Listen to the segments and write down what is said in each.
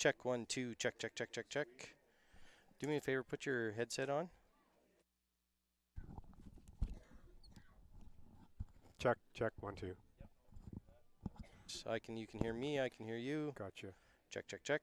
Check 1, 2. Check, check, check, check, check. Do me a favor, put your headset on. Check, check, 1, 2. So you can hear me, I can hear you. Gotcha. Check, check, check.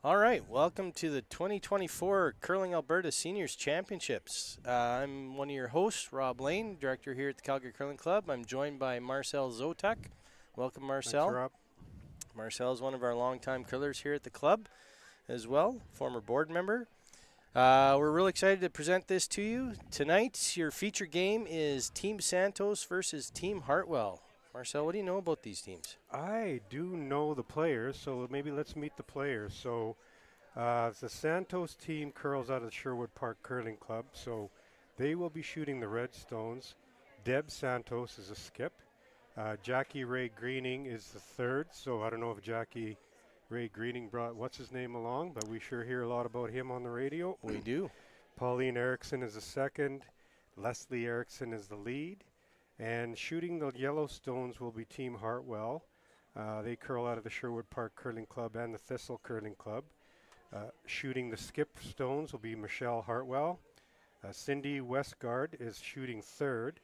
All right, welcome to the 2024 Curling Alberta Seniors Championships. I'm one of your hosts, Rob Lane, director here at the Calgary Curling Club. I'm joined by Marcel Zotek. Welcome, Marcel. Thanks, Rob. Marcel is one of our longtime curlers here at the club as well, former board member. We're really excited to present this to you. Tonight, your feature game is Team Santos versus Team Hartwell. Marcel, what do you know about these teams? I do know the players, so maybe let's meet the players. So the Santos team curls out of the Sherwood Park Curling Club, so they will be shooting the Red Stones. Deb Santos is a skip. Jackie Ray Greening is the third, so I don't know if Jackie Ray Greening brought what's-his-name along, but we sure hear a lot about him on the radio. We do. Pauline Erickson is the second. Leslie Erickson is the lead. And shooting the Yellowstones will be Team Hartwell. They curl out of the Sherwood Park Curling Club and the Thistle Curling Club. Shooting the Skip Stones will be Michelle Hartwell. Cindy Westgard is shooting third.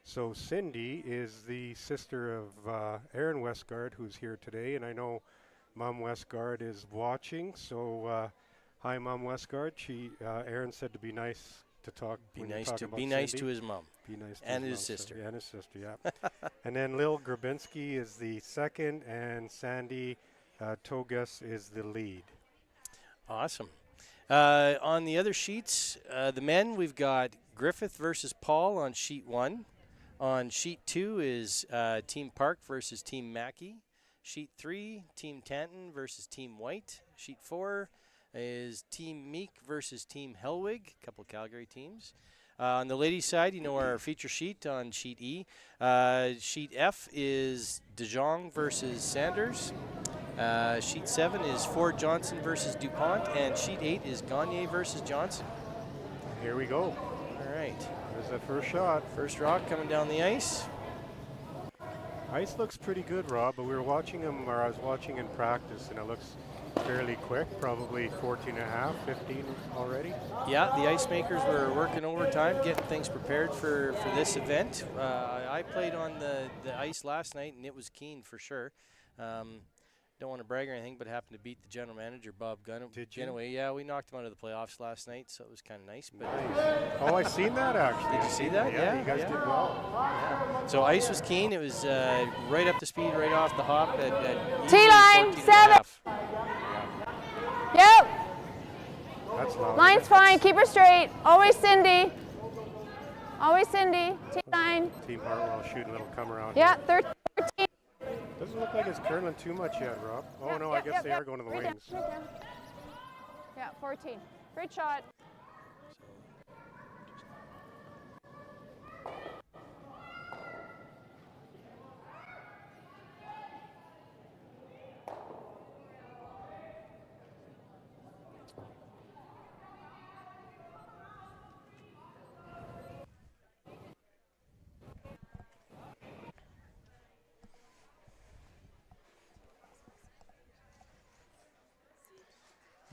So Cindy is the sister of Aaron Westgard, who's here today. And I know Mom Westgard is watching. So hi, Mom Westgard. Aaron said to be nice to talk. Be nice to his mom. Be nice to and his his mom, sister. And his sister, yeah. And then Lil Grabinski is the second, and Sandy Togas is the lead. Awesome. On the other sheets, the men, we've got Griffith versus Paul on sheet 1. On sheet 2 is Team Park versus Team Mackey. Sheet 3, Team Tanton versus Team White. Sheet 4 is Team Meek versus Team Hellwig, a couple Calgary teams. On the ladies' side, you know our feature sheet on sheet E. Sheet F is De Jong versus Sanders. Sheet 7 is Ford Johnson versus DuPont, and sheet 8 is Gagne versus Johnson. Here we go. All right. There's that first shot. First rock coming down the ice. Ice looks pretty good, Rob, but we were watching him, or I was watching in practice, and it looks fairly quick, probably 14 and a half, 15 already. Yeah, the ice makers were working overtime, getting things prepared for this event. I played on the ice last night, and it was keen for sure. Don't want to brag or anything, but happened to beat the general manager, Bob Gunaway. Yeah, we knocked him out of the playoffs last night, so it was kind of nice. But nice. Oh, I seen that actually. Did you see that? Yeah, you guys did well. Yeah. So ice was keen. It was right up to speed, right off the hop. At T-line, 7. Yep. That's loud. Line's fine. Keep her straight. Always Cindy. Always Cindy. T-line. Team Hartwell shooting a little come around. Yeah, Here. 13. Doesn't look like it's curling too much yet, Rob. Oh, no, I guess they are going to the Right wings. down, right down. Yeah, 14. Great shot.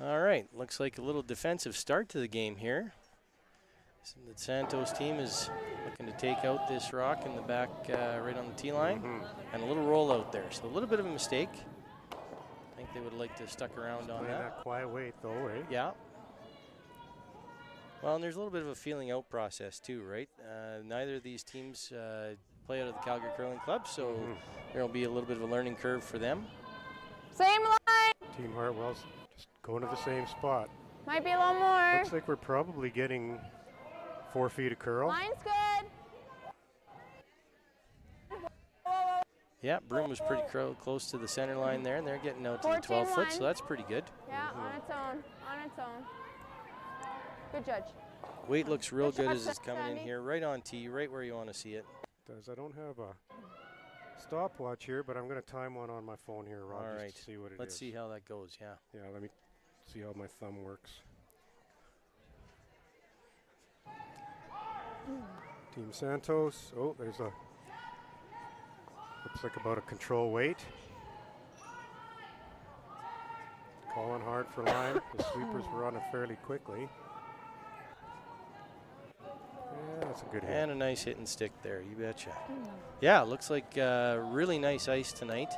All right, looks like a little defensive start to the game here. So the Santos team is looking to take out this rock in the back right on the tee line, and a little roll out there. So a little bit of a mistake. I think they would like to stuck around on Playing that. that quiet weight, though, eh? Yeah. Well, and there's a little bit of a feeling out process too, right? Neither of these teams play out of the Calgary Curling Club, so there will be a little bit of a learning curve for them. Same line. Team Hartwell's just going to the same spot. Might be a little more. Looks like we're probably getting 4 feet of curl. Line's good. Yeah, Broom was pretty close to the center line there, and they're getting out to the 12 foot, so that's pretty good. Yeah, on its own. On its own. Good judge. Weight looks real good as it's shot, coming in Sandy. here, right on tee, right where you want to see it. I don't have a stopwatch here, but I'm going to time one on my phone here, Rob, All just right. to see what it is. Let's see how that goes, yeah. Yeah, let me see how my thumb works. Team Santos. Oh, there's a, looks like about a control weight. Calling hard for line. The sweepers were on it fairly quickly. Yeah, that's a good hit. And a nice hitting stick there, you betcha. Yeah, looks like really nice ice tonight.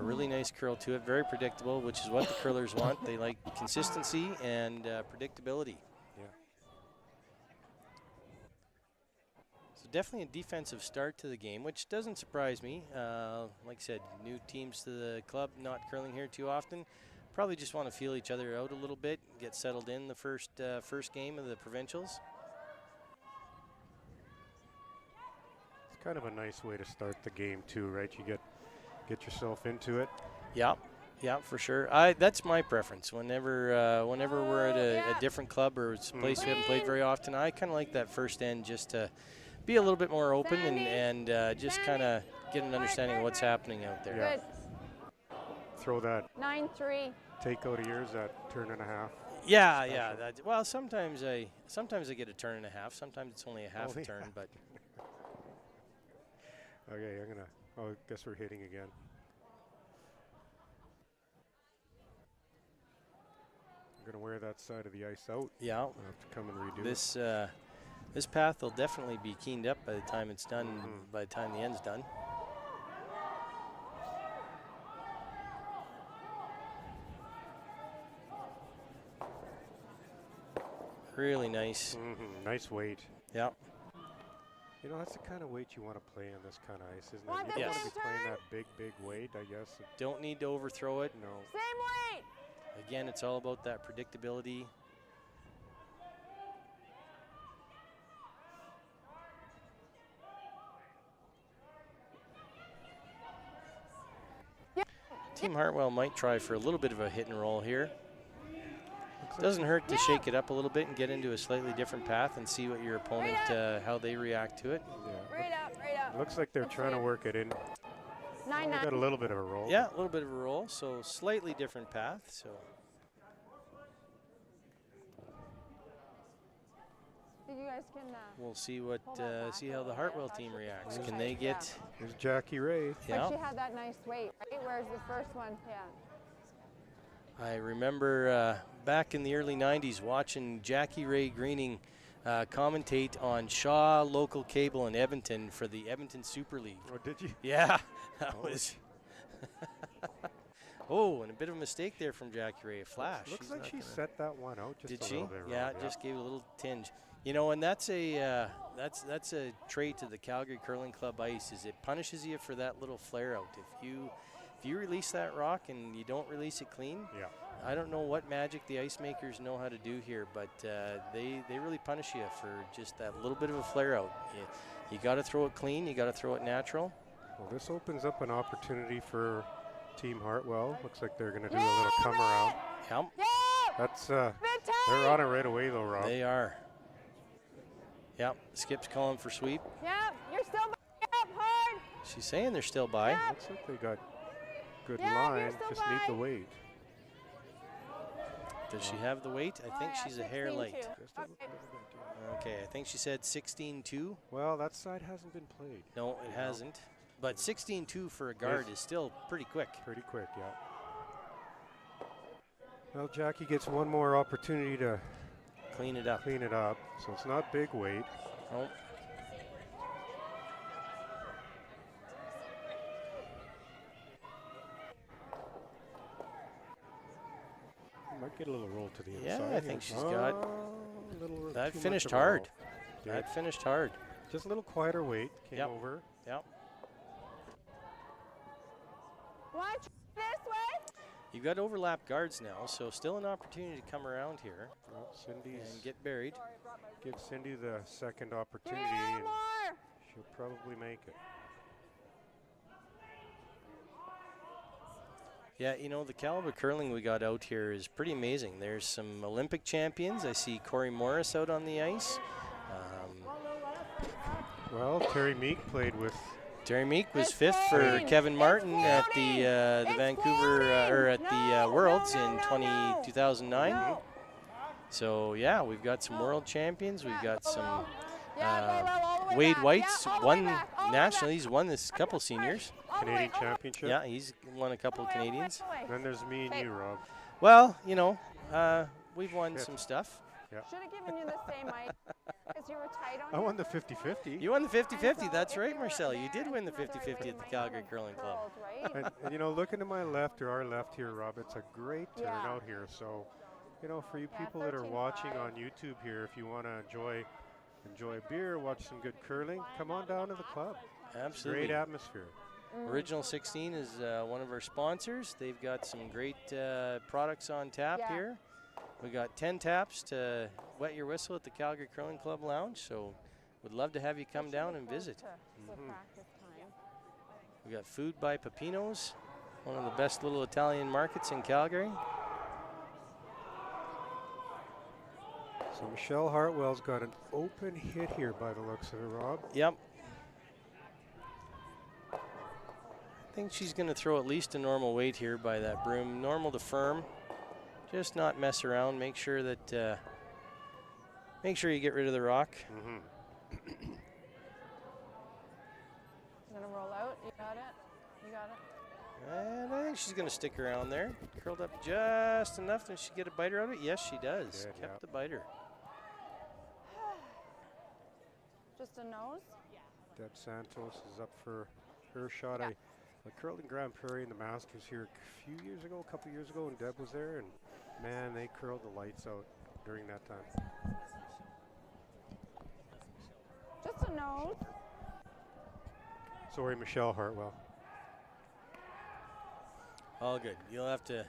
Really nice curl to it, very predictable, which is what the curlers want. They like consistency and predictability. Yeah. So definitely a defensive start to the game, which doesn't surprise me. Like I said, new teams to the club, not curling here too often. Probably just want to feel each other out a little bit, get settled in the first game of the provincials. It's kind of a nice way to start the game too, right? You get yourself into it. Yeah, for sure. That's my preference. Whenever we're at a different club or it's a place we haven't played very often, I kind of like that first end just to be a little bit more open and just kind of get an understanding of what's happening out there. Yeah. Throw that 9-3. takeout of yours, that turn and a half. Yeah. Well, sometimes I get a turn and a half. Sometimes it's only a half a turn, but. Okay, I guess we're hitting again. I'm gonna wear that side of the ice out. Yeah. I'll have to come and redo This path will definitely be keened up by the time it's done. By the time the end's done. Really nice. Nice weight. Yeah. You know, that's the kind of weight you want to play on this kind of ice, isn't Want it? the You don't want Yes. to be playing that big weight, I guess. Don't need to overthrow it. No. Same weight. Again, it's all about that predictability. Team Hartwell might try for a little bit of a hit and roll here. Doesn't hurt to shake it up a little bit and get into a slightly different path and see what your opponent, how they react to it. Yeah. Right up. Looks like they're trying to work it in. 9-9. Got a little bit of a roll. Yeah, a little bit of a roll, so slightly different path. So You guys can. we'll see what see how the Hartwell team reacts. Can they get? There's Jackie Ray. Yeah. But she had that nice weight, right? Whereas the first one, yeah. I remember back in the early 90s watching Jackie Ray Greening commentate on Shaw Local Cable in Edmonton for the Edmonton Super League. Oh, did you? Yeah, that was. Oh, and a bit of a mistake there from Jackie Ray. A flash. Looks She's like not she gonna- set that one out just Did a she? little bit wrong. Yeah, it just gave a little tinge. You know, and that's a that's a trait of the Calgary Curling Club ice. Is it punishes you for that little flare out. If you release that rock and you don't release it clean, Yeah. I don't know what magic the ice makers know how to do here, but they really punish you for just that little bit of a flare out. You got to throw it clean. You got to throw it natural. Well, this opens up an opportunity for Team Hartwell. Looks like they're going to do a little come around. Yep, Yeah. That's Bit they're tight. on it right away though, Rob. they are. Yep, Skip's calling for sweep. Yep. You're still up hard. She's saying they're still by. Yeah. Looks like they got good Yeah, you're line. still Just need the by. weight. Does she have the weight? I think Oh, yeah, she's a hair 16-2. late. Just a Okay. little bit, yeah. Okay, I think she said 16-2. Well, that side hasn't been played. No, it hasn't. But 16-2 for a guard is still pretty quick. Pretty quick, yeah. Well, Jackie gets one more opportunity to Clean it up. clean it up, so it's not big weight. Oh, Might get a little roll to the Yeah, inside. I think she's got- a little that too much finished of a roll. hard. Did. That finished hard. Just a little quieter weight came Yep. over. Yep. Watch this way. You've got overlap guards now, so still an opportunity to come around here Well, Cindy's and get buried. give Cindy the second Give me opportunity, a little and more. she'll probably make it. Yeah, you know, the caliber curling we got out here is pretty amazing. There's some Olympic champions. I see Corey Morris out on the ice. Well, Terry Meek played with Terry Meek was It's fifth for floating. Kevin It's Martin at the floating. It's Vancouver or at the No, Worlds no, in no, 2009. No. So yeah, we've got some world champions. We've got go some low. Yeah, go low, all the way Wade back. White's Yeah, all the way won back, all the way nationally. back. He's won this couple seniors. All the way, Canadian all the way. Championship. Yeah, he's won a couple All the way, all the way, Canadians. all the way. Then there's me and Okay. you, Rob. Well, you know, we've won Fifth. some stuff. Yeah. Should have given you the same mic because you were tight on I your won the first 50-50. You won the 50-50. And so That's if right, you were Marcel. You there did and win the further away, 50-50 at you the might Calgary have Curling Club. curled, right? And you know, looking to my left or our left here, Rob, it's a great Yeah. turnout here. So, you know, for you Yeah, people that are watching 13.5. on YouTube here, if you want to enjoy beer, watch some good curling, come on down to the club. Absolutely. Great atmosphere. Original 16 is one of our sponsors. They've got some great products on tap Yeah. here. We got 10 taps to wet your whistle at the Calgary Curling Club Lounge, so would love to have you come down and visit. The practice time. We got Food by Peppino's, one of the best little Italian markets in Calgary. So Michelle Hartwell's got an open hit here by the looks of it, Rob. Yep. I think she's going to throw at least a normal weight here by that broom. Normal to firm. Just not mess around. Make sure that make sure you get rid of the rock. Mm-hmm. Gonna roll out. You got it. You got it. And I think she's going to stick around there. Curled up just enough. Does she get a biter out of it? Yes, she does. Good, Kept yep. the biter. Just a nose. Deb Santos is up for her shot. Yeah. I curled in Grand Prairie in the Masters here a couple years ago, and Deb was there, and man, they curled the lights out during that time. Just a nose. Sorry, Michelle Hartwell. All good. You'll have to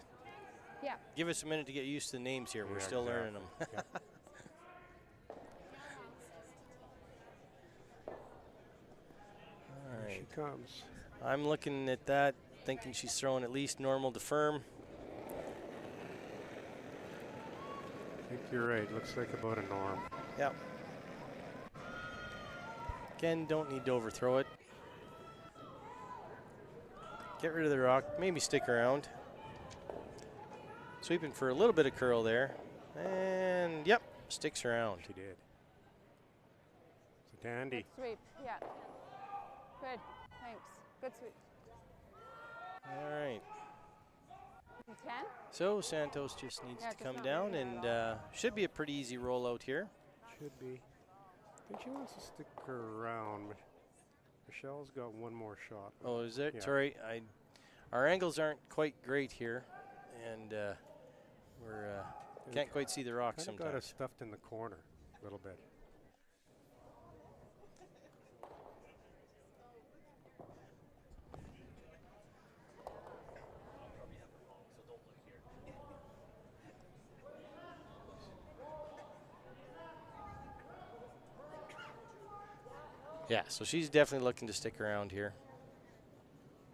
Yeah. give us a minute to get used to the names here. We're Yeah, still learning exactly. them. Yeah. All Here she right. comes. I'm looking at that, thinking she's throwing at least normal to firm. I think you're right. Looks like about a norm. Yep. Again, don't need to overthrow it. Get rid of the rock, maybe stick around. Sweeping for a little bit of curl there. And yep, sticks around. She did. It's a dandy. Good sweep. Yeah. Good. Thanks. Good sweep. All right. 10. So Santos just needs Yeah, to just come not down moving and at all. should be a pretty easy rollout here. Should be. I think she wants to stick around. Michelle's got one more shot. Oh, is it? Yeah. Sorry, our angles aren't quite great here, and we're can't quite see the rock Kind of got us sometimes. stuffed in the corner a little bit. Yeah, so she's definitely looking to stick around here.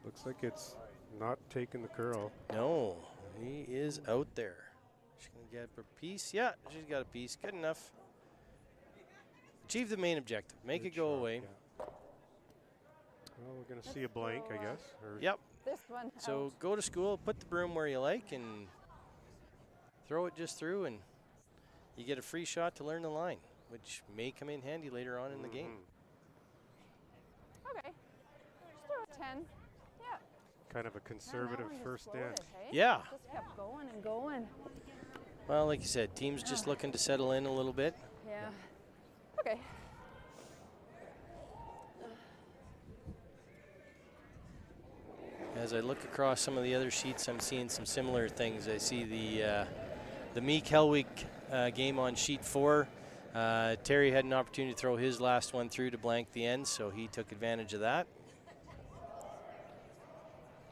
Looks like it's not taking the curl. No, he is out there. She's gonna get a piece. Yeah, she's got a piece. Good enough. Achieve the main objective. Make Good it go shot, away. yeah. Well, we're going to see a Let's blank, I go, guess. Or Yep. This one. So out. go to school, put the broom where you like, and throw it just through, and you get a free shot to learn the line, which may come in handy later on in the game. Okay. Just throw a 10. Yeah. Kind of a Man, that conservative one just first floated, in. hey? Yeah. Just kept going and going. Well, like you said, team's just looking to settle in a little bit. Yeah. Okay. As I look across some of the other sheets, I'm seeing some similar things. I see the Meek Helwig game on sheet 4. Terry had an opportunity to throw his last one through to blank the end, so he took advantage of that.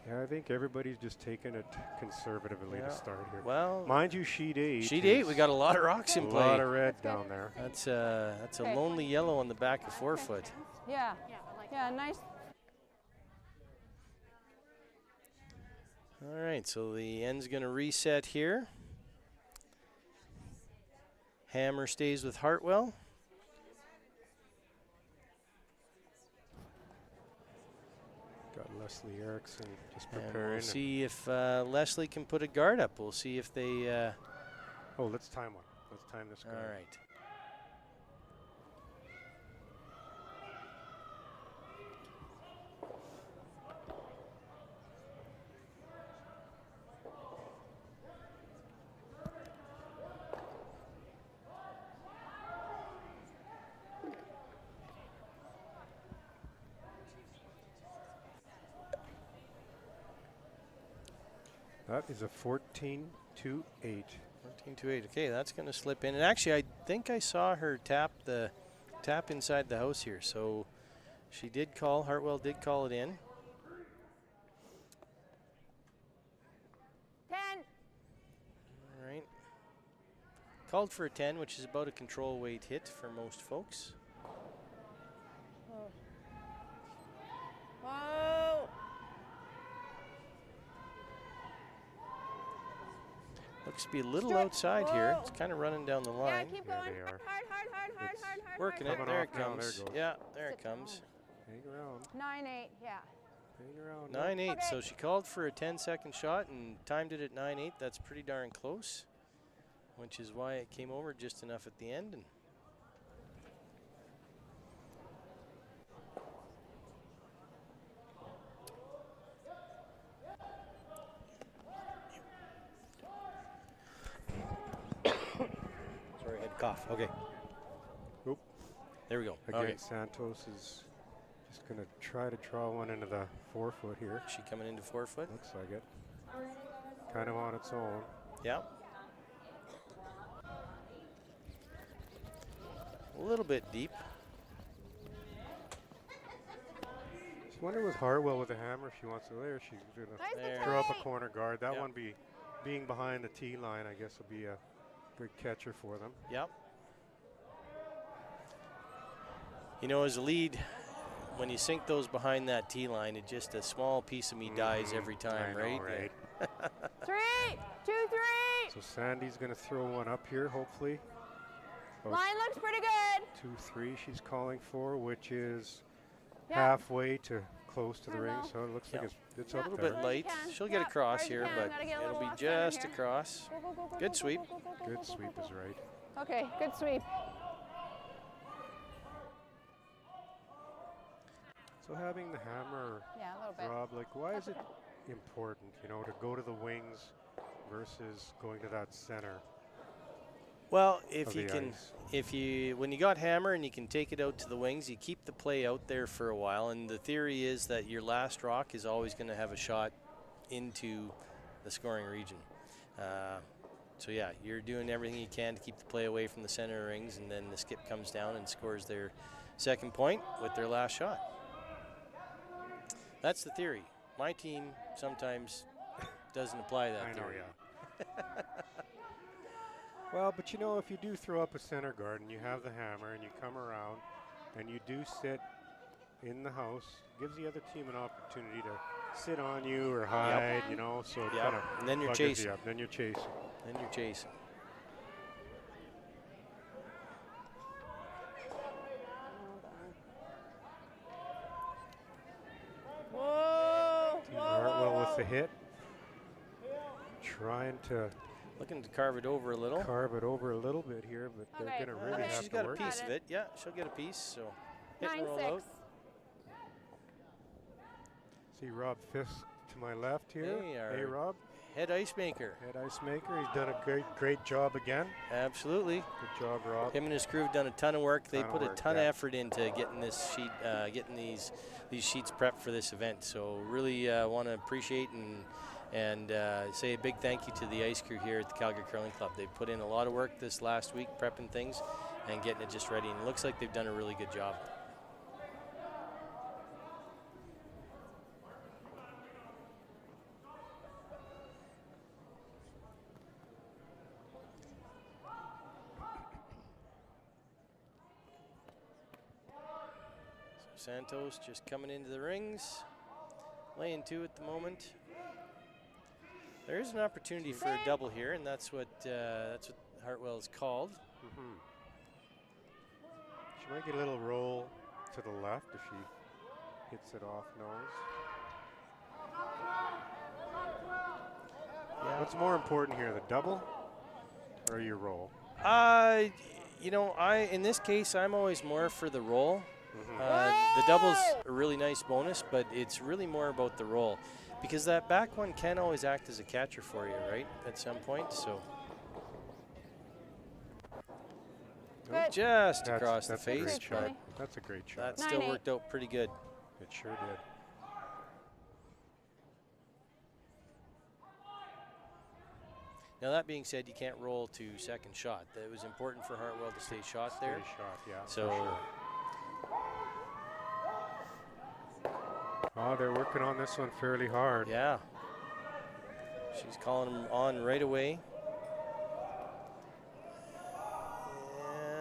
Yeah, I think everybody's just taking it conservatively Yeah. to start here. Well, Mind you, sheet 8. sheet 8, we is got a lot of rocks in a play. lot of red down there. That's a Okay. lonely yellow on the back of 4-foot. Yeah. Yeah, nice. All right, so the end's going to reset here. Hammer stays with Hartwell. Got Leslie Erickson just And preparing. we'll see if Leslie can put a guard up. We'll see if they... Oh, let's time one. Let's time this guy. all right. That is a 14-8. 14-8. Okay, that's going to slip in. And actually, I think I saw her tap inside the house here. So she did call. Hartwell did call it in. 10. All right. Called for a 10, which is about a control weight hit for most folks. Whoa. Looks to be a little outside here. It's kind of running down the Yeah, line. keep Yeah, going. they are. Hard. Working it. Coming There off it now, comes. there it goes. Yeah, there it Sit comes. Hang around. 9-8, yeah. Hang around. 9-8. Okay. So she called for a 10-second shot and timed it at 9-8. That's pretty darn close, which is why it came over just enough at the end. And sorry, I had to cough. Okay. Oop. There we go. Again, Okay. Santos is just going to try to draw one into the 4-foot here. She coming into 4-foot. Looks like it. Kind of on its own. Yeah. A little bit deep. Just wonder with Hartwell with the hammer if she wants to there. She's going to Nice There. and throw up a tight. corner guard. That Yep. one being behind the tee line, I guess, will be a good catcher for them. Yep. You know, as a lead, when you sink those behind that tee line, it just a small piece of me dies every time, I know, right? right? 3, 2, 3. So Sandy's going to throw one up here, hopefully. Oh, Line looks pretty good. 2-3 she's calling for, which is Yeah. halfway to close to the ring. Hartwell. So it looks like Yep. it's Yeah. up A little there. bit As you light. can. She'll get Yep, across as you here, can. but Gotta get a it'll little be off center just here. across. Go, go, go, go, Good go, sweep. go, go, go, go, Good go, sweep go, is go. right. Okay, good sweep. So having the hammer, Yeah, a little bit. Rob, like why That's is it okay. important, to go to the wings versus going to that center? Well, Of the ice. when you got hammer and you can take it out to the wings, you keep the play out there for a while. And the theory is that your last rock is always going to have a shot into the scoring region. So yeah, you're doing everything you can to keep the play away from the center rings, and then the skip comes down and scores their second point with their last shot. That's the theory. My team sometimes doesn't apply that I know, theory. yeah. Well, but if you do throw up a center guard and you have the hammer and you come around and you do sit in the house, gives the other team an opportunity to sit on you or hide, so it Yep. kind of And then you're buggers chasing. you up. Then you're chasing. Then you're chasing. Whoa. Team Hartwell with the hit. Trying to Looking to carve it over a little. carve it over a little bit here, but they're Okay. going to really Okay. have She's to got a work. piece Got of it. it. Yeah, she'll get a piece. So hit and roll 9-6. out. See Rob Fisk to my left here. Hey, Rob, Head ice maker. head ice maker. He's done a great job again. Absolutely. Good job, Rob. Him and his crew have done a ton of work. They Ton of put a work, ton yeah. of effort into getting this sheet, getting these sheets prepped for this event. So really want to appreciate and say a big thank you to the ice crew here at the Calgary Curling Club. They've put in a lot of work this last week prepping things and getting it just ready. And it looks like they've done a really good job. Santos just coming into the rings, laying two at the moment. There is an opportunity for a double here, and that's what Hartwell is called. Mm-hmm. She might get a little roll to the left if she hits it off nose. Yeah. What's more important here, the double or your roll? In this case, I'm always more for the roll. Mm-hmm. The double's a really nice bonus, but it's really more about the roll, because that back one can always act as a catcher for you, right? At some point, so Good. just That's- across that's the a great face, shot. but That's a great shot. that still 9-8. worked out pretty good. It sure did. Now, that being said, you can't roll to second shot. That was important for Hartwell to stay shot there. Stay shot, yeah. So, for sure. Oh, they're working on this one fairly hard. yeah. She's calling him on right away.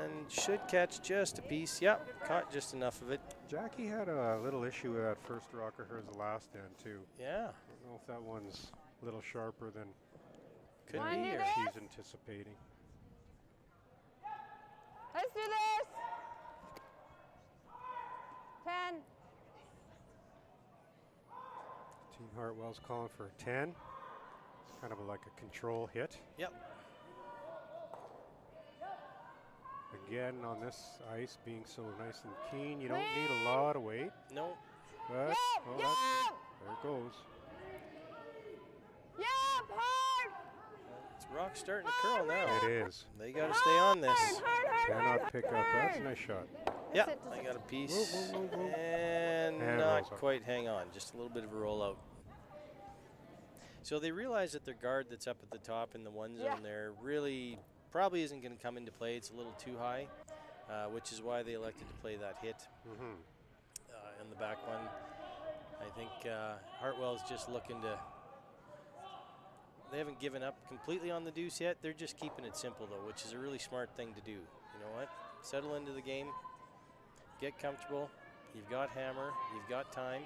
And should catch just a piece. Yep, caught just enough of it. Jackie had a little issue with that first rock of hers the last end, too. Yeah, I don't know if that one's a little sharper than could Wanna be do here. this? she's anticipating. Let's do this. 10. Team Hartwell's calling for a 10. Kind of like a control hit. Yep. Again, on this ice being so nice and keen, you don't need a lot of weight. No. But, Yep, oh, yep. there it goes. Yep, hard. It's rock starting to curl now. It is. They got to stay on this. Hard. Cannot pick up. That's a nice shot. Yeah, Sit, I sit. got a piece. Whoa, whoa, whoa, whoa. And And not rolls up. quite hang on. Just a little bit of a rollout. So they realize that their guard that's up at the top in the one zone Yeah. there really probably isn't going to come into play. It's a little too high, which is why they elected to play that hit in the back one. I think Hartwell's just looking to. They haven't given up completely on the deuce yet. They're just keeping it simple, though, which is a really smart thing to do. You know what? Settle into the game. Get comfortable. You've got hammer. You've got time.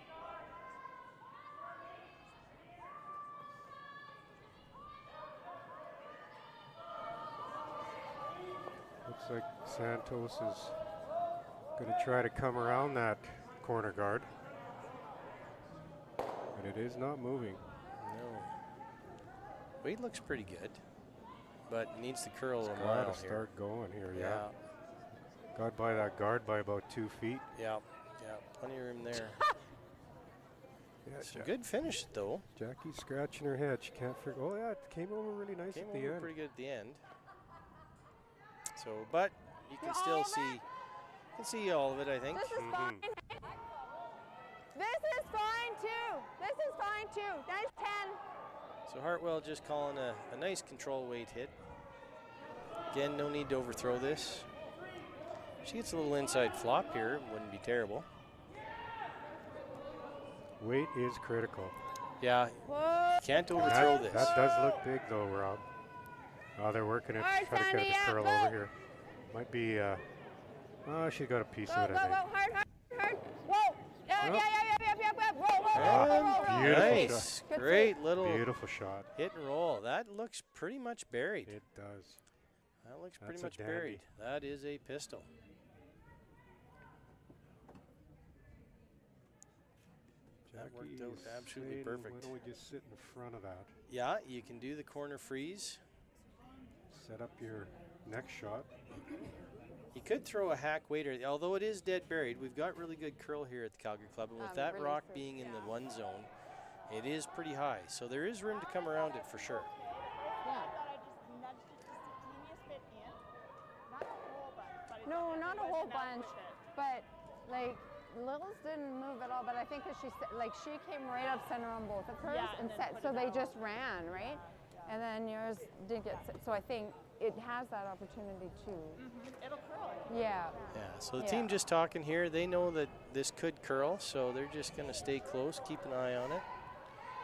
Looks like Santos is going to try to come around that corner guard. But it is not moving. No. Wade looks pretty good, but needs to curl It's a got mile to here. start going here, Yeah, yeah. Got by that guard by about 2 feet. yeah. Plenty of room there. Yeah, Some good finish, though. Jackie's scratching her head. She can't figure. Oh, yeah, it came over really nice Came at the over end. pretty good at the end. So, but you can All still of see. it? You can see all of it, I think. This is fine. This is fine too. This is fine too. Nice 10. So Hartwell just calling a nice control weight hit. Again, no need to overthrow this. She gets a little inside flop here. Wouldn't be terrible. Weight is critical. Yeah, Whoa. can't overthrow That, this. that does look big, though, Rob. Oh, they're working it All right, to try to get Sandy, it to yeah, curl go. over here. Might be, oh, she got a piece Go, of go, it, I go. think. Hard. Whoa. Yeah. Oh. Roll. Beautiful Nice, Good great little Beautiful shot. hit and roll. That looks pretty much buried. It does. That looks That's pretty a much dandy. buried. That is a pistol. That worked Jackie out is absolutely saying, perfect. Why don't we just sit in front of that? Yeah, you can do the corner freeze. Set up your next shot. You could throw a hack waiter, although it is dead buried. We've got really good curl here at the Calgary Club, and with that really rock free, being in the yeah. one zone, it is pretty high. So there is room to come around it for sure. No, not a whole bunch, but like Lil's didn't move at all. But I think that she came right up center on both of hers and set, so they just ran right, and then yours didn't get set. So I think it has that opportunity too. It'll curl. Yeah. Yeah, so the Yeah. team just talking here, they know that this could curl, so they're just going to stay close, keep an eye on it.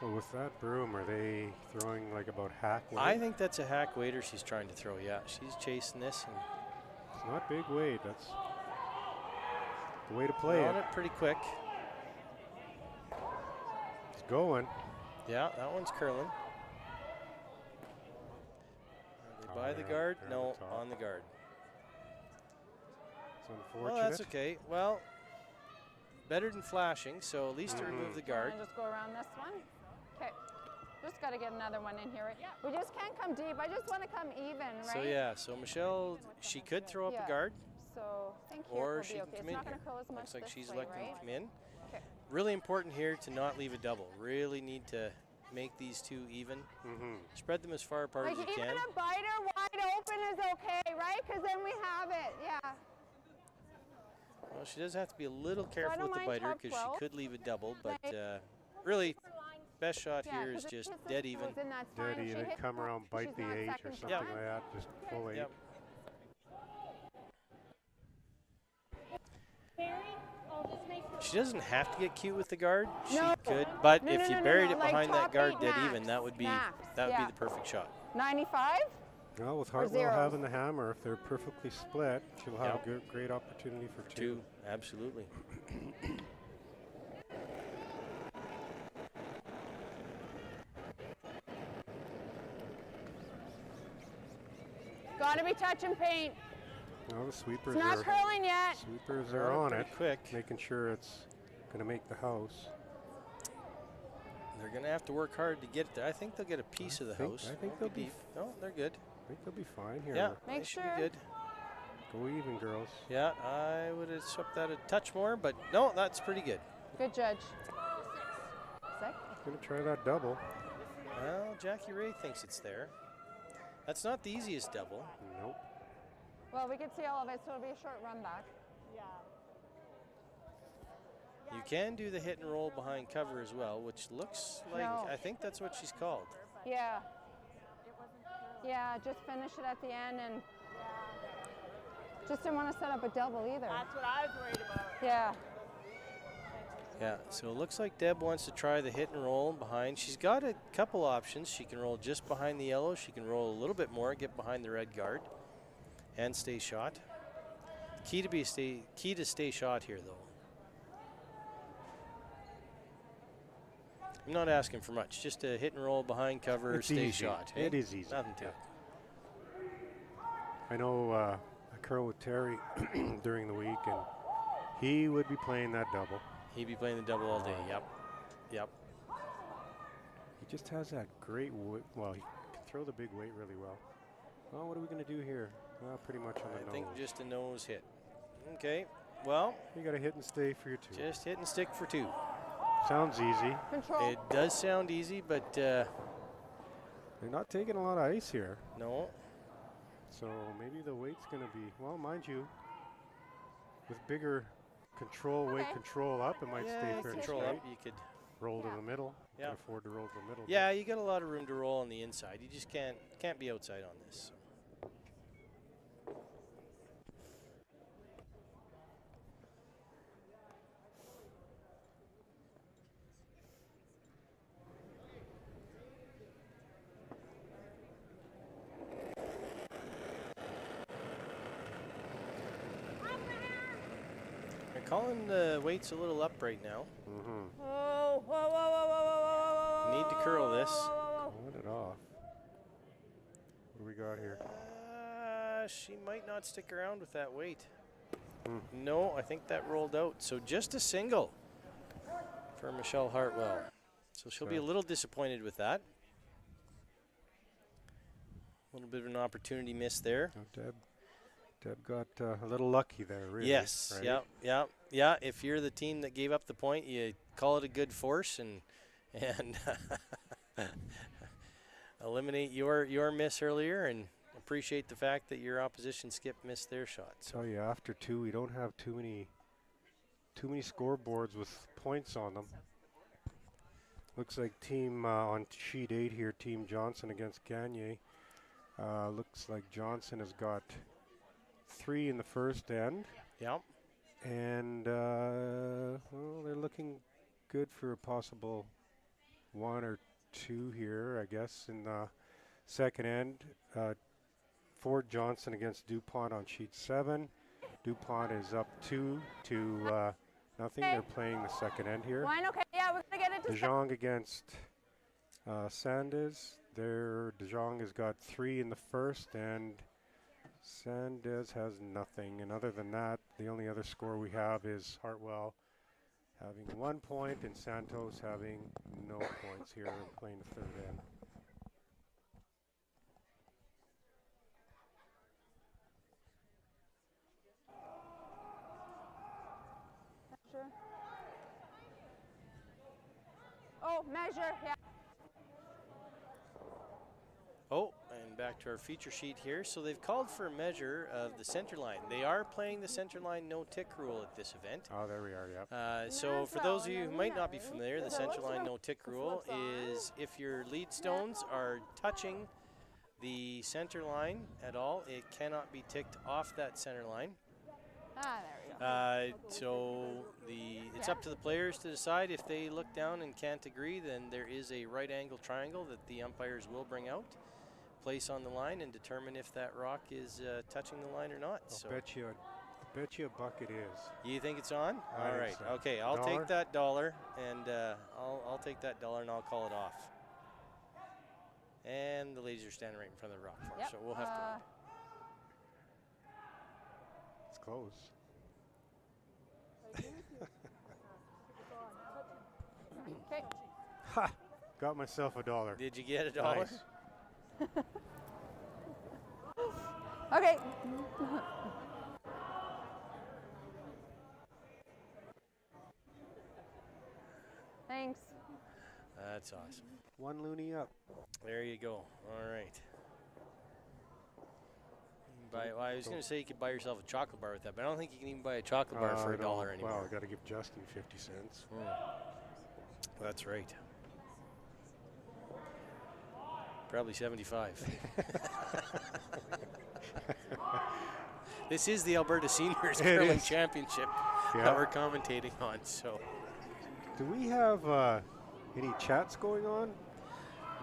Well, with that broom, are they throwing like about hack weight? I think that's a hack waiter she's trying to throw, yeah. She's chasing this and It's not big weight. That's the way to play on it. it pretty quick. It's going. Yeah, that one's curling. Are they Oh, by the they're guard? on No, the top. on the guard. It's unfortunate. Well, that's okay. Well, better than flashing, so at least to remove the guard. And just go around this one. Okay. Just got to get another one in here, right? We just can't come deep. I just want to come even, right? So yeah, so Michelle, she could throw up Yeah. a guard, So I think here or will she be can okay. come It's in not going here. to curl as much Looks like this she's way, electing right? to come in. Okay. Really important here to not leave a double. Really need to make these two even. Mm-hmm. Spread them as far apart Like as you even can. a biter wide open is okay, right? Because then we have it. Yeah. Well, she does have to be a little I careful don't with the mind biter top because she 12. could leave a double, but Like- really best shot Yeah, here 'cause is it just hits the dead even. stones, and that's fine. Dead If she even, hits come the- around, bite she's the not 8 or second something shot. like that. Just full 8. Yep. She doesn't have to get cute with the guard. She No. could, but No, if no, you no, buried no, it like behind that top guard 8 dead max, even, that would be max, the yeah. perfect shot. 95? Well, with Or Hartwell zeros. having the hammer, if they're perfectly split, she'll have Yep. a great opportunity for 2. Two, absolutely. Gotta be touching paint. Well, the sweepers It's not are curling yet. sweepers They're are on pretty it, quick. making sure it's going to make the house. They're going to have to work hard to get it there. I think they'll get a piece of the house. I think Won't they'll be be. deep. No, they're good. I think they'll be fine here. Yeah, Make they should sure. be good. Go even, girls. Yeah, I would have swept that a touch more, but no, that's pretty good. Good judge. 6? Gonna try that double. Well, Jackie Ray thinks it's there. That's not the easiest double. Nope. Well, we could see all of it, so it'll be a short run back. You can do the hit and roll behind cover as well, which looks like, No. I think that's what she's called. Yeah. Yeah, just finish it at the end and just didn't want to set up a double either. That's what I was worried about. Yeah. Yeah, so it looks like Deb wants to try the hit and roll behind. She's got a couple options. She can roll just behind the yellow. She can roll a little bit more, get behind the red guard, and stay shot. Key to stay shot here, though. I'm not asking for much. Just a hit and roll behind cover, It's stay easy. shot. It is easy. Nothing to it. I know I curled with Terry during the week, and he would be playing that double. He'd be playing the double all day. Yep. Yep. He just has that great weight. Well, he can throw the big weight really well. Well, what are we going to do here? Well, pretty much on the I nose. think just a nose hit. Okay. Well, You got to hit and stay for your 2. just hit and stick for 2. Sounds easy. Control. It does sound easy, but They're not taking a lot of ice here, no. so maybe the weight's going to be, well, mind you, with bigger weight Okay. control up, it might Yeah, stay fairly control straight. up. You could. Roll to Yeah. the middle. Yeah. Can afford to roll to the middle. Yeah, you got a lot of room to roll on the inside. You just can't be outside on this. They're calling the weights a little up right now. Mm-hmm. Whoa, whoa, whoa, whoa, whoa, whoa, whoa, Need to curl this. Let it off. What do we got here? She might not stick around with that weight. Hmm. No, I think that rolled out. So just a single for Michelle Hartwell. So she'll be a Okay. little disappointed with that. A little bit of an opportunity miss there. Oh, Deb got a little lucky there, really. Yes, right? yeah. If you're the team that gave up the point, you call it a good force and eliminate your miss earlier and appreciate the fact that your opposition skip missed their shot. So Tell you, after 2, we don't have too many scoreboards with points on them. Looks like team on sheet 8 here, Team Johnson against Gagne. Looks like Johnson has got 3 in the first end. yeah, And, well, they're looking good for a possible 1 or 2 here, I guess, in the second end. Ford Johnson against DuPont on sheet 7. DuPont is up 2 to nothing. They're playing the second end here. Wine, okay, yeah, we're gonna get it to DeJong against Sandez. DeJong has got 3 in the first, and Sandez has nothing. And other than that, the only other score we have is Hartwell having 1 point and Santos having no points here and playing the third end. Sure. Oh, measure, yeah. Oh, and back to our feature sheet here. So they've called for a measure of the center line. They are playing the center line no-tick rule at this event. Oh, there we are, yep. So for those of you who might not be familiar, the center line no-tick rule is if your lead stones are touching the center line at all, it cannot be ticked off that center line. There we go. So it's up to the players to decide. If they look down and can't agree, then there is a right angle triangle that the umpires will bring out, place on the line, and determine if that rock is touching the line or not. I'll bet you a buck it is. You think it's on? I All think right. so. Okay, I'll $1? take that $1, and I'll take that $1 and I'll call it off. And the ladies are standing right in front of the rock for us, so we'll have to wait. It's close. Okay. Ha! Got myself $1. Did you get $1? Nice. Okay. Thanks. That's awesome. 1 loony up. There you go. All right. Well, I was going to say you could buy yourself a chocolate bar with that, but I don't think you can even buy a chocolate bar for $1 anymore. Well, I got to give Justin 50 cents. That's right. Probably 75. This is the Alberta Seniors Curling Championship that we're commentating on. So, do we have any chats going on?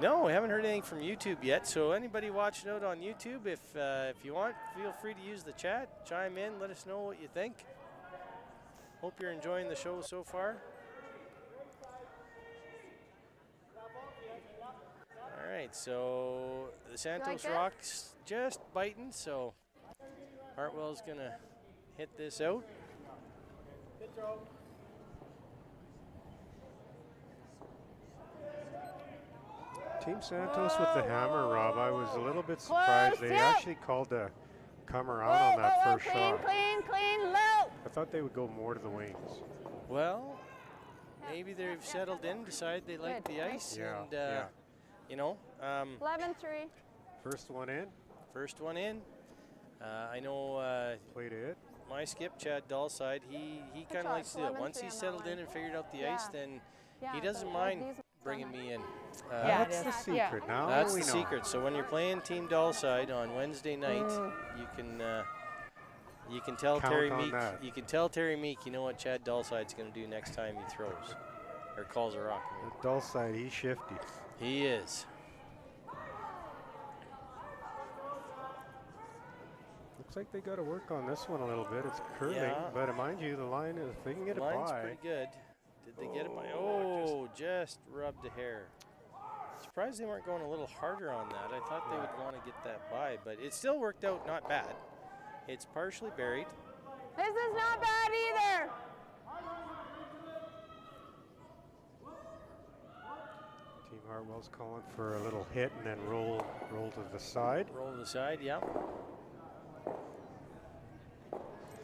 no, we haven't heard anything from YouTube yet. So anybody watching out on YouTube, if you want, feel free to use the chat, chime in, let us know what you think. Hope you're enjoying the show so far. All right, so the Santos Rock's just biting, so Hartwell's gonna hit this out. Team Santos with the hammer, Rob. I was a little bit surprised. They actually called a comer out on that first shot. Clean, low. I thought they would go more to the wings. Well, maybe they've settled in, decided they like the ice, and you know, 11-3. First one in. First one in. I know Play to it. my skip, Chad Dahlside, he kind of likes to do it. Once he's settled in and figured out the ice, then he doesn't mind bringing me in. That's the secret. Now that's we the know. secret. So when you're playing Team Dahlside on Wednesday night, you can tell Count Terry on Meek. that. You can tell Terry Meek. You know what Chad Dahlside's going to do next time he throws or calls a rock. I mean. The dull side, he's shifty. He is. Looks like they got to work on this one a little bit. It's curving, Yeah. but mind you, the line is, if they can get it Line's by. pretty good. Did they get it by? Oh, just rubbed a hair. Surprised they weren't going a little harder on that. I thought they would want to get that by, but it still worked out not bad. It's partially buried. This is not bad either. Team Hartwell's calling for a little hit and then roll to the side. Roll to the side, yeah.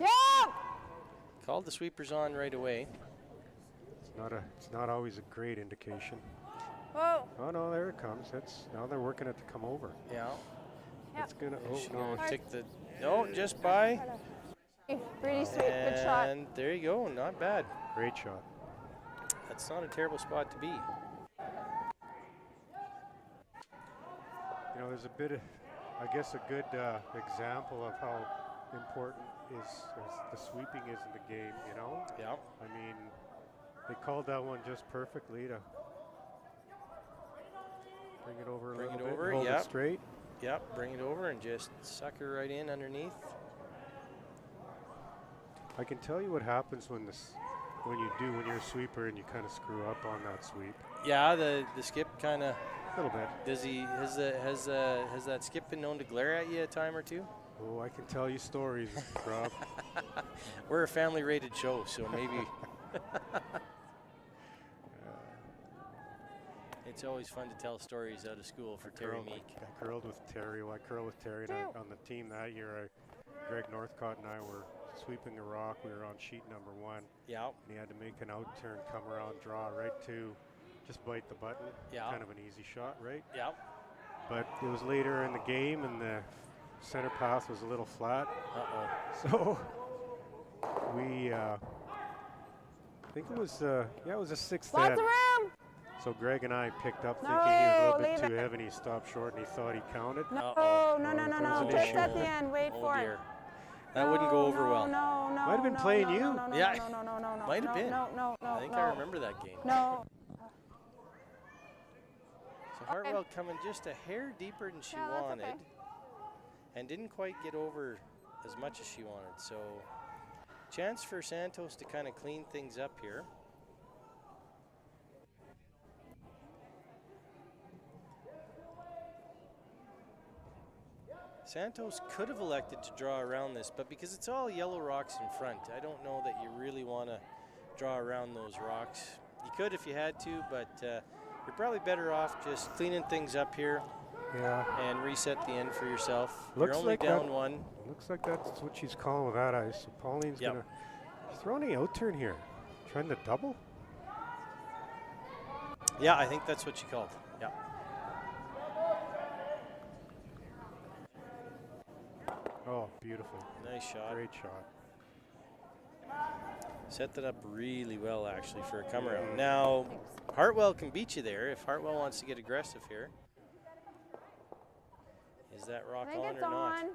Yeah. Called the sweepers on right away. It's not always a great indication. Whoa. Oh no, there it comes. Now they're working it to come over. Yeah. It's gonna. She's Oh no. gonna tick the. No, just by. Pretty sweet. Good shot. And there you go. Not bad. Great shot. That's not a terrible spot to be. You know, there's a bit of, I guess, a good example of how important is the sweeping is in the game. You know. Yeah. I mean, they called that one just perfectly to bring it over a Bring little it bit, over, hold yep. it straight. Yep. Bring it over and just suck her right in underneath. I can tell you what happens when when you're a sweeper and you kind of screw up on that sweep. Yeah. The skip kind of. A little bit. Does he has that skip been known to glare at you a time or two? Oh, I can tell you stories, Rob. We're a family-rated show, so maybe. It's always fun to tell stories out of school for Terry Meek. I curled with Terry. Well, I curled with Terry on the team that year. Greg Northcott and I were sweeping a rock. We were on sheet number 1. Yeah. And he had to make an out turn, come around, draw right to, just bite the button. Yeah. Kind of an easy shot, right? Yeah. but it was later in the game and the center path was a little flat. Uh-oh. So we, I think it was, it was a 6th Lots end. of room. So Greg and I picked up No, thinking he was a little leave bit too it. heavy and he stopped short and he thought he counted. No, Uh-oh. no, no, no, There's no. an Twist issue. at the end. Wait Oh for dear. it. That wouldn't go over well. No, no, Might have been no, playing no, you. No, no, no, Yeah. no, no, no, no, no. Might have no, been. No, no, no. I think no. I remember that game. No. So Hartwell coming just a hair deeper than she Yeah, that's wanted, okay. and didn't quite get over as much as she wanted. So chance for Santos to kind of clean things up here. Santos could have elected to draw around this, but because it's all yellow rocks in front, I don't know that you really want to draw around those rocks. You could if you had to, but you're probably better off just cleaning things up here Yeah. and reset the end for yourself. Looks You're only like down that- one. Looks like that's what she's calling with that ice. So Pauline's Yep. gonna, she's throwing an out turn here. Trying to double? Yeah, I think that's what she called. Yeah. Oh, beautiful. Nice shot. Great shot. Set that up really well, actually, for a come around. Now, Hartwell can beat you there if Hartwell wants to get aggressive here. Is that I rock think on it's or not? on.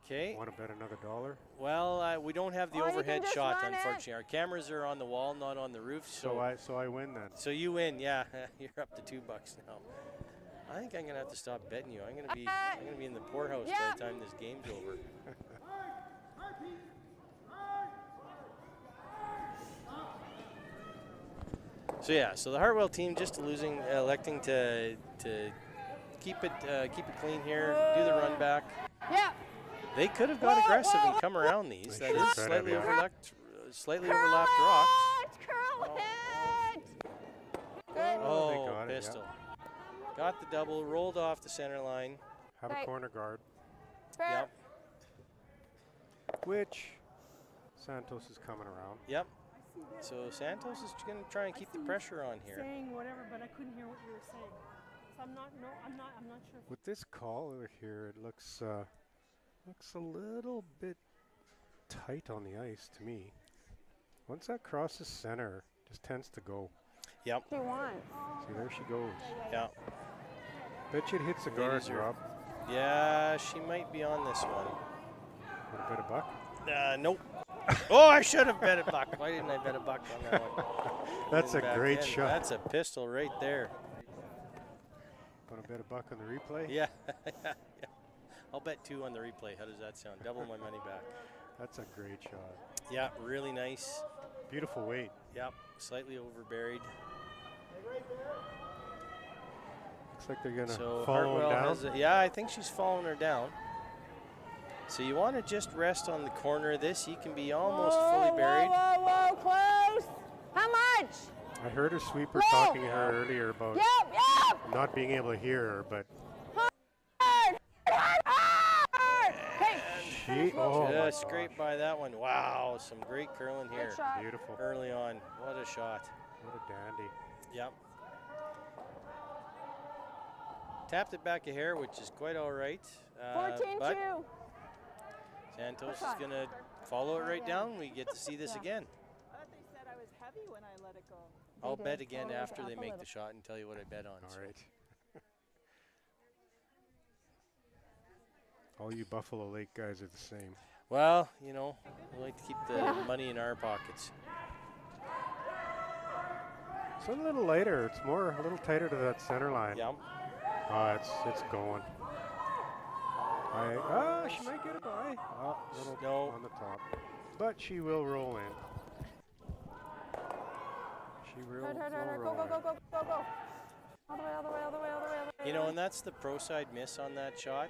Okay. Want to bet another $1? Well, we don't have the Oh, you can overhead just shot, run it. unfortunately. Our cameras are on the wall, not on the roof. So I win then. So you win, yeah. You're up to $2 now. I think I'm gonna have to stop betting you. I'm gonna be in the poorhouse by the time this game's over. So yeah, so the Hartwell team just electing to keep it clean here, do the run back. Yeah. They could have got aggressive and come around these. They That should is have slightly been, yeah. slightly overlapped rocks. Curl it. Good. Oh, They got it, yeah. pistol. Got the double, rolled off the center line. Have a Right. corner guard, Fair. Yep, which Santos is coming around. yep. So Santos is going to try and keep the pressure on here. Saying whatever, but I couldn't hear what you were saying. So I'm not sure. With this call over here, it looks a little bit tight on the ice to me. Once that crosses center, just tends to go. Yep, She wants. See, there she goes. yeah. Bet you it hits the guard, Ladies are- Rob. Yeah, she might be on this one. Want to bet a buck? Nope. Oh, I should have bet a buck. Why didn't I bet a buck on that one? That's a Didn't back great in. shot. That's a pistol right there. Want to bet a buck on the replay? Yeah. Yeah. I'll bet 2 on the replay. How does that sound? Double my money back. That's a great shot. Yeah, really nice. Beautiful weight. Yep, slightly overburied. Looks like they're gonna So follow him Hartwell down. yeah, I think she's following her down. So you want to just rest on the corner of this. You can be almost fully buried. Whoa, close. How much? I heard her sweeper Whoa. talking to her earlier about Yep. not being able to hear her, but Hard. Okay. she, oh my Just scraped by that one. Wow, some great curling here Good shot. beautiful. early on. What a shot. What a dandy. Yep. Tapped it back a hair, which is quite all right. But 14-2. Santos is shot. going to follow it right down. We get to see this Yeah. again. I thought they said I was heavy when I let it go. I'll did. bet again Follow it after up they a make the little. shot and tell you what I bet on. All so. right. All you Buffalo Lake guys are the same. Well, you know, we like to keep the Yeah. money in our pockets. It's a little lighter. It's more a little tighter to that center line. Yeah. Oh, it's going. She might get it by. Oh, little No. on the top, but she will roll in. She will Hard. roll Go. in. All the way. All the way. You know, and that's the pro side miss on that shot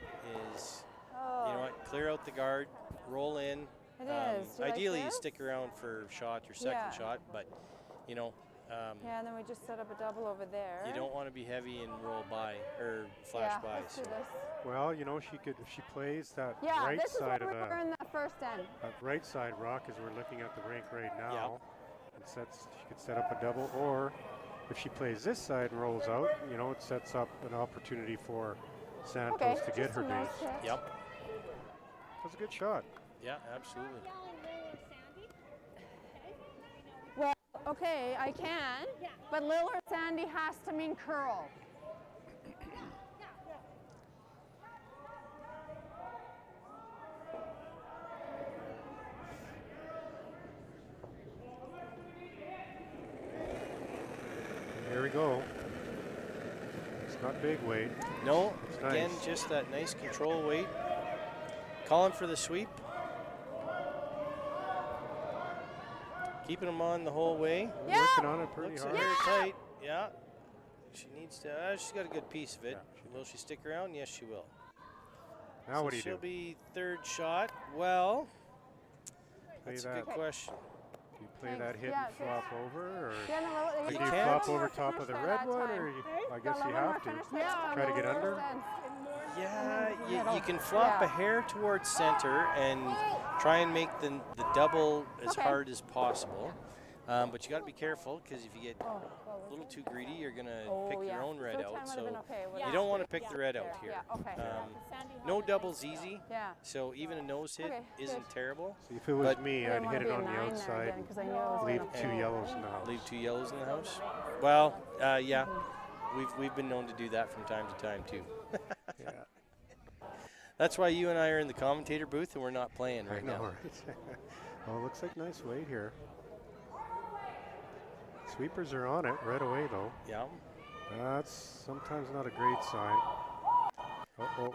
is, Oh. you know what, clear out the guard, roll in. It is. Do you like Ideally, you this? stick around for shot, your second Yeah. shot, but, you know, Yeah, and then we just set up a double over there. you don't want to be heavy and roll by, or Yeah, flash by. let's do So. this. Well, you know, she could if she plays that Yeah, right this is side what of we were the in the first end. right side rock as we're looking at the rink right now. And she could set up a double, or if she plays this side and rolls out, you know, it sets up an opportunity for Santos Okay, to get just her a nice base. hit. Yep. That's a good shot. Yeah, absolutely. Well, okay, I can, but Lil or Sandy has to mean curl. Here we go. It's not big weight. No, It's again, nice. just that nice control weight. Calling for the sweep. Keeping them on the whole way. Yeah. Working on it pretty Looks hard. very tight. Yeah. She needs to. She's got a good piece of it. Will she stick around? Yes, she will. Now So what do you she'll do? be third shot. Well, Play that's a that. good question. Do you play Thanks. that hit Yeah, and flop over, or Yeah, no, do You you can't. flop over top of the red one, or I guess you have to. Yeah, Try to get under? Yeah, you Middle. can flop Yeah. a hair towards center and try and make the double as Okay. hard as possible. But you got to be careful because if you get Oh, a little too greedy, you're going to oh, pick yeah. your own red Third time out. would've So been okay, you would've don't been want to straight. pick the red out There, here. yeah, okay. No double's easy, Yeah. so even a nose hit Okay, isn't good. terrible. See, if it was But- me, I I'd didn't wanna hit it be a on the 9 there outside again, 'cause I knew it was and leave gonna 2 fall. yellows in the house. Leave 2 yellows in the house. Well, yeah, we've been known to do that from time to time too. Yeah, That's why you and I are in the commentator booth and we're not playing I right know, now. right? Oh, looks like nice weight here. Sweepers are on it right away, though. Yeah. That's sometimes not a great sign. Uh-oh.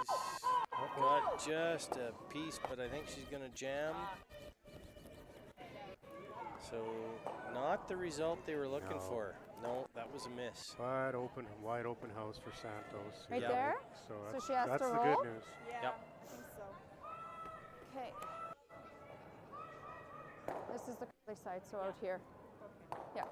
She's got just a piece, but I think she's going to jam. So, not the result they were looking No. for. No, that was a miss. Wide open house for Santos. Right Yeah. there? So So that's, she has that's to the roll? good news. Yeah, Yep. I think so. Okay. This is the curly side, so out here. Yeah.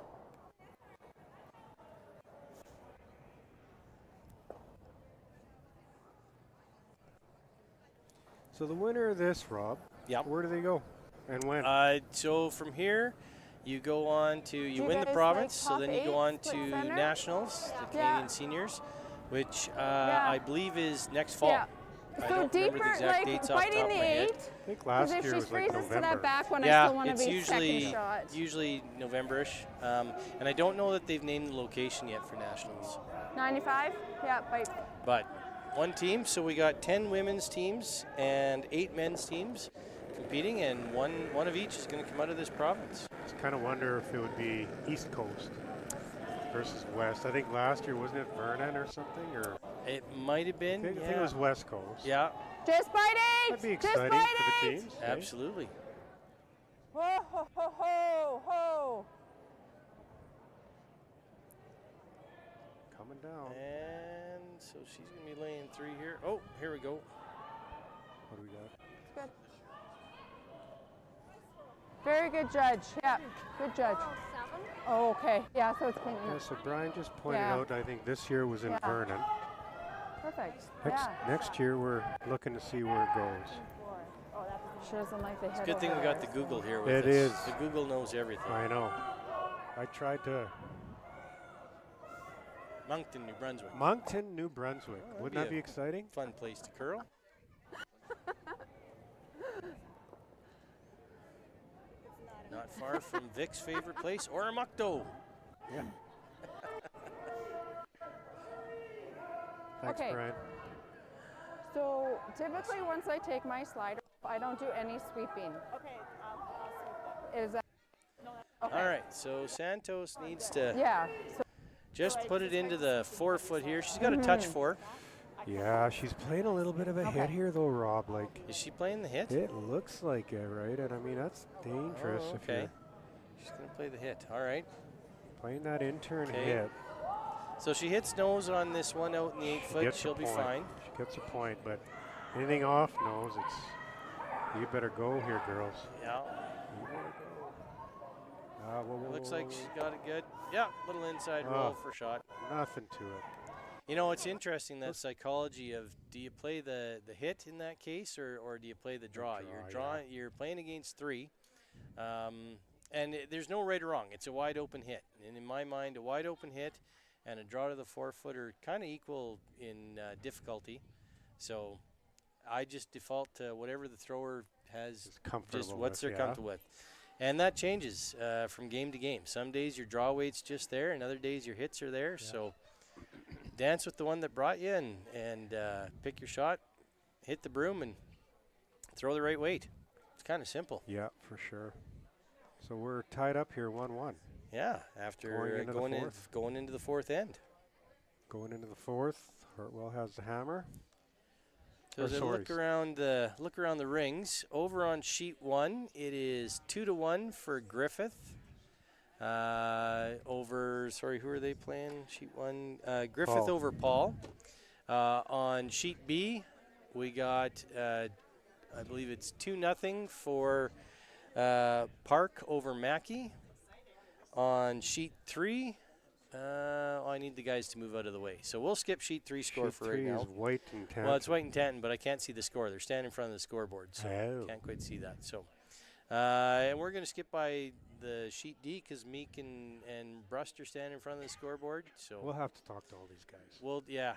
So the winner of this, Rob, Yep. where do they go and when? So from here, you go on to, you you win the guys province, like so then you top go 8 on split to center? nationals, the Yeah. Canadian seniors, which Yeah. I believe is next fall. Yeah. I So don't remember deeper, the exact like dates off the fighting top the of my head. 8. I think Because last if year she was like freezes to November. that back one, I Yeah, still want to it's be usually second shot. usually November-ish, and I don't know that they've named the location yet for nationals. 95? Yeah, bite. But one team, so we got 10 women's teams and 8 men's teams competing, and one of each is going to come out of this province. Just kind of wonder if it would be East Coast versus West. I think last year, wasn't it Vernon or something? Or It might have I been, think, I think it yeah. was West Coast. Yeah, Just bite 8! That'd be Just exciting bite for the 8! teams. eh? absolutely. Ho, ho, ho, ho, ho. Coming down. And so she's going to be laying 3 here. Oh, here we go. What do we got? Good. Very good judge. Yeah, good judge. Oh, okay. Yeah, so it's clean Yeah, enough. so Brian just pointed Yeah. out, I think this year was in Yeah. Vernon. Perfect. Next, Yeah. next year, we're looking to see where it goes. She doesn't like the It's a head good thing we over got the there, Google so- here with It us. is. The Google knows everything. I know. I tried to. Moncton, New Brunswick. Moncton, New Brunswick. that'd Wouldn't be that a- be exciting? Fun place to curl. Not far from Vic's favorite place, Oromocto. Yeah. Thanks, Okay. Brian. So typically, once I take my slider, I don't do any sweeping. Okay, I'll Is that okay? All right, so Santos needs to Yeah. So just put it into the 4-foot here. She's got a touch 4. Yeah, she's playing a little bit of a hit Okay. here, though, Rob. Like, Is she playing the hit? it looks like it, right? And I mean, that's dangerous Oh, if okay. you're She's going to play the hit. All right. playing that intern Okay. hit. So she hits nose on this one out in the 8-foot. Gets a She'll be point. fine. She gets a point, but anything off nose, it's you better go here, girls. Yeah. You better go. Whoa, whoa, Looks whoa, like whoa, she's got it good. Yeah, little inside Oh. roll for shot. nothing to it. You know, it's interesting, that psychology of, do you play the hit in that case, or do you play the draw? draw, You're yeah. drawing. You're playing against 3, And there's no right or wrong. It's a wide open hit. And in my mind, a wide open hit and a draw to the 4-foot are kind of equal in difficulty. So I just default to whatever the thrower has, It's comfortable just what's with, they're yeah. comfortable with. And that changes from game to game. Some days your draw weight's just there, and other days your hits are there. Yeah. So dance with the one that brought you and pick your shot, hit the broom, and throw the right weight. It's kind of simple. Yeah, for sure. So we're tied up here 1-1. Yeah, after going into the fourth end. Going into the fourth, Hartwell has the hammer. So as I look around the rings, over on sheet 1, it is 2-1 for Griffith. Who are they playing? Sheet 1, Griffith Paul. over Paul. On sheet B, we got, I believe it's 2-0 for Park over Mackey. On sheet 3, I need the guys to move out of the way. So we'll skip sheet 3 score Sheet for right 3 now. is White and Tanton. Well, it's White and Tanton, but I can't see the score. They're standing in front of the scoreboard, so can't quite see that. So, and we're going to skip by the sheet D because Meek and Brust are standing in front of the scoreboard. So We'll have to talk to all these guys. well, yeah.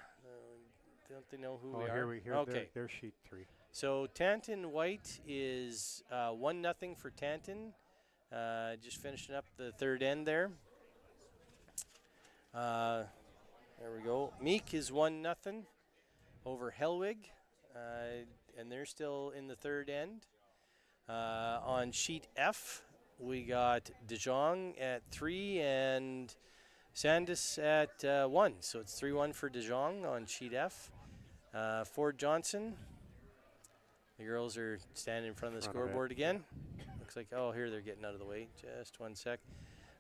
Don't they know who we are? Here Okay. they're sheet 3. So Tanton White is 1-0 for Tanton. Just finishing up the third end there. There we go. Meek is 1-0 over Helwig, and they're still in the third end. On sheet F, we got De Jong at 3 and Santos at 1. So it's 3-1 for De Jong on sheet F. Ford Johnson. The girls are standing in front of the scoreboard again. Looks like, here they're getting out of the way. Just one sec.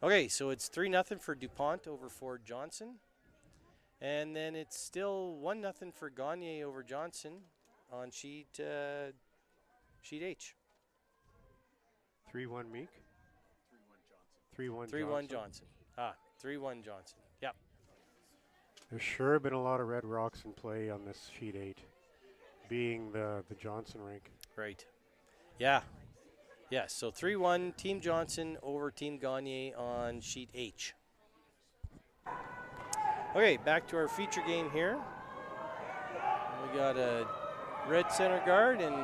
Okay, so it's 3-0 for DuPont over Ford Johnson. And then it's still 1-0 for Gagne over Johnson on sheet H. 3-1 Meek. 3-1 Johnson. 3-1 Johnson. 3-1 Johnson. Yep. There's sure been a lot of Red Rocks in play on this sheet 8, being the Johnson rink. Right. Yeah. Yeah, so 3-1 Team Johnson over Team Gagne on sheet H. Okay, back to our feature game here. We got a red center guard and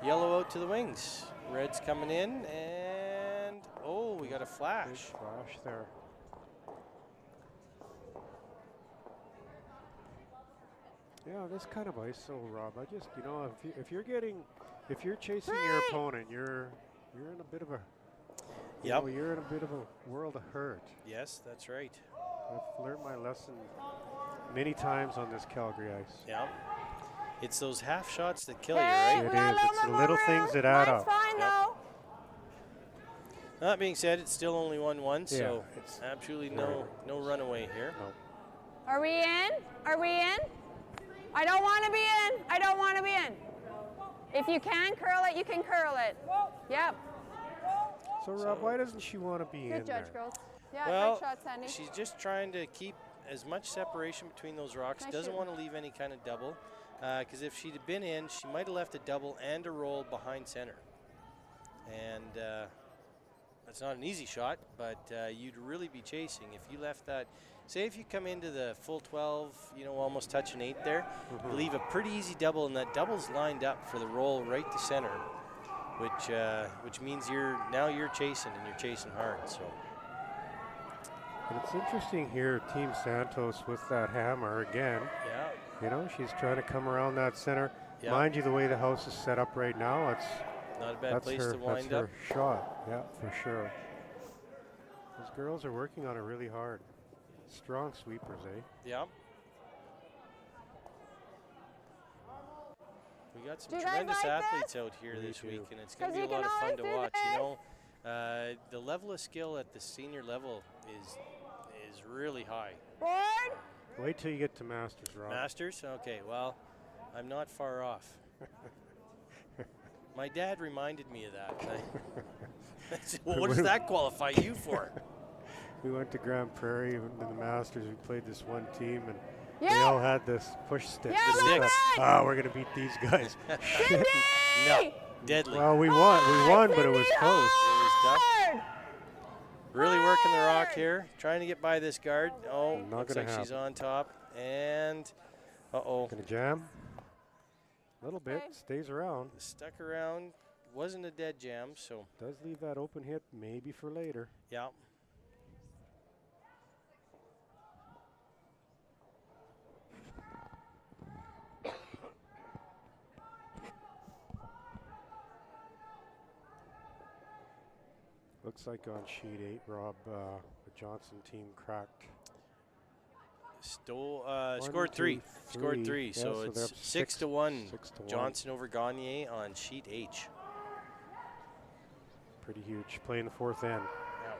yellow out to the wings. Red's coming in, and we got a flash. Big flash there. Yeah, this kind of ice, so Rob, I just, if you're chasing your opponent, you're in a bit of a, you're in a bit of a world of hurt. Yes, that's right. I've learned my lesson many times on this Calgary ice. Yeah. It's those half shots that kill you, right? It is. It's the little things that add up. Fine, though. That being said, it's still only 1-1, so it's absolutely no runaway here. No. Are we in? Are we in? I don't want to be in. I don't want to be in. If you can curl it, you can curl it. Yep. So Rob, why doesn't she want to be in Good judge, there? girls. Yeah, Well, great shot, Sandy. she's just trying to keep as much separation between those rocks. Nice Doesn't shooting. want to leave any kind of double. Because if she'd have been in, she might have left a double and a roll behind center. And that's not an easy shot, but you'd really be chasing. If you left that, say if you come into the full 12, almost touch an 8 there, you leave a pretty easy double, and that double's lined up for the roll right to center, which means you're chasing, and you're chasing hard. So. And it's interesting here, Team Santos with that hammer again. Yeah. She's trying to come around that center. Yeah. Mind you, the way the house is set up right now, it's Not a bad place to wind that's up. her shot. Yeah, for sure. Those girls are working on it really hard. Strong sweepers, eh? Yeah. We got some Do you guys tremendous like athletes this? out here We this do. week, and it's going to 'Cause be a you lot of can fun to always do watch. The level of skill at the senior level is really high. Board. Wait till you get to Masters, Rob. Masters? Okay, well, I'm not far off. My dad reminded me of that. I said, well, what does that qualify you for? We went to Grand Prairie in the Masters. We played this one team, and they Yeah. all had this push stick. Yeah, The sticks. We're going to beat these guys. Shit. No, deadly. Well, we won, but it was Cindy, close. It was stuff. Hard! Really working the rock here, trying to get by this guard. Oh, Not looks gonna like she's happen. on top. And, uh-oh, Gonna jam. A little bit. Okay. Stays around. stuck around. Wasn't a dead jam, so, Does leave that open hit maybe for later. yeah. Looks like on sheet 8, Rob, the Johnson team cracked. Scored three. Scored three. Yeah, So they're it's up 6-1. 6-1. Johnson over Gagne on sheet H. Pretty huge. Playing the fourth end. Yeah.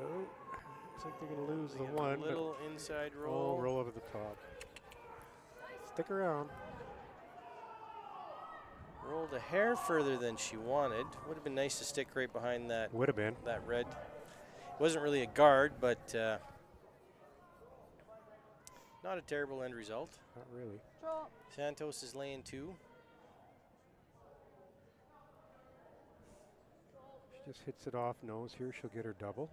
Oh, looks like they're going to lose They the get one. a little inside but roll. roll over the top. Stick around. Rolled a hair further than she wanted. Would have been nice to stick right behind that Would have been. red. Wasn't really a guard, but not a terrible end result. Not really. Joel. Santos is laying 2. She just hits it off nose here. She'll get her double.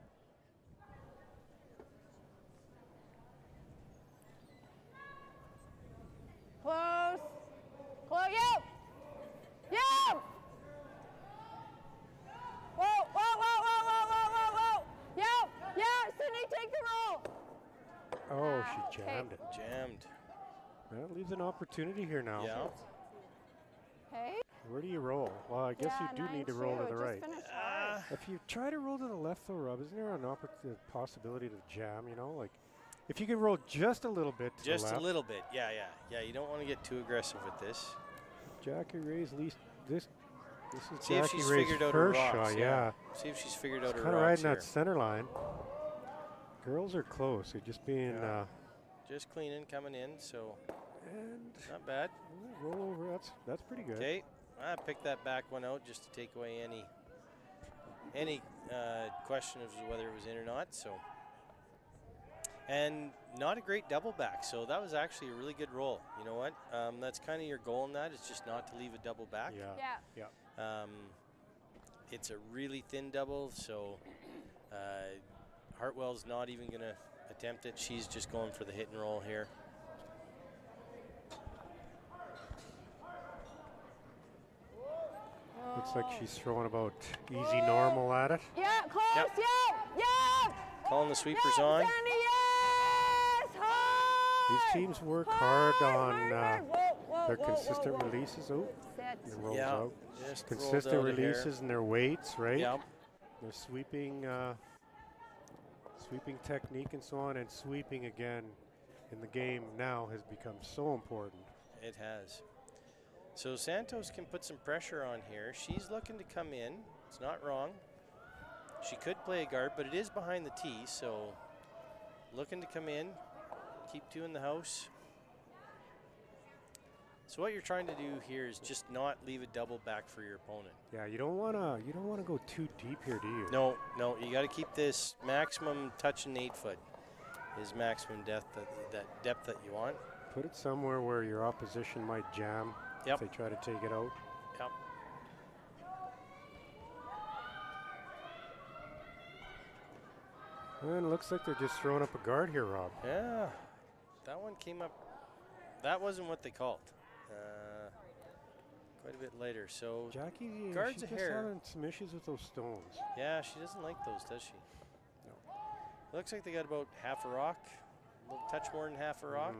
Close. Close. Yep. Yep. Whoa, whoa, whoa, whoa, whoa, whoa, whoa, whoa. Yep. Yeah, Sydney, take the roll. Oh, Ah, she okay. jammed it. Jammed. That leaves an opportunity here now. Yeah. Okay. Where do you roll? Well, I guess Yeah, you do need to roll to 9-2, the just right. finished hard. If you try to roll to the left, though, Rob, isn't there an possibility to jam? You know, like if you can roll just a little bit to Just the a left. little bit. Yeah, yeah. Yeah, you don't want to get too aggressive with this. Jackie Ray's least this is See if Jackie she's Ray's figured out her first rocks. shot. Yeah, See if she's figured out her kind of rocks riding here. that center line. Girls are close. They're just being Just cleaning, coming in, so and not bad. roll over. That's pretty good. Okay, I picked that back one out just to take away any question of whether it was in or not. So, and not a great double back. So that was actually a really good roll. You know what? That's kind of your goal in that. Is just not to leave a double back. Yeah. Yeah. It's a really thin double, so Hartwell's not even going to attempt it. She's just going for the hit and roll here. Looks like she's throwing about easy normal at it. Yeah, close. Yep. Yep. Yep. Calling the sweepers Yep, on. Sandy, yes. Hard. These teams work hard on Whoa, whoa, their whoa, consistent whoa, whoa. releases. Oh, Sit. it rolls Yeah, out. just rolled Consistent out of here. releases and their weights, right? Yeah, Their sweeping technique and so on, and sweeping again in the game now has become so important. it has. So Santos can put some pressure on here. She's looking to come in. It's not wrong. She could play a guard, but it is behind the tee, so looking to come in, keep 2 in the house. So what you're trying to do here is just not leave a double back for your opponent. Yeah, you don't wanna go too deep here, do you? No, you got to keep this maximum touching 8 foot is maximum depth that depth that you want. Put it somewhere where your opposition might jam Yep. if they try to take it out. Yep. And it looks like they're just throwing up a guard here, Rob. Yeah, that one came up. That wasn't what they called. Quite a bit later. So Jackie, Guards she's a just hair. having some issues with those stones. yeah, she doesn't like those, does she? No. Looks like they got about half a rock, a little touch more than half a rock.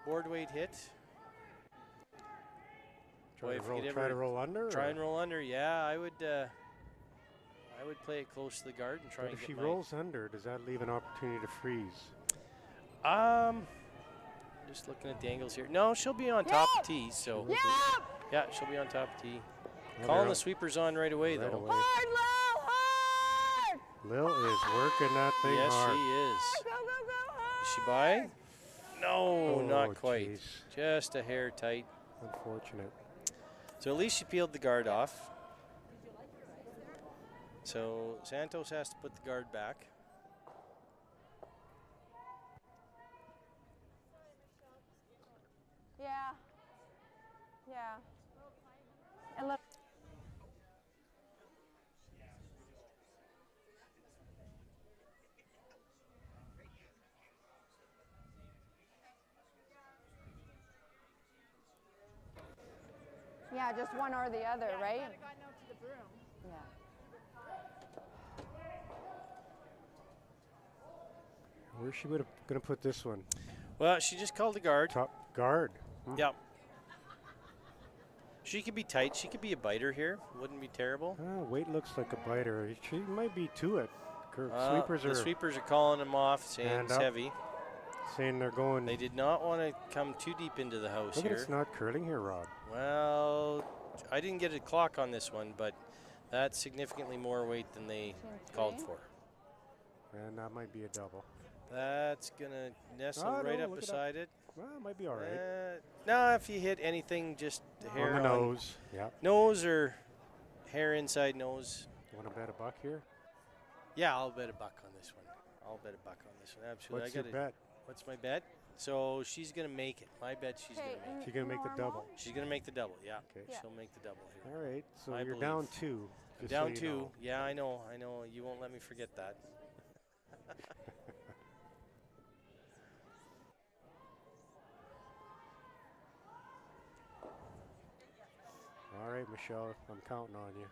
Board weight hit. Boy, if you could Try ever to roll under? Try or- and roll under. Yeah, I would play it close to the guard and try But and if get she my- rolls under, does that leave an opportunity to freeze? Just looking at the angles here. No, she'll be on top of tee. So Yep. yeah, she'll be on top of tee. Well, Calling they're the sweepers on right away right though. away. Hard, Lil, hard. Lil is working that thing Yes, hard. she is. Go, go, go, hard. Is she by? No, Oh, not quite. jeez. Just a hair tight. Unfortunate. So at least she peeled the guard off. So Santos has to put the guard back. Yeah. Yeah. And look. Yeah, just one or the other, Yeah, right? you might have gotten out to the broom. Yeah. Where's she going to put this one? Well, she just called the guard. Top guard. Yep. She could be tight. She could be a biter here. Wouldn't be terrible. Weight looks like a biter. She might be to it. Sweepers The are sweepers are calling him off, saying Hand it's up. heavy. saying they're going. They did not want to come too deep into the house Look at here. it's not curling here, Rob. Well, I didn't get a clock on this one, but that's significantly more weight than they called for. And that might be a double. That's going to nestle Oh, right no, up look it beside it. Well, it might be all right. No, if you hit anything, just the hair On the nose. Yeah. Nose or hair inside nose. You want to bet a buck here? Yeah, I'll bet a buck on this one. I'll bet a buck on this one. Absolutely. What's your bet? What's my bet? So she's going to make it. My bet she's going to make it. She's going to make the double. She's going to make the double, yeah. Okay. Yeah. She'll make the double here. All right. So I you're believe. down two. just so Down you two. know. Yeah, I know. You won't let me forget that. All right, Michelle. I'm counting on you.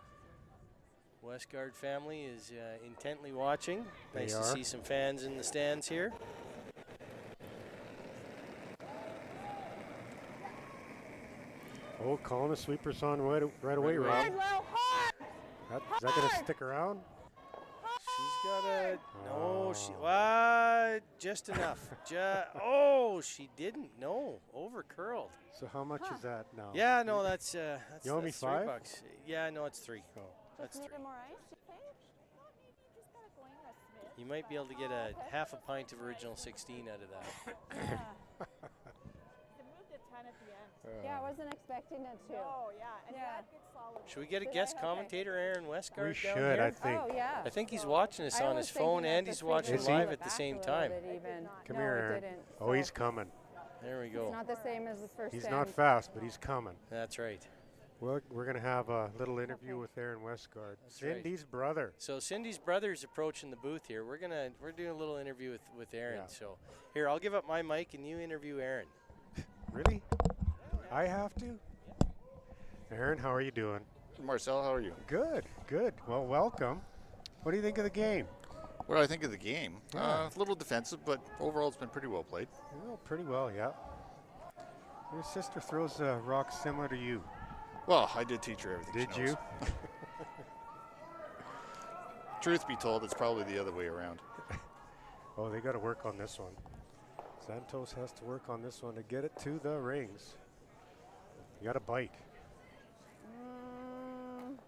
Westgard family is intently watching. They Nice to are. see some fans in the stands here. Oh, calling the sweepers on right away, Rob. Hartwell, hard! Is that going to stick around? She's got a no. She Oh. just enough. Oh, she didn't. No, over curled. So how much is that now? Yeah, no, that's You owe me that's $5? $3. Yeah, no, it's 3. Oh. That's Just 3. needed more ice, you think? Well, maybe you just got it going a smidge. You might be able to get a half a pint of original 16 out of that. Yeah. It moved a ton at the end. Yeah, I wasn't expecting it to. Oh, yeah. And Yeah. you had good solid. Should we get a Did guest I? Okay. commentator, Aaron Westgard, We down should, here? I think. Oh, yeah. I think he's watching us I on was his phone thinking and that he's the watching Is he? live went at the back same a little time. bit It did even. not. Come No, here, it Aaron. didn't. Oh, So he's coming. There we It's go. not the same as the first He's stand. not fast, but he's coming. That's right. Well, we're going to have a little interview with Aaron Westgard, That's right. Cindy's brother. So Cindy's brother's approaching the booth here. We're doing a little interview with Aaron. Yeah. So here, I'll give up my mic and you interview Aaron. Really? I have to? Aaron, how are you doing? Marcel, how are you? Good, good. Well, welcome. What do you think of the game? What do I think of the game? Yeah. A little defensive, but overall it's been pretty well played. Oh, pretty well, yeah. Your sister throws rocks similar to you. Well, I did teach her everything Did she you? knows. Truth be told, it's probably the other way around. Oh, they got to work on this one. Santos has to work on this one to get it to the rings. You got to bite.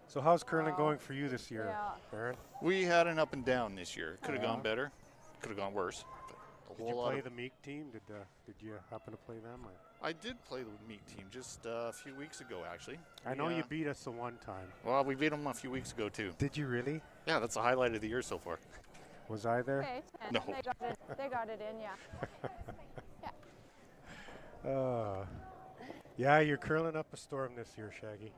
So how's curling going for you this year, Yeah. Aaron? We had an up and down this year. Could have Yeah. gone better. Could have gone worse. But a Did whole you lot play of the Meek team? Did you happen to play them? Or? I did play the meat team just a few weeks ago, actually. I know We, you beat us the one time. Well, we beat them a few weeks ago, too. Did you really? Yeah, that's the highlight of the year so far. Was I there? Okay, 10. No. They got it in, yeah. Yeah, you're curling up a storm this year, Shaggy.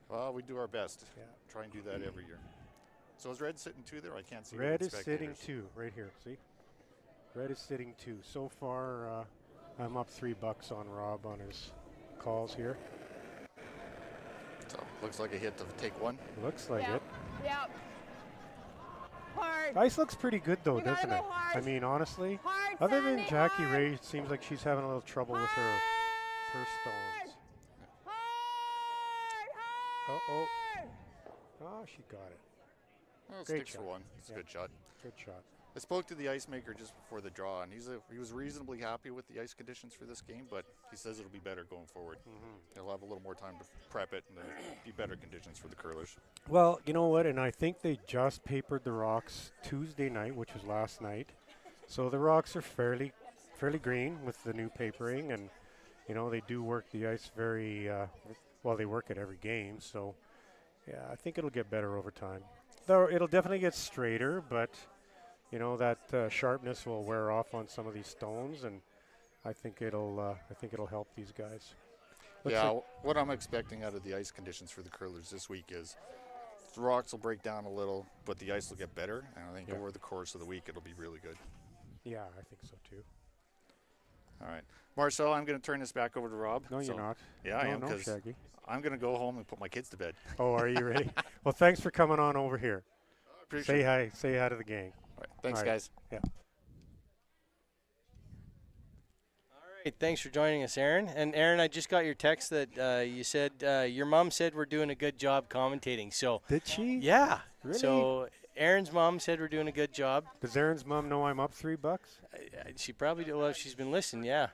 Well, we do our best. Yeah. Try and do that every year. So is Red sitting 2 there? I can't see. the Red good is sitting spectators. 2 right here. See? Red is sitting 2. So far, I'm up $3 on Rob on his calls here. So looks like a hit to take one. Looks like Yeah. it. Yep. Hard. Ice looks pretty good though, You gotta doesn't go it? hard. I mean, honestly, Hard, other than Sandy, Jackie hard. Ray, it seems like she's having a little trouble with her stones. Hard. Uh-oh. Hard. Oh, she got it. Well, it Great sticks for shot. one. It's Yeah. a good shot. Good shot. I spoke to the ice maker just before the draw, and he was reasonably happy with the ice conditions for this game, but he says it'll be better going forward. He'll have a little more time to prep it, and there'll be better conditions for the curlers. Well, you know what? And I think they just papered the rocks Tuesday night, which was last night. So the rocks are fairly green with the new papering, and you know they do work the ice very well. They work it every game, so yeah, I think it'll get better over time. Though it'll definitely get straighter, but you know that sharpness will wear off on some of these stones, and I think it'll help these guys. What I'm expecting out of the ice conditions for the curlers this week is the rocks will break down a little, but the ice will get better, and I think over the course of the week it'll be really good. Yeah, I think so too. All right, Marcel, I'm going to turn this back over to Rob. No, you're not. Yeah, I am, no, because Shaggy. I'm going to go home and put my kids to bed. Oh, are you ready? Well, thanks for coming on over here. Appreciate it. Say hi to the gang. All right, thanks, All right. guys. Yeah. Hey, thanks for joining us, Aaron. And Aaron, I just got your text that you said your mom said we're doing a good job commentating. So Did she? yeah. Really? So Aaron's mom said we're doing a good job. Does Aaron's mom know I'm up $3? She probably did. Well, if she's been listening, yeah.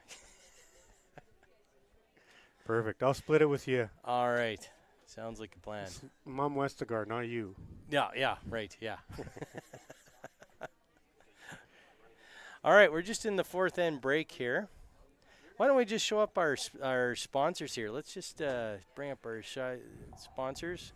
Perfect. I'll split it with you. All right. Sounds like a plan. It's Mom Westergaard, not you. Yeah, right, yeah. All right, we're just in the fourth end break here. Why don't we just show up our sponsors here? Let's just bring up our sponsors.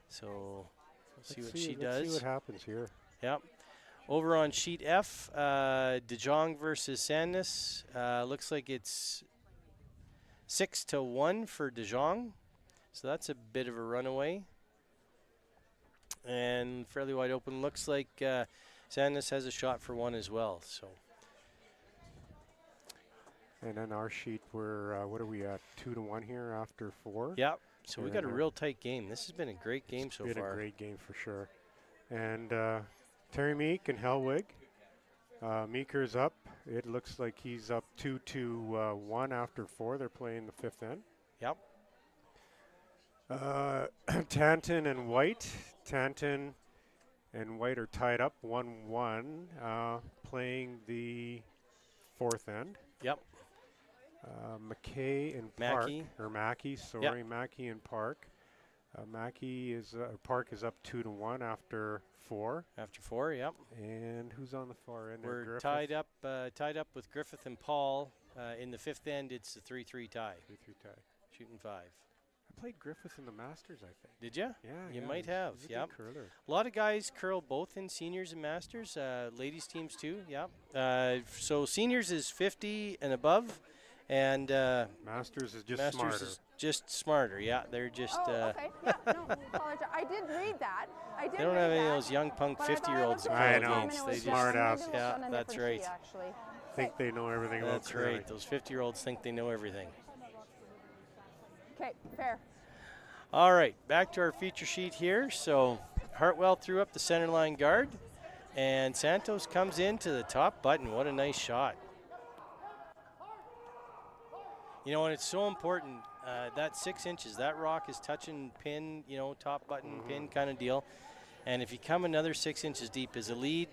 So let's see what she does. Let's see what happens here. Yep. Over on sheet F, De Jong versus Santos. Looks like it's 6-1 for De Jong. So that's a bit of a runaway. And fairly wide open. Looks like Santos has a shot for one as well. So. And then our sheet, we're what are we at? 2-1 here after 4. Yep. So we got a real tight game. This has been a great game so far. It's been a great game for sure. And Terry Meek and Helwig. Meeker's up. It looks like he's up 2-1 after 4. They're playing the fifth end. Yep. Tanton and White. Tanton and White are tied up 1-1, playing the fourth end. Yep. McKay and Park, Mackey. or Mackey, sorry, Yep. Mackey and Park. Mackey is Park is up 2-1 after 4. After 4, yep. And who's on the far end? We're Griffith? tied up with Griffith and Paul. In the fifth end, it's a 3-3 tie. 3-3 tie. Shooting 5. I played Griffith in the Masters, I think. Did you? Yeah, You yeah, might he's- have. he's a good Yep. curler. A lot of guys curl both in seniors and masters. Ladies teams too. Yep. So seniors is 50 and above, and Masters is just masters smarter. is just smarter. Yeah, they're just. okay. Yeah, no, apologize. I did read that. They don't have any of those young punk but I thought 50-year-olds I that looked at I it curl know. and against. it They was just. Smart maybe it ass. was Yeah, on a that's different right. sheet, actually. Think they know everything about That's curling. right. Those 50-year-olds think they know everything. Okay, fair. All right, back to our feature sheet here. So Hartwell threw up the center line guard, and Santos comes into the top button. What a nice shot. You know, and it's so important, that 6 inches, that rock is touching pin, you know, top button, pin kind of deal. And if you come another 6 inches deep as a lead,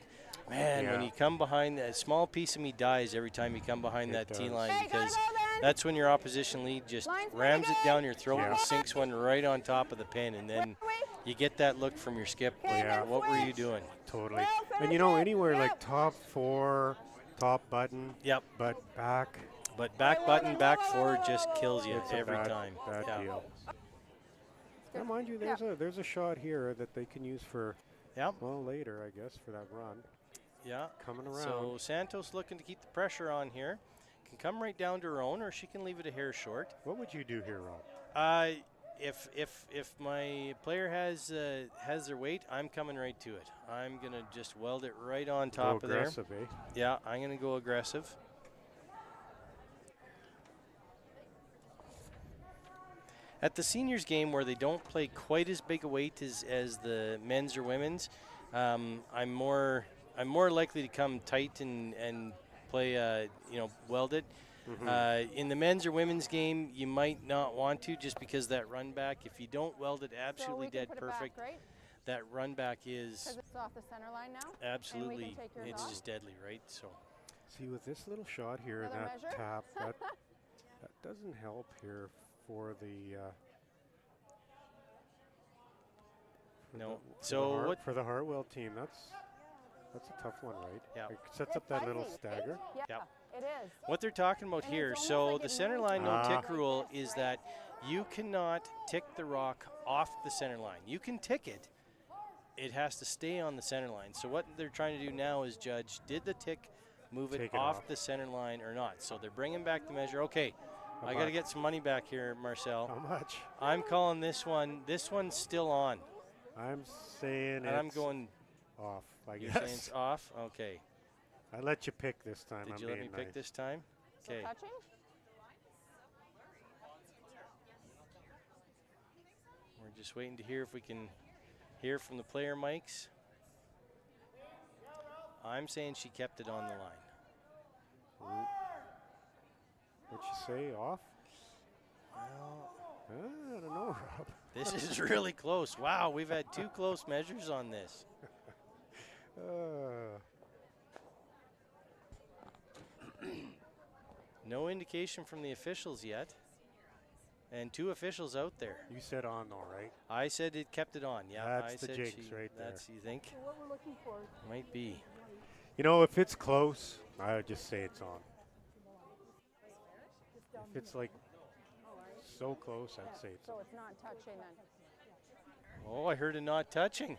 man, when you come behind, a small piece of me dies every time you come behind that tee line, because that's when your opposition lead just rams it down your throat and sinks one right on top of the pin. And then you get that look from your skip. What were you doing? Totally. And you know, anywhere like top 4, top button, but back. But back button, back forward just kills you every bad, time. Bad deal. Now, mind you, there's a shot here that they can use for, well, later, I guess, for that run. Yeah. Coming around. So Santos looking to keep the pressure on here. Can come right down to her own, or she can leave it a hair short. What would you do here, Rob? If my player has their weight, I'm coming right to it. I'm gonna just weld it right on top of there. Aggressive, eh? Yeah, I'm gonna go aggressive. At the seniors game, where they don't play quite as big a weight as the men's or women's, I'm more likely to come tight and play welded. In the men's or women's game, you might not want to, just because that run back, if you don't weld it absolutely dead perfect, that run back is Because it's off the center line now. absolutely, it's just deadly, right? So see, with this little shot here, Another that measure? tap, that doesn't help here for the for the Hartwell team. That's a tough one, right? Yeah. It sets up that little stagger. Yeah, it is. what they're talking about And here, it's so almost like the it center moves line no like tick this. rule is that you cannot tick the rock off the center line. You can tick it. It has to stay on the center line. So what they're trying to do now is judge, did the tick move it Take it off off. the center line or not? So they're bringing back the measure. Okay, How I got to much? get some money back here, Marcel. How much? I'm calling this one. This one's still on. I'm saying And I'm it's going, off. I you're saying it's guess. off? Okay. I let you pick this time. Did I'm you let me being pick nice. this time? Still Okay. touching? We're just waiting to hear if we can hear from the player mics. I'm saying she kept it on the line. What'd you say? Off? Well, I don't know, Rob. this is really close. Wow, we've had 2 close measures on this. No indication from the officials yet. And 2 officials out there. You said on though, right? I said it kept it on. Yeah, That's I the said jinx she, right there. that's, you think? So what we're looking for, Might be. You know, if it's close, I would just say it's on. If it's like so close, I'd say it's on. So it's not touching then. Oh, I heard a not touching.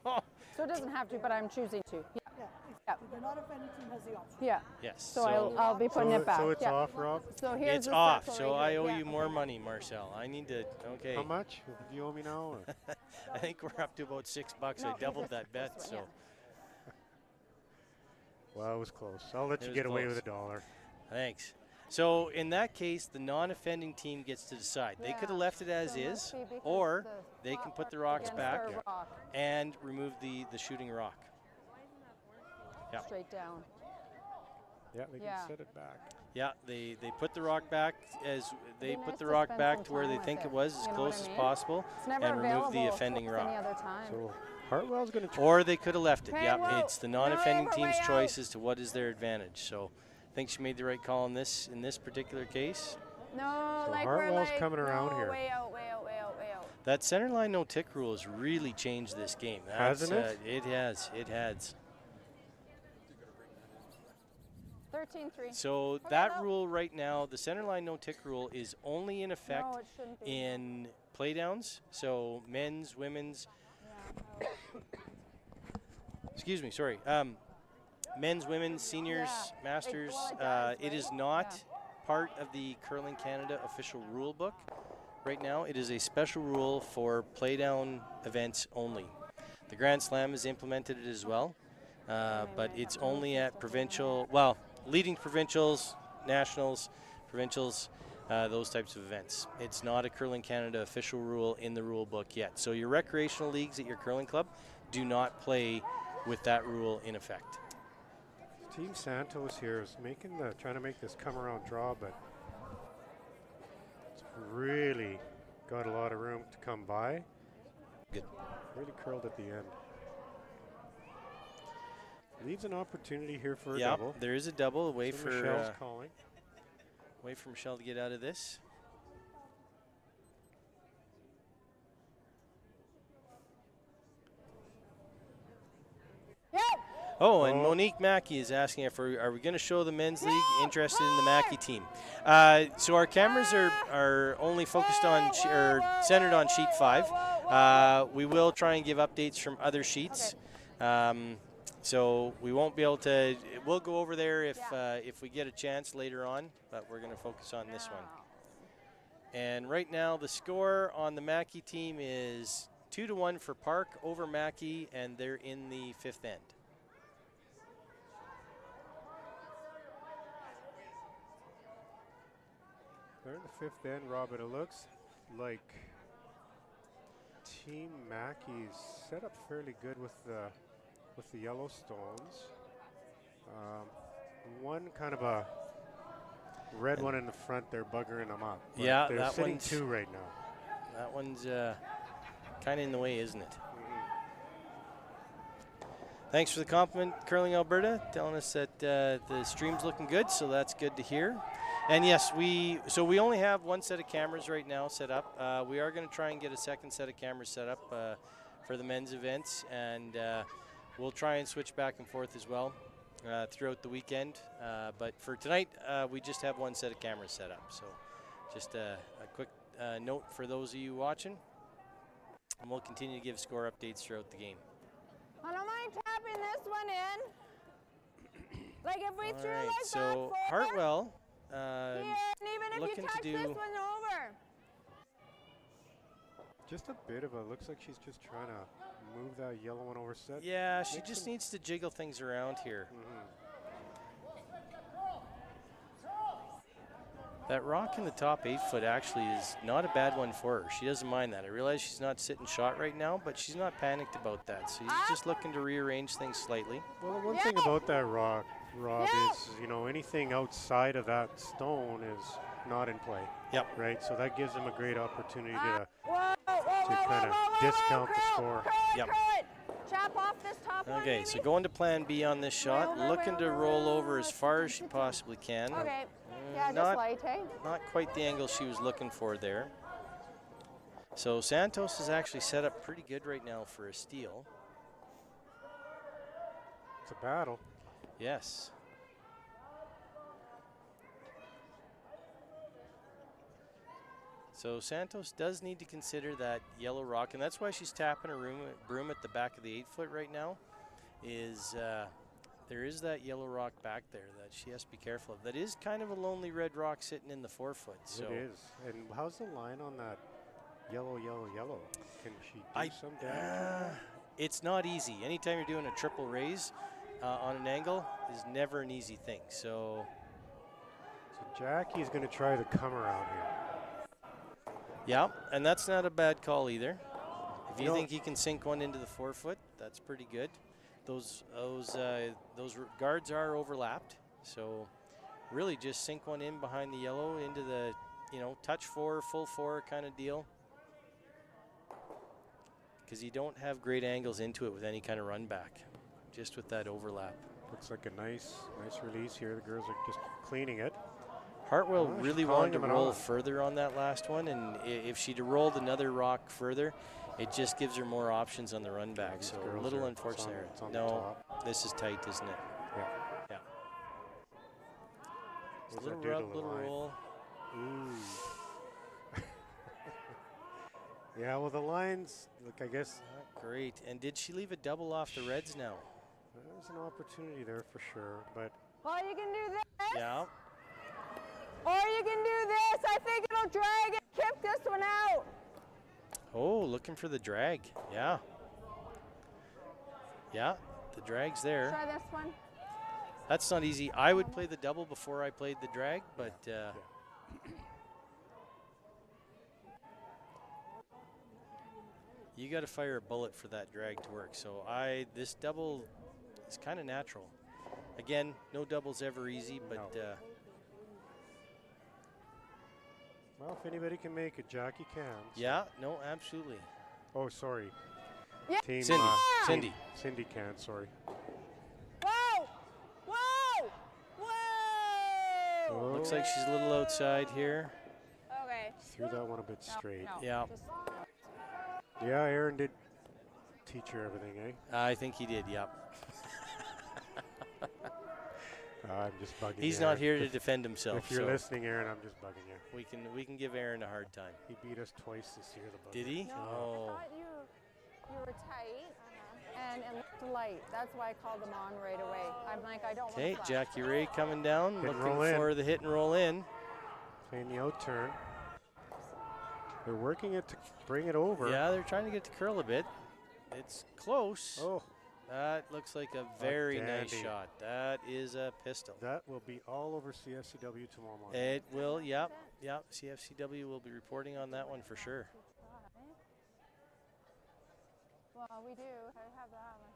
Oh, So it doesn't have to, but I'm choosing to. Yeah. the not offending team has the option. Yeah. yes. So I'll be putting it back. So it's yeah. off, Rob? So here's It's the off, circle so right I here. owe Yeah. you more money, Marcel. I need to, okay. How much do you owe me now? Or? I think we're up to about $6. No, I doubled this- that bet, this so one, Well, it was close. I'll let It you was get away close. with $1. thanks. So in that case, the non-offending team gets to decide. They could have Yeah. left it as So it is, must be because or the they flat can put the rock rocks against back their rock. and remove the shooting rock. Yeah. Straight down. Yeah, they Yeah. can set it back. Yeah, they put the rock back as they Be put nice the to rock spend back some to where time they with think it. it was, as You know close what I as mean? possible, It's never and remove available the offending to rock. any other time. So Hartwell's going to try. Or they could have left it. Okay, Yeah, well, it's the non-offending no, team's way choice out. as to what is their advantage. So I think she made the right call in this particular case. No, So like Hartwell's we're like, coming around no, here. way out, way out, way out, way out. That center line no tick rule has really changed this game. Hasn't it? It has. It has. 13-3. So Okay, that no. rule right now, the center line no tick rule, is only in effect No, it shouldn't be. in playdowns. So men's, women's. Yeah. Excuse me. Sorry. Men's, women's, seniors, Yeah. masters. Well, it does, It is right? not part of the Curling Canada official rule book right now. It is a special rule for playdown events only. The Grand Slam has implemented it as well, but it's only at provincial, well, leading provincials, nationals, provincials. those types of events. It's not a Curling Canada official rule in the rule book yet. So your recreational leagues at your curling club do not play with that rule in effect. Team Santos here is trying to make this come around draw, but it's really got a lot of room to come by. Good. Really curled at the end. Leaves an opportunity here for a Yeah, double. there is a double. Away So for Michelle's calling. wait for Michelle to get out of this. Oh, and Oh. Monique Mackey is asking if are we going to show the men's league interested in the Mackey team. So our cameras are only focused on or centered on sheet 5. We will try and give updates from other sheets. So we won't be able to. We'll go over there if we get a chance later on, but we're going to focus on this one. And right now the score on the Mackey team is 2-1 for Park over Mackey, and they're in the 5th end. They're in the 5th end, Rob, and it looks like Team Mackey's set up fairly good with the Yellowstones. One kind of a red one in the front, they're buggering them up. But Yeah, they're that sitting one's 2 right now. That one's kind of in the way, isn't it? Thanks for the compliment, Curling Alberta, telling us that the stream's looking good, so that's good to hear. And yes, we only have one set of cameras right now set up. We are going to try and get a second set of cameras set up for the men's events, and we'll try and switch back and forth as well throughout the weekend. But for tonight, we just have one set of cameras set up. So just a quick note for those of you watching, and we'll continue to give score updates throughout the game. I don't mind tapping this one in. Like if we threw Alright, like so that forward, Hartwell here, and even if looking you to touch do- this one over. Just a bit of a, looks like she's just trying to move that yellow one over set. Yeah, she Makes just some- needs to jiggle things around here. That rock in the top 8 foot actually is not a bad one for her. She doesn't mind that. I realize she's not sitting shot right now, but she's not panicked about that. So she's just looking to rearrange things slightly. Well, the one Yeah. thing about that rock, Rob, Yeah. is, anything outside of that stone is not in play. Yep. Right? So that gives them a great opportunity Whoa, to whoa, whoa, kinda whoa, whoa, discount the curl, score. Curl it, Yep. curl it. Chop off this top one, Okay, maybe? so going to plan B on this shot, over, looking way to over, roll way over over. as far as she possibly can. Okay. Yeah, just not- light, hey? Not quite the angle she was looking for there. So Santos is actually set up pretty good right now for a steal. It's a battle. Yes. So Santos does need to consider that yellow rock, and that's why she's tapping her broom at the back of the 8 foot right now, is there is that yellow rock back there that she has to be careful of. That is kind of a lonely red rock sitting in the 4 foot. So It is. And how's the line on that yellow, yellow, yellow? Can she do some damage? It's not easy. Anytime you're doing a triple raise on an angle is never an easy thing. So So Jackie's going to try to come around here. yeah, and that's not a bad call either. If you No. think you can sink one into the 4 foot, that's pretty good. Those guards are overlapped, so really just sink one in behind the yellow into the, touch 4, full 4 kind of deal. Because you don't have great angles into it with any kind of run back, just with that overlap. Looks like a nice release here. The girls are just cleaning it. Hartwell Oh, she's really calling wanted to him it roll on. further on that last one, and if she'd have rolled another rock further, it just gives her more options on the run back. These So a girls little are- unfortunate. it's on the No, top. this is tight, isn't it? Yeah. Yeah. What does Little that do to rub, the little line? roll. Ooh. Yeah, well, the lines, look, I guess Not great. And did she leave a double off the reds now? there's an opportunity there for sure, but Well, you can do this. Yeah. Or you can do this. I think it'll drag and kick this one out. Oh, looking for the drag. Yeah. Yeah, the drag's there. Try this one. That's not easy. I would play the double before I played the drag, but You got to fire a bullet for that drag to work. So this double is kind of natural. Again, no double's ever easy, but Well, if anybody can make it, Jackie can. So. yeah, no, absolutely. Oh, sorry. Yeah. Team, Cindy. Cindy can, sorry. Whoa! Whoa! Whoa! Oh. Looks like she's a little outside here. Okay. Threw that one a bit straight. No, Yeah. just- Yeah, Aaron did teach her everything, eh? I think he did, yep. I'm just bugging you. He's not Aaron. here to defend himself. If you're so listening, Aaron, I'm just bugging you. we can give Aaron a hard time. He beat us twice this year. The bugger. Did he? No, Oh. I thought you were tight and it looked light. That's why I called them on right away. I'm like, I don't want Okay, to Jackie Ray coming down, Hit and looking roll in. for the hit and roll in. Playing the out turn. They're working it to bring it over. Yeah, they're trying to get to curl a bit. It's close. Oh, That looks like a very nice dandy. shot. That is a pistol. that will be all over CFCW tomorrow morning. It will, yep. CFCW will be reporting on that one for sure. Well, we do. I have that one.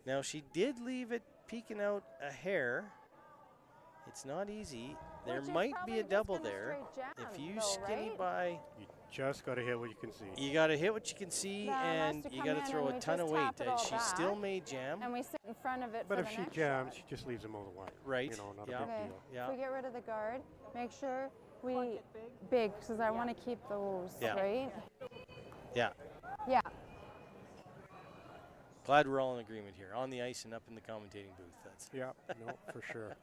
Now, she did leave it peeking out a hair. It's not easy. There Which is might be probably a just double gonna there. straight jam, If you though, skinny right? by, You just got to hit what you can see. you got to hit what you can see, Yeah, and unless you you come got to in throw and a we ton just of weight. tap it all She still back. may jam, And we sit in front of it But for if the she next jams, shot. she just leaves them over the line. right? You know, not yeah. a big Okay. deal. Yeah. If we get rid of the guard, make sure we big because I want to keep those, Yeah. right? Yeah. Yeah. Glad we're all in agreement here, on the ice and up in the commentating booth. That's Yeah, no, for sure.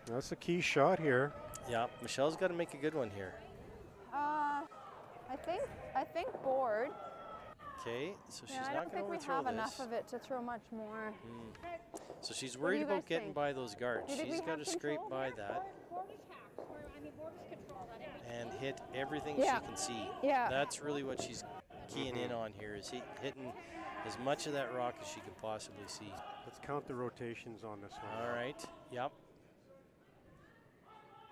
That's a key shot here. yeah. Michelle's got to make a good one here. I think board. Okay, so she's Yeah, I not don't going to think we overthrow have this. enough of it to throw much more. So she's What do worried you about guys getting think? by those guards. Do you think She's we got have to scrape control? by that Borders hacked. Borders control that in and hit everything Yeah. she can see. Yeah. That's really what she's keying in on here, is hitting as much of that rock as she can possibly see. Let's count the rotations on this one. All right. Yep.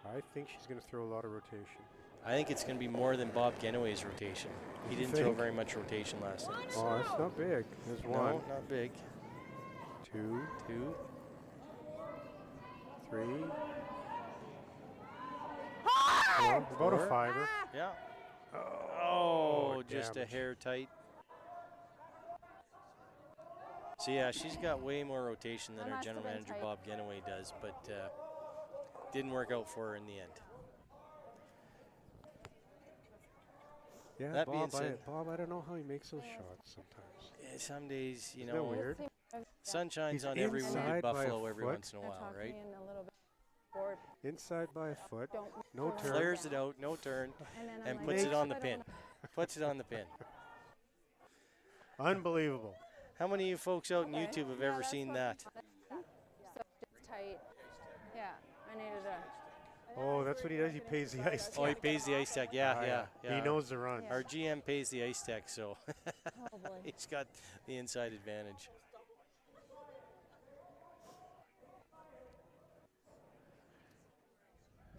I think she's going to throw a lot of rotation. I think it's going to be more than Bob Genoway's rotation. He You didn't throw think? very much rotation last night. Oh, that's not big. There's No, one, not big. 2, 2. 3. Well, about a Four. fiver. Yeah. Oh, just a damage. hair tight. So yeah, she's got way more rotation than That our must general have been manager tight. Bob Genoway does, but didn't work out for her in the end. Yeah, That being Bob, said- Bob, I don't know how he makes those shots sometimes. Yeah, some days, you Isn't that know, weird? sun shines He's on every wounded inside by a buffalo every foot. once in a while, right? In a little bit. Board. Inside by a foot, Don't no throw turn. Flares it out, no turn, And, then I'm and like, puts it on the I don't pin. wanna- Puts it on the pin. Unbelievable. How many of you folks out on Okay. YouTube have Yeah, ever that's seen what- that? So just tight. Yeah, I needed a. Oh, that's what he does. He pays the ice Oh, he tech. pays the ice tech. Yeah, Ah, yeah. He knows the run. Yeah. Our GM pays the ice tech, so Oh boy. he's got the inside advantage.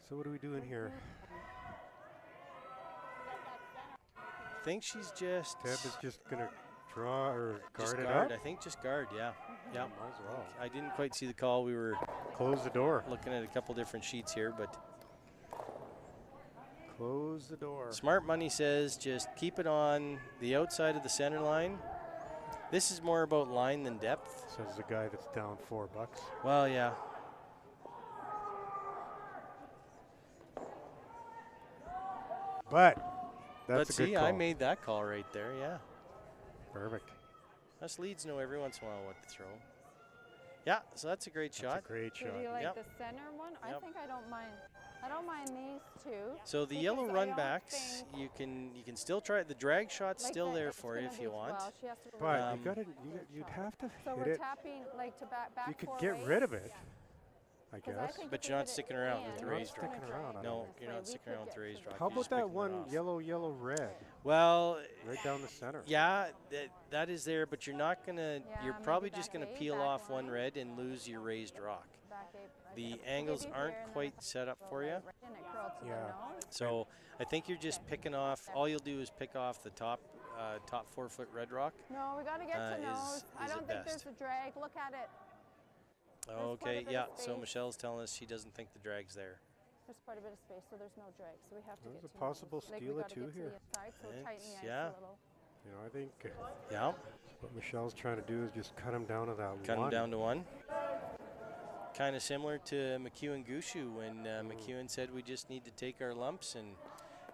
So what are we doing here? I think she's just Deb is just going to draw or just guard it guard. up? I think just guard. Yeah, yeah. Might as well. I didn't quite see the call. We were Close the door. looking at a couple different sheets here, but Close the door. Smart Money says just keep it on the outside of the center line. This is more about line than depth. Says the guy that's down $4. Well, yeah. But But that's a good see, call. I made that call right there. Yeah. Perfect. Us leads know every once in a while what to throw. Yeah, so that's a great shot. That's a great So shot. do you like Yep. the center one? I Yep. think I don't mind. I don't mind these two. So the because yellow I don't runbacks, think, you can still try it. The drag shot's like, still that there it's for you gonna if be- you want. Well, she has to But Um, you'd have to so hit we're it. tapping like to back You could four get ways? rid of it, I 'Cause I guess. think But if you're we not hit it sticking around with in, the You're not raised sticking rock. around, I No, don't think. you're not We sticking could around with get the raised some rock. How You're about just that picking it one off. yellow, red, Well, right down the center? yeah, that is there, but you're not gonna. Yeah, you're maybe probably back just gonna eight, peel back off one line. red and lose your raised rock. Back eight. the angles Maybe aren't here, and then quite if I set up go for you. right and it curled to the Yeah. nose. So I think you're just picking off. All you'll do is pick off the top 4-foot red rock. No, we got to get to is- nose. I is don't at think best. there's a drag. Look at it. quite a Okay, bit yeah. of So space. Michelle's telling us she doesn't think the drag's there. There's quite a bit of space, so there's no drag. So we have to There's get a to possible nose. Like, we steal or gotta two get here. To the inside, so It's- tighten the ice yeah. a little. You know, I think Yeah. what Michelle's trying to do is just cut him down to that Cut him one. down to 1. Kind of similar to McEwen Gushu when McEwen said we just need to take our lumps, and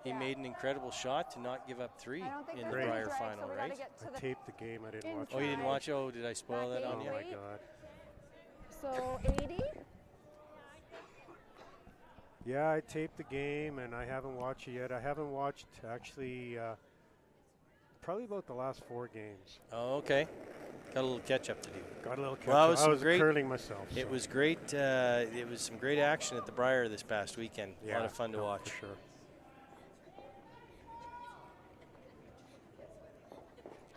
he Yeah. made an incredible shot to not give up 3 I don't think in the there's any Brier drag, final, so we right? gotta get to I the taped the game. I didn't watch Oh, you it. didn't watch? Oh, did I spoil Back that on eight. you? Oh my Wait. God. So 80. Yeah, I taped the game and I haven't watched it yet. I haven't watched actually probably about the last 4 games. Oh, okay. Got a little catch up to do. Got a little catch Well, that was up. I some was great- curling myself. It so. was great. It was some great action at the Brier this past weekend. A lot of fun to no, watch. For sure.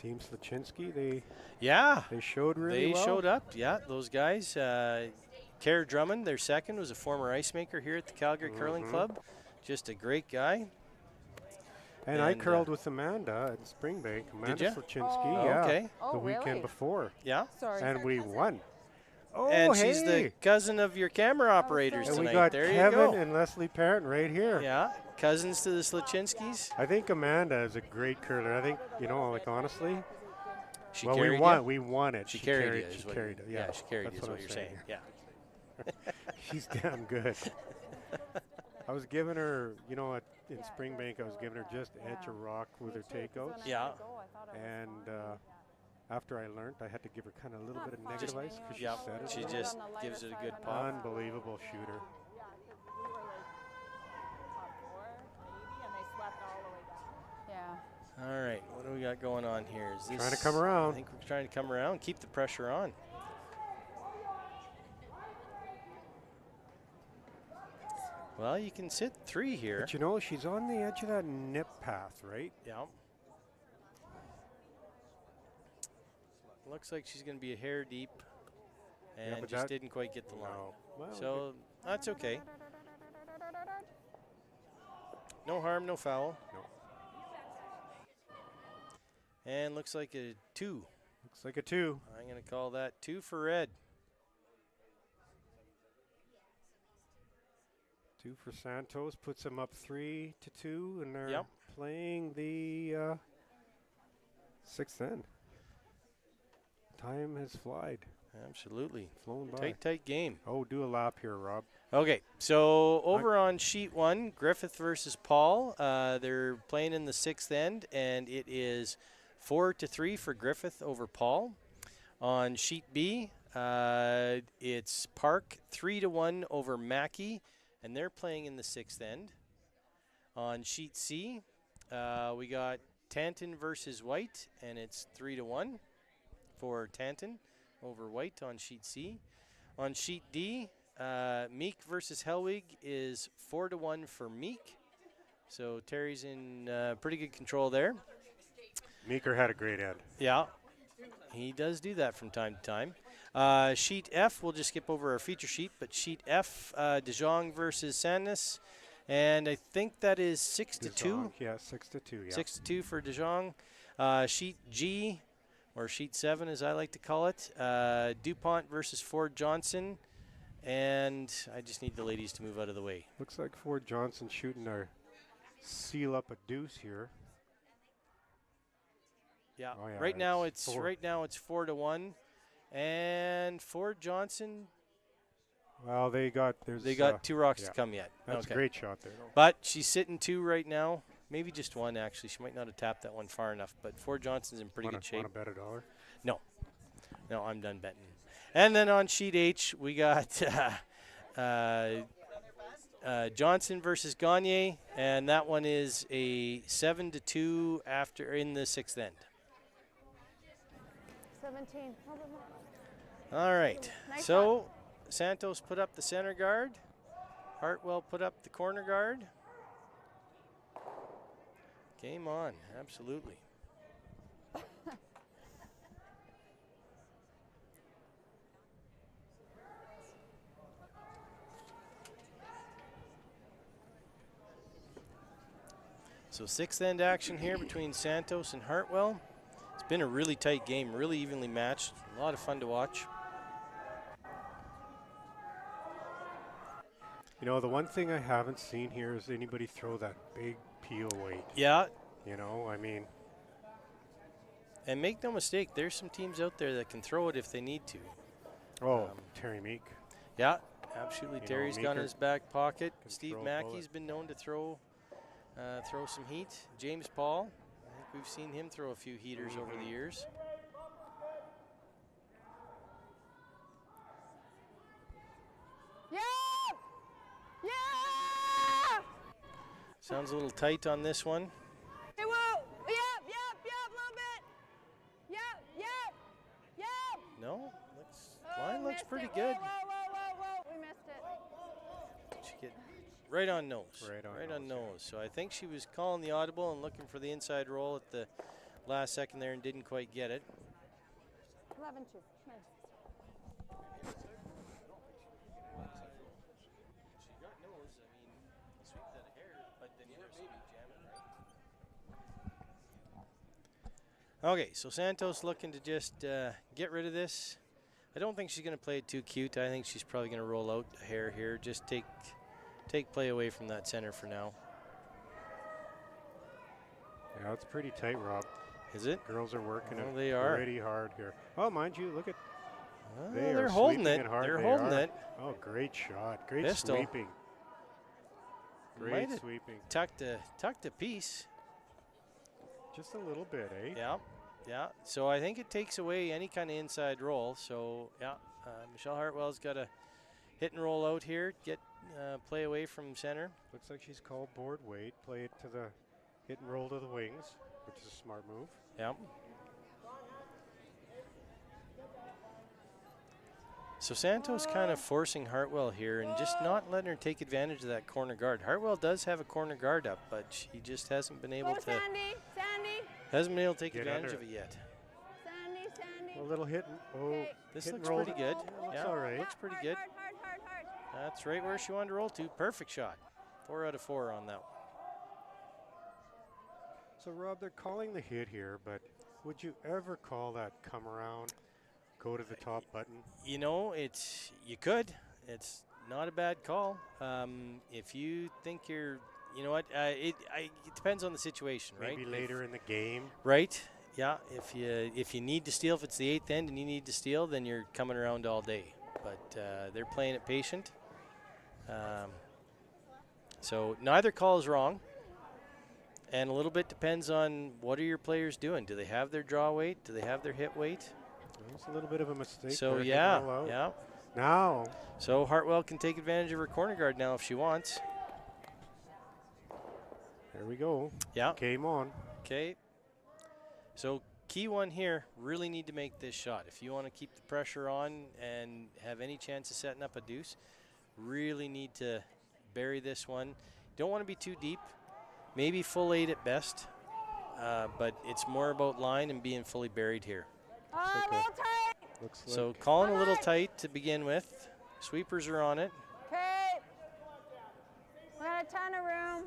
Team Slaczynski, Yeah, they showed really they well. showed up. Yeah, those guys. Kerr Drummond, their second, was a former ice maker here at the Calgary Curling Mhm. Club. Just a great guy. And I And, curled with Amanda at Springbank. Amanda ya? Slaczynski, Oh. yeah. Okay. Oh, The weekend really? before. Yeah. Sorry. And we won. Oh, And hey. she's the cousin of your camera operators sorry. And we tonight. got There Kevin you go. and Leslie Parent right here. Yeah, cousins to the Slaczynskis. I think Amanda is a great curler. I think, like honestly, She well, carried we won. you? We won it. She carried you. She is what carried you- it. Yeah, she carried you. that's Is what what I'm you're saying. Yeah. She's damn good. I was giving her, in Springbank, I was giving her just edge Yeah. of rock with her takeouts. Yeah. And after I learned, I had to give her kind of a little bit of Not negative fine. ice because she Yeah, said it. she Put it just on the gives lighter it a side good on pop. the- Unbelievable shooter. Yeah, because we were like top 4, maybe, and they slept all the way down. Yeah. All right, what do we got going on here? Is this Trying to come around. I think we're trying to come around, keep the pressure on. Well, you can sit 3 here. But she's on the edge of that nip path, right? Yeah. Looks like she's going to be a hair deep, and but just that- didn't quite get the line. No. Well, So that's okay. No harm, no foul. No. And looks like a 2. looks like a 2. I'm going to call that 2 for red. 2 for Santos puts them up 3-2, and they're Yep. playing the 6th end. Time has Absolutely. flown by. Tight game. Oh, do a lap here, Rob. Okay, so over on sheet 1, Griffith versus Paul. They're playing in the 6th end, and it is 4-3 for Griffith over Paul. On sheet B, it's Park 3-1 over Mackey, and they're playing in the 6th end. On sheet C, we got Tanton versus White, and it's 3-1 for Tanton over White on sheet C. On sheet D, Meek versus Helwig is 4-1 for Meek. So Terry's in pretty good control there. Meeker had a great end. Yeah, he does do that from time to time. Sheet F, we'll just skip over our feature sheet, but sheet F, De Jong versus Sandnes, and I think that is 6-2. Yeah, 6-2. Yeah. 6-2 for De Jong. Sheet G, or sheet 7 as I like to call it, DuPont versus Ford Johnson, and I just need the ladies to move out of the way. Looks like Ford Johnson shooting our seal up a deuce here. Yeah, Oh, yeah, right now it's it's 4. 4-1, and Ford Johnson, Well, they got 2 rocks yeah. to come yet. That's Okay. a great shot there, though. But she's sitting 2 right now. Maybe just 1, actually. She might not have tapped that one far enough. But Ford Johnson's in pretty good shape. Want to bet $1? No, I'm done betting. And then on sheet H, we got Johnson versus Gagne. And that one is a 7-2 after in the 6th end. 17. A little bit more. All right. Nice So Santos put up the center guard. Hartwell put up the corner guard. Game on, absolutely. So sixth end action here between Santos and Hartwell. It's been a really tight game, really evenly matched. A lot of fun to watch. You know, the one thing I haven't seen here is anybody throw that big peel weight. Yeah. You know, I mean. And make no mistake, there's some teams out there that can throw it if they need to. Oh, Terry Meek. Yeah, absolutely. Terry's got in Meeker his back pocket. Steve throw a Mackey's bullet. been known to throw some heat. James Paul, I think we've seen him throw a few heaters over the years. Yeah! Yeah! Sounds a little tight on this one. Hey, whoa! Yep, a little bit. Yep. No, line looks Missed pretty it. good. Whoa. We missed it. She get right on nose. Right on nose. So I think she was calling the audible and looking for the inside roll at the last second there and didn't quite get it. 11-2. Nice. Okay, so Santos looking to just get rid of this. I don't think she's going to play it too cute. I think she's probably going to roll out a hair here. Just take play away from that center for now. Yeah, it's pretty tight, Rob. Is it? Girls are working Oh, it they are. pretty hard here. Oh, mind you, look at. Oh, They they're are holding sweeping it. it hard. They're They holding are. it. Oh, great shot. Great Pistol. sweeping. Might Great have sweeping. tucked a piece. Just a little bit, eh? Yeah. So I think it takes away any kind of inside roll. So yeah, Michelle Hartwell's got a hit and roll out here. Get play away from center. Looks like she's called board weight. Play it to the hit and roll to the wings, which is a smart move. Yeah. So Santos kind of forcing Hartwell here and just not letting her take advantage of that corner guard. Hartwell does have a corner guard up, but she just hasn't been able Go, to Sandy. take Get advantage under of it yet. Sandy. A little hit and This hit and looks roll. pretty good. Looks Yeah, all right. looks pretty Hard, good. Hard. That's right where she wanted to roll to. Perfect shot. 4 out of 4 on that one. So Rob, they're calling the hit here, but would you ever call that come around, go to the top button? You know, you could. It's not a bad call. If you think you're, you know what, it depends on the situation, right? Maybe later in the game. Right. Yeah. If you need to steal, if it's the 8th end and you need to steal, then you're coming around all day. But they're playing it patient. So neither call is wrong. And a little bit depends on what are your players doing. Do they have their draw weight? Do they have their hit weight? It's a little bit of a mistake. So there. yeah, Roll out. yeah. Now. So Hartwell can take advantage of her corner guard now if she wants. There we go. Yeah. Game on. Okay. So key one here, really need to make this shot. If you want to keep the pressure on and have any chance of setting up a deuce, really need to bury this one. Don't want to be too deep. Maybe full 8 at best. But it's more about line and being fully buried here. A little tight. Looks So like calling a little tight to begin with. Sweepers are on it. Okay. We got a ton of room.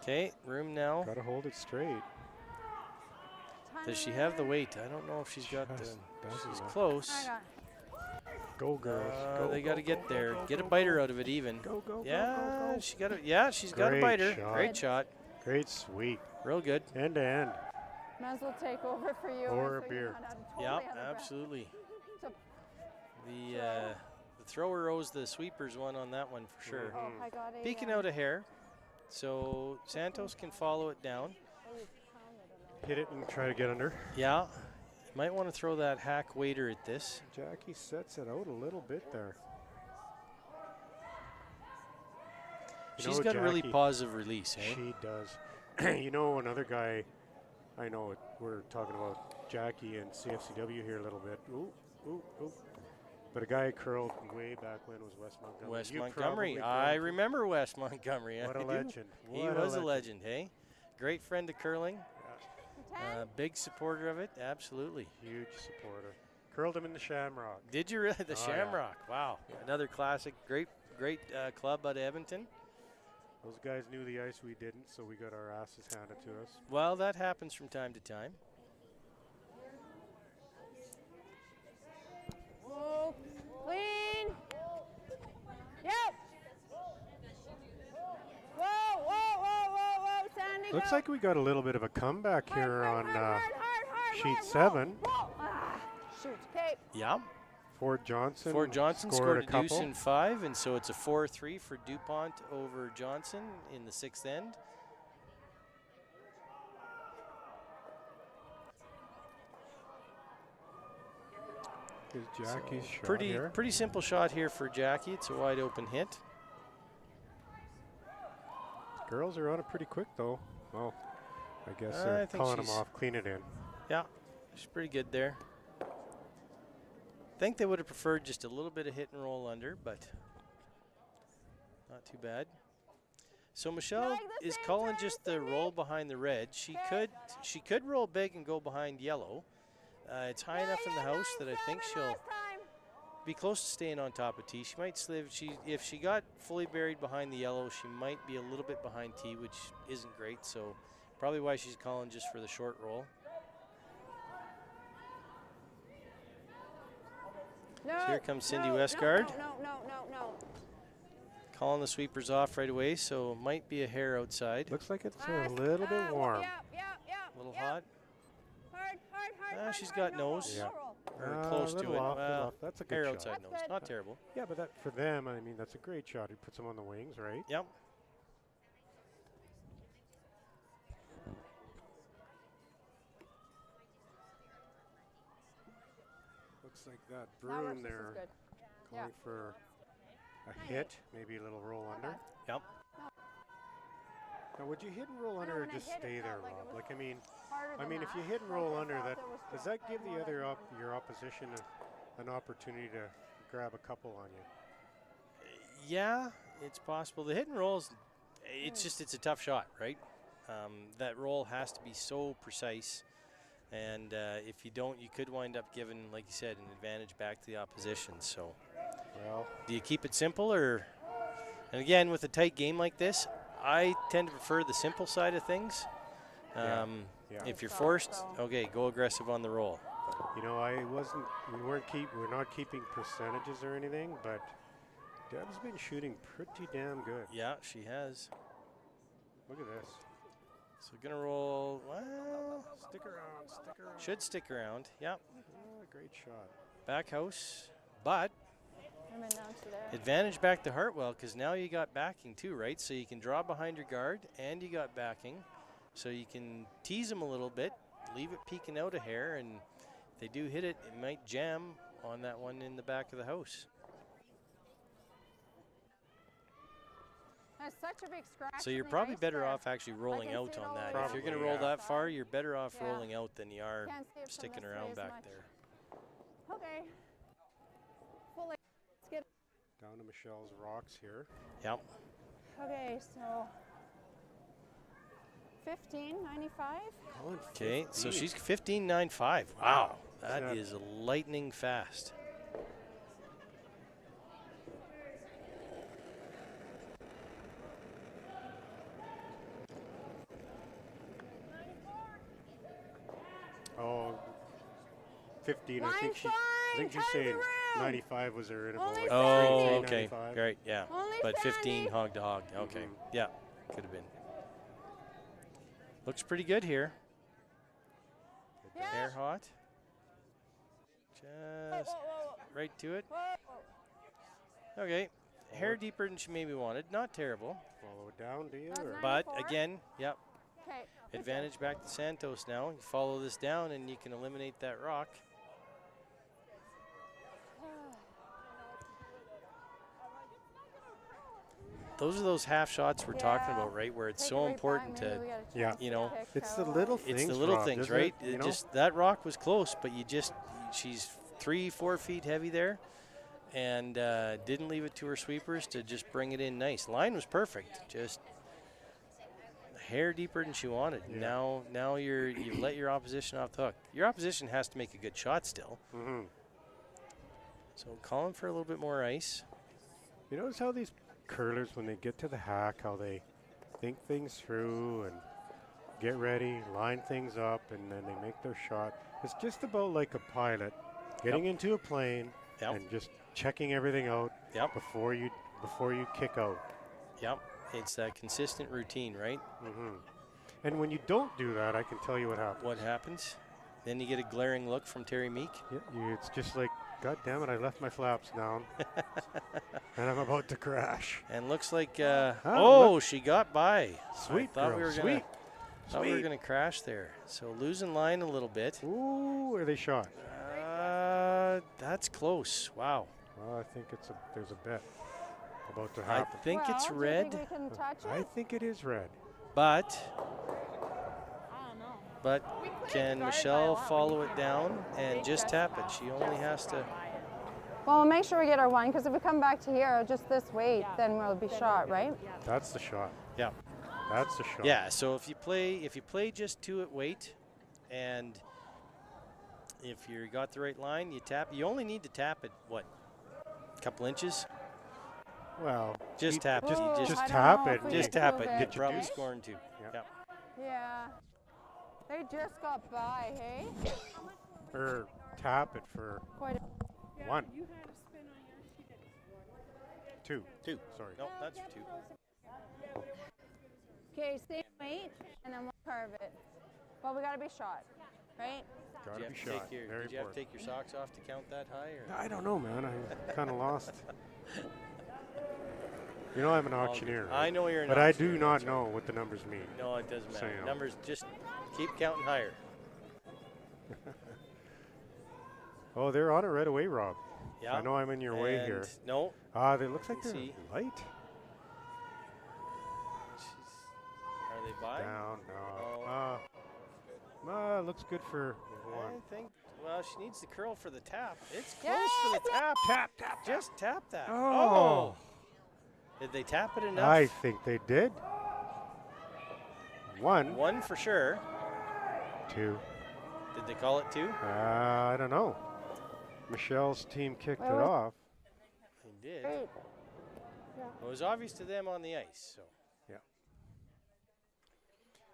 Okay, room now. got to hold it straight. Does she have the weight? I don't know if she's got the. Just doesn't She's know. close. I got Go girls. Go, They got to go, get go, there. go, Get a go, biter go. out of it even. Go, go, Yeah, go, go. she got it. Yeah, she's got a Great biter. shot. Great shot. Great sweep. Real good. End to end. Might as well take over for you. Or a so beer. you're not totally Yeah, out of breath. absolutely. So- The thrower owes the sweepers one on that one for sure. Oh, I got a. Peeking out a hair, so Santos can follow it down. Hit it and try to get under. Yeah, might want to throw that hack waiter at this. Jackie sets it out a little bit there. You She's know, got a really Jackie, positive release, eh? She does. You know, another guy, I know we're talking about Jackie and CFCW here a little bit. Ooh. But a guy curled way back when was Wes Montgomery. Wes You Montgomery. probably I don't. remember Wes Montgomery. What I a do. legend. He What was a legend, hey? Great friend of curling. 10. Big supporter of it, absolutely. Huge supporter. Curled him in the Shamrock. Did you really? The Oh, yeah. Shamrock. Wow. Another classic. Great club out of Edmonton. Those guys knew the ice, we didn't, so we got our asses handed to us. Well, that happens from time to time. Whoa, clean. Yep. Whoa, whoa, whoa, whoa, whoa, Sandy. Looks go. like we got a little bit of a comeback here on hard, sheet hard, 7. whoa. Ah, shoot. Okay. Yeah. Ford Johnson, scored a a couple. deuce in 5, and so it's a 4-3 for DuPont over Johnson in the 6th end. Here's Jackie's shot Pretty here. pretty simple shot here for Jackie. It's a wide open hit. Girls are on it pretty quick, though. Well, I guess I they're think calling them she's- off, clean it in. Yeah, she's pretty good there. I think they would have preferred just a little bit of hit and roll under, but not too bad. So Michelle Like the is same calling turn, just the Cindy. roll behind the red. She Okay. could roll big and go behind yellow. It's high enough in the house that I think she'll be close to staying on top of tee. She might slip. If she got fully buried behind the yellow, she might be a little bit behind tee, which isn't great. So probably why she's calling just for the short roll. No, So here comes Cindy no, Westgard. No. Calling the sweepers off right away, so might be a hair outside. Looks like it's a little bit warm. Yeah. A little hot. Hard. She's got no roll, nose. no Yeah. roll. Or close to little it. off, little Well, off. That's a good hair shot. outside That's nose. good. Not terrible. Yeah, but that for them, I mean, that's a great shot. He puts them on the wings, right? Yep. Looks like that That works broom just as there good. calling for a hit, maybe a little roll under. Yep. Now, would you hit and roll under or when I just hit it, stay it there, felt like it Rob? was Like, I mean, Harder than if you that. hit and Like, roll I under, felt that it was does just that give more the other like- your opposition an opportunity to grab a couple on you? Yeah, it's possible. The hit and rolls, it's a tough shot, right? That roll has to be so precise. And if you don't, you could wind up giving, like you said, an advantage back to the opposition. So Well, do you keep it simple or? And again, with a tight game like this, I tend to prefer the simple side of things. Yeah. If you're So- forced, so- okay, go aggressive on the roll. you know, we're not keeping percentages or anything, but Deb's been shooting pretty damn good. Yeah, she has. Look at this. So gonna roll. Well, Stick around. should stick around. Yep. Oh, great shot. Back house, but I'm in down to there. advantage back to Hartwell because now you got backing too, right? So you can draw behind your guard and you got backing. So you can tease them a little bit, leave it peeking out a hair, and if they do hit it, it might jam on that one in the back of the house. That's such a big scratch. So you're in the probably ice better there. off actually rolling can out see it on all the that. way If you're going to down roll the that far, side. you're better off Yeah. rolling out than you are Can't see it from sticking this way around as back much. there. Okay. Fully. Let's get. Down to Michelle's rocks here. Yep. Okay, so 15.95. Okay, so she's 15.95. Wow, that Yeah. is lightning fast. Oh, 15. I Line think she's sign, tons of saying room. 95 was her interval. Only like Oh, 3, okay, 95. great, yeah. Only But 15 Sandy. hog to hog. Okay, yeah, could have been. Looks pretty good here. Yeah. Hair hot. Whoa, Just whoa, right to it. whoa. Okay, hair deeper than she maybe wanted. Not terrible. Follow it down, do you? That's or- nice. But 94? again, yep, Okay. advantage back to Santos now. You follow this down and you can eliminate that rock. Those are those half shots we're talking Yeah. about, right? Where it's Take so it right important back. Maybe to we gotta Yeah. check you the know, pick It's the out. little It's things, the little Rob, things, isn't right? it? You know? Just that rock was close, but she's 3-4 feet heavy there, and didn't leave it to her sweepers to just bring it in nice. Line was perfect, just a hair deeper than she wanted. Yeah. Now you've let your opposition off the hook. Your opposition has to make a good shot still. Mhm. So calling for a little bit more ice. You notice how these curlers, when they get to the hack, how they think things through and get ready, line things up, and then they make their shot. It's just about like a pilot getting into a plane and just checking everything out before you kick out. Yep. It's that consistent routine, right? Mm-hmm. And when you don't do that, I can tell you what happens. What happens? Then you get a glaring look from Terry Meek. Yeah, it's just like, God damn it, I left my flaps down. And I'm about to crash. And looks like, look. she got by. Sweet, I thought girl, we were sweet. Thought we were going to crash there. So losing line a little bit. Ooh, are they shot? That's close. Wow. Well, I think there's a bet about to happen. I think it's Do you red, think we can touch it? I think it is red. but I don't know. but can Michelle follow it down and just tap it? She only has to. Well, we'll make sure we get our one, because if we come back to here just this weight, then we'll be shot, right? That's the shot. Yeah. That's the shot. Yeah. So if you play just 2 at weight, and if you got the right line, you tap. You only need to tap it what, a couple inches? Well, Just tap it. You just I don't tap know it. if we just can tap prove it. it. You're Get you probably deuce. scoring 2. Yeah. Yep. Yeah. They just got by, hey? Or tap it for Quite a Yeah, 1, you had a spin on yours. She didn't. 2. 2. Sorry. No, that's 2. Okay, same weight, and then we'll carve it. Well, we gotta be shot, right? Got Did to be you have shot. to take your, Very did you have to important. take your socks off to count that high? Or? I don't know, man. I kind of lost. You know I'm an auctioneer. I right? know you're an But I auctioneer, do not that's know what the numbers mean. No, it doesn't matter. Sam. Numbers, just keep counting higher. Oh, they're on it right away, Rob. Yeah. I know I'm in your way here. And No. They look like they're See. light. Are they by? Down, Oh. no. Looks good for 1. I think. Well, she needs the curl for the tap. It's close Yes! for the tap. Tap. Just tap that. Oh. Did they tap it enough? I think they did. 1, 1 for sure. 2. Did they call it 2? I don't know. Michelle's team kicked it Well, off. They did. Great. It was obvious to them on the ice. So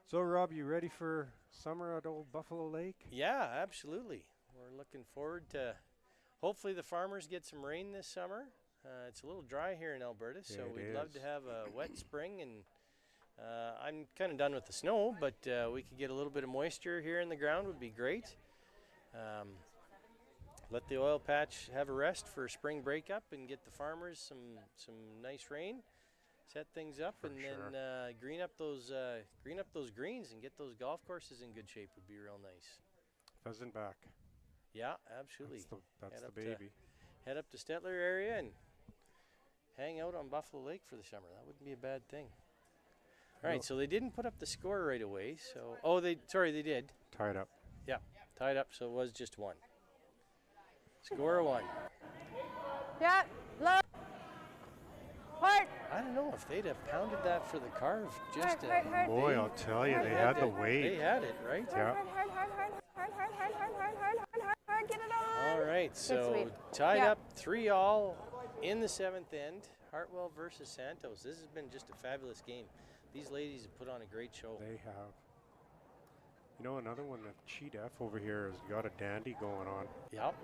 So, Rob, you ready for summer at Old Buffalo Lake? yeah, absolutely. We're looking forward to. Hopefully, the farmers get some rain this summer. It's a little dry here in Alberta, so It we'd love to is. have a wet spring. And I'm kind of done with the snow, but we could get a little bit of moisture here in the ground would be great. Let the oil patch have a rest for spring breakup and get the farmers some nice rain. Set things up For and sure. then green up those greens and get those golf courses in good shape would be real nice. Pheasant back. Yeah, absolutely. That's Head the up to- baby. Head up to Stettler area and hang out on Buffalo Lake for the summer. That wouldn't be a bad thing. All right, No. so they didn't put up the score right away. So they did. Tied up. Yeah, tied up. So it was just 1. Score of 1. Yeah, look. Hard. I don't know if they'd have pounded that for the carve. Just Hard. Boy, they- I'll tell you, they had had the They weight. had it right. Yeah. Hard, get it on. All right, so sweep. tied Yeah. up 3-3 in the 7th end. Hartwell versus Santos. This has been just a fabulous game. These ladies have put on a great show. They have. You know, another one, the Cheat F over here has got a dandy going on. Yep.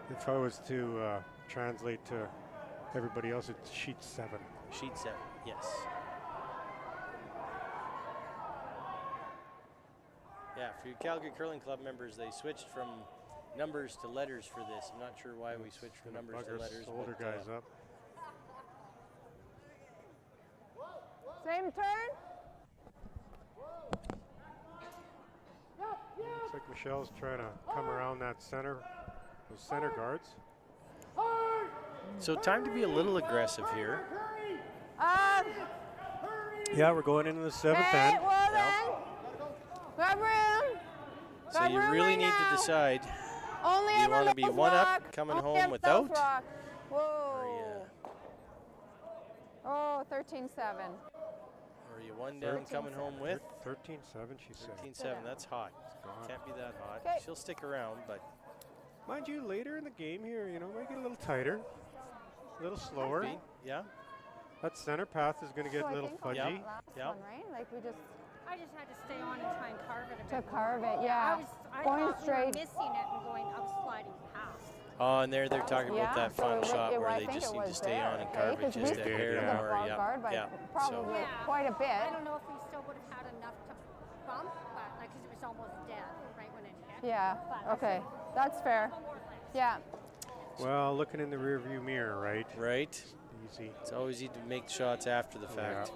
If I was to translate to everybody else, it's Sheet 7. Sheet 7, yes. Yeah, for your Calgary Curling Club members, they switched from numbers to letters for this. I'm not sure why we switched from Gonna numbers to bugger letters. older but, guys up. Same turn. Looks like Michelle's trying to come around that center, those center guards. So time to be a little aggressive here. Yeah, we're going into the 7th Hey, end. well then. Grab room. So Got you room really right need now. to decide, Only do you ever wanna be Mills one up, Rock. coming Only home ever without? Mills Rock. or Whoa. Oh, 13-7. are you one down, coming home with? 13-7, she said. 13-7, that's hot. gone. Can't be that hot. 'Kay. She'll stick around, but Mind you, later in the game here, you know, might get a little tighter. little slower. Yeah. That center path is going to get So a I little think fudgy. on that last Yep. one, right? Like we just I just had to stay on and try and carve it a to bit. carve it. I Yeah. Going thought we were straight. missing it and going. I was sliding past. Oh, and they're talking about that so fun it shot wa- where I they think just it need to was stay there, on and okay? carve it 'Cause just we a did, hair yeah. took the more. bar Yeah. guard by Yeah. probably Yeah. quite a bit. I don't know if we still would have had enough to bump, but like, 'cause it was almost dead right when it hit. Yeah. But Okay. That's fair. Yeah. Well, looking in the rearview mirror, right? Right. Easy. It's always easy to make shots after the fact.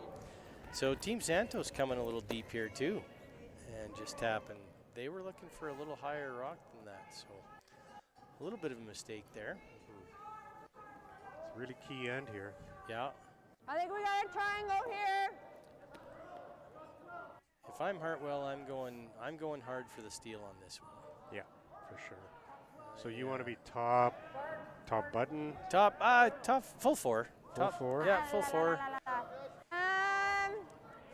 So Team Santos coming a little deep here too, and just tapping. They were looking for a little higher rock than that, so a little bit of a mistake there. It's a really key end here. Yeah. I think we got a triangle here. If I'm Hartwell, I'm going hard for the steal on this one. Yeah, for sure. So you want to be top button. Top, full four. Full Top, four? Yeah, full four.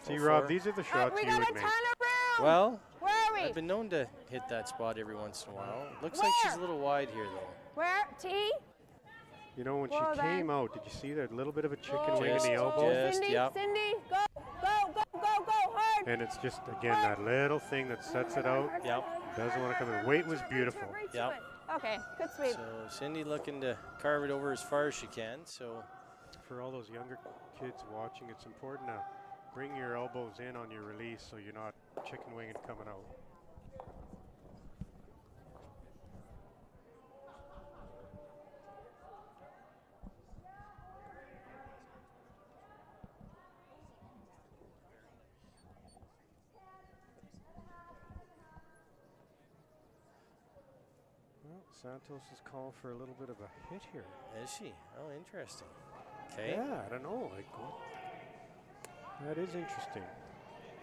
See, Full Rob, four. these are the shots we you got would a make. ton of room. Well, Where are we? I've been known to hit that spot every once in a while. Looks like she's a Where? little wide here, though. Where? T? You know, when Well, she came out, did you see that little bit of a chicken Go, wing in Just- the elbow? just- Cindy, yep. Cindy, go, hard. And it's just, again, that little thing that sets it out. Yep. Doesn't want to come in. Weight was beautiful. Yep. Okay, good sweep. So Cindy looking to carve it over as far as she can. So For all those younger kids watching, it's important to bring your elbows in on your release so you're not chicken winging coming out. Well, Santos is calling for a little bit of a hit here. is she? Oh, interesting. Okay. Yeah, I don't know. Like, that is interesting.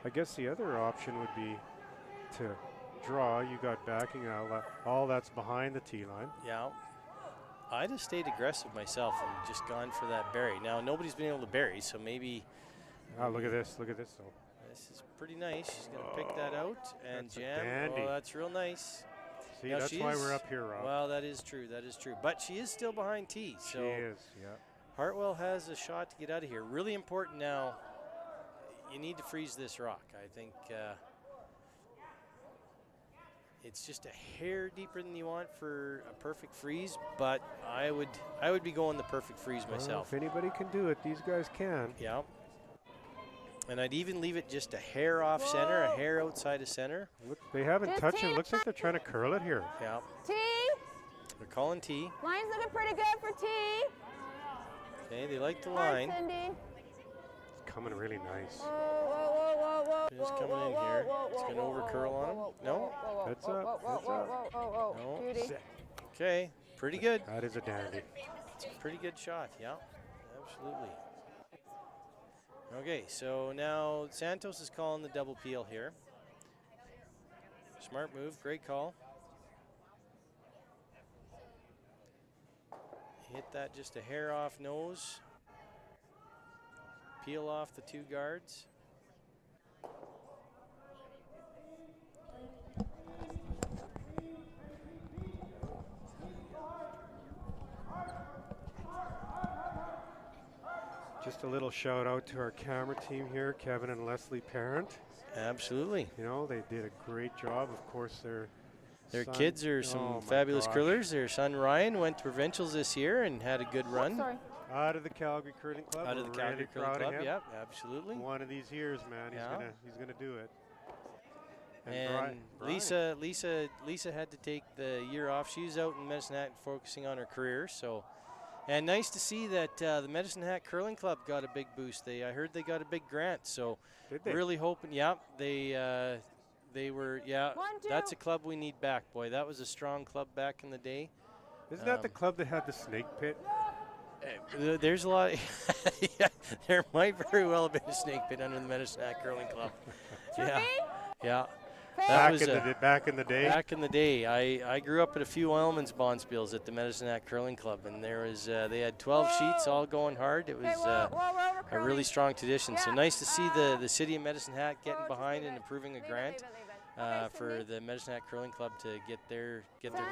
I guess the other option would be to draw. You got backing out. All that's behind the tee line. Yeah. I just stayed aggressive myself and just gone for that berry. Now nobody's been able to berry, so maybe Oh, look at this. Look at this, though. this is pretty nice. She's gonna pick that out and That's a jam. dandy. Oh, that's real nice. See, Now that's she why is- we're up here, Rob. Well, that is true. That is true. But she is still behind tee. she So is, yeah. Hartwell has a shot to get out of here. Really important now. You need to freeze this rock. I think it's just a hair deeper than you want for a perfect freeze, but I would be going the perfect freeze Well, myself. if anybody can do it, these guys can. Yeah. And I'd even leave it just a hair off center, a hair outside of center. Look, they haven't Just touched it. hang Looks like they're trying to curl it here. Yeah. T? They're calling T. Line's looking pretty good for T. Okay, they like the Hard, line. Cindy. It's coming really nice. Whoa. Just coming in here. It's gonna over curl on him. No? Heads up, heads up. No. Beauty. Okay, pretty good. That is a dandy. It's a pretty good shot, yeah, absolutely. Okay, so now Santos is calling the double peel here. Smart move, great call. Hit that just a hair off nose. Peel off the two guards. Just a little shout out to our camera team here, Kevin and Leslie Parent. Absolutely. You know, they did a great job. Of course, their son- kids are some oh my fabulous gosh. curlers. Their son Ryan went to provincials this year and had a good run. Sorry. Out of the Calgary Curling Club. Out of the We're Calgary really Curling proud of Club, him. yep, absolutely. One of these years, man, Yeah. he's gonna do it. And Brian- Lisa had to take the year off. She's out in Medicine Hat focusing on her career. So, and nice to see that the Medicine Hat Curling Club got a big boost. I heard they got a big grant. So, Did they? really hoping. Yeah, they were. Yeah, 1, 2. that's a club we need back, boy. That was a strong club back in the day. Isn't that the club that had the snake pit? There's a lot. Yeah, there might very well have been a snake pit under the Medicine Hat Curling Club. Yeah, yeah. That was Back in the day. Back in the day, I grew up at a few Elman's Bonspiels at the Medicine Hat Curling Club, and there was they had 12 sheets all going hard. It was a really strong tradition. So nice to see the city of Medicine Hat getting behind and approving a grant for the Medicine Hat Curling Club to get their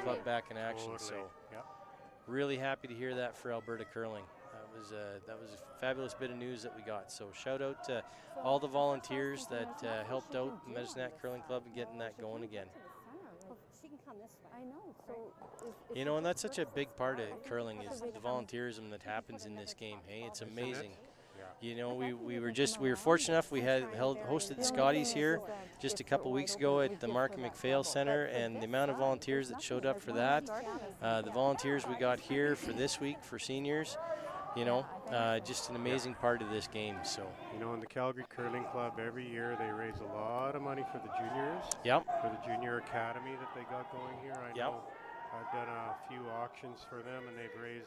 club back in action. Totally. So Yeah. really happy to hear that for Alberta curling. that was a fabulous bit of news that we got. So shout out to all the volunteers that helped out the Medicine Curling Club in getting that going again. She can come this way. I know. So You know, and that's such a big part of curling is the volunteerism that happens in this game. Hey, it's amazing. You know, we were fortunate enough. We had hosted the Scotties here just a couple weeks ago at the Markham McPhail Center, and the amount of volunteers that showed up for that, the volunteers we got here for this week for seniors, you know, just an amazing part of this game. So You know, in the Calgary Curling Club, every year they raise a lot of money for the juniors. Yep. For the junior academy that they got going here. I Yep. know I've done a few auctions for them, and they've raised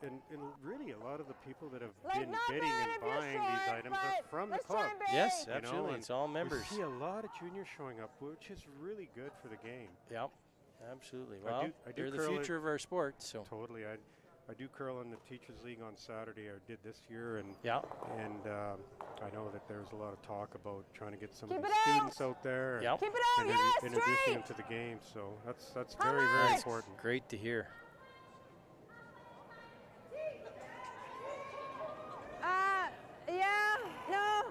and really a lot of the people that have been bidding and buying these items are from the club. Yes, You know, absolutely. and It's all members. We see a lot of juniors showing up, which is really good for the game. Yep, absolutely. I Well, do they're the curl it- future of our sport. So Totally. I do curl in the Teachers League on Saturday. I did this year, and yeah, I know that there's a lot of talk about trying to get some Keep of the it out. students out there Yep. Keep it out, and yes, introducing straight. them to the game. So that's How very, very much? important. great to hear. Yeah, no,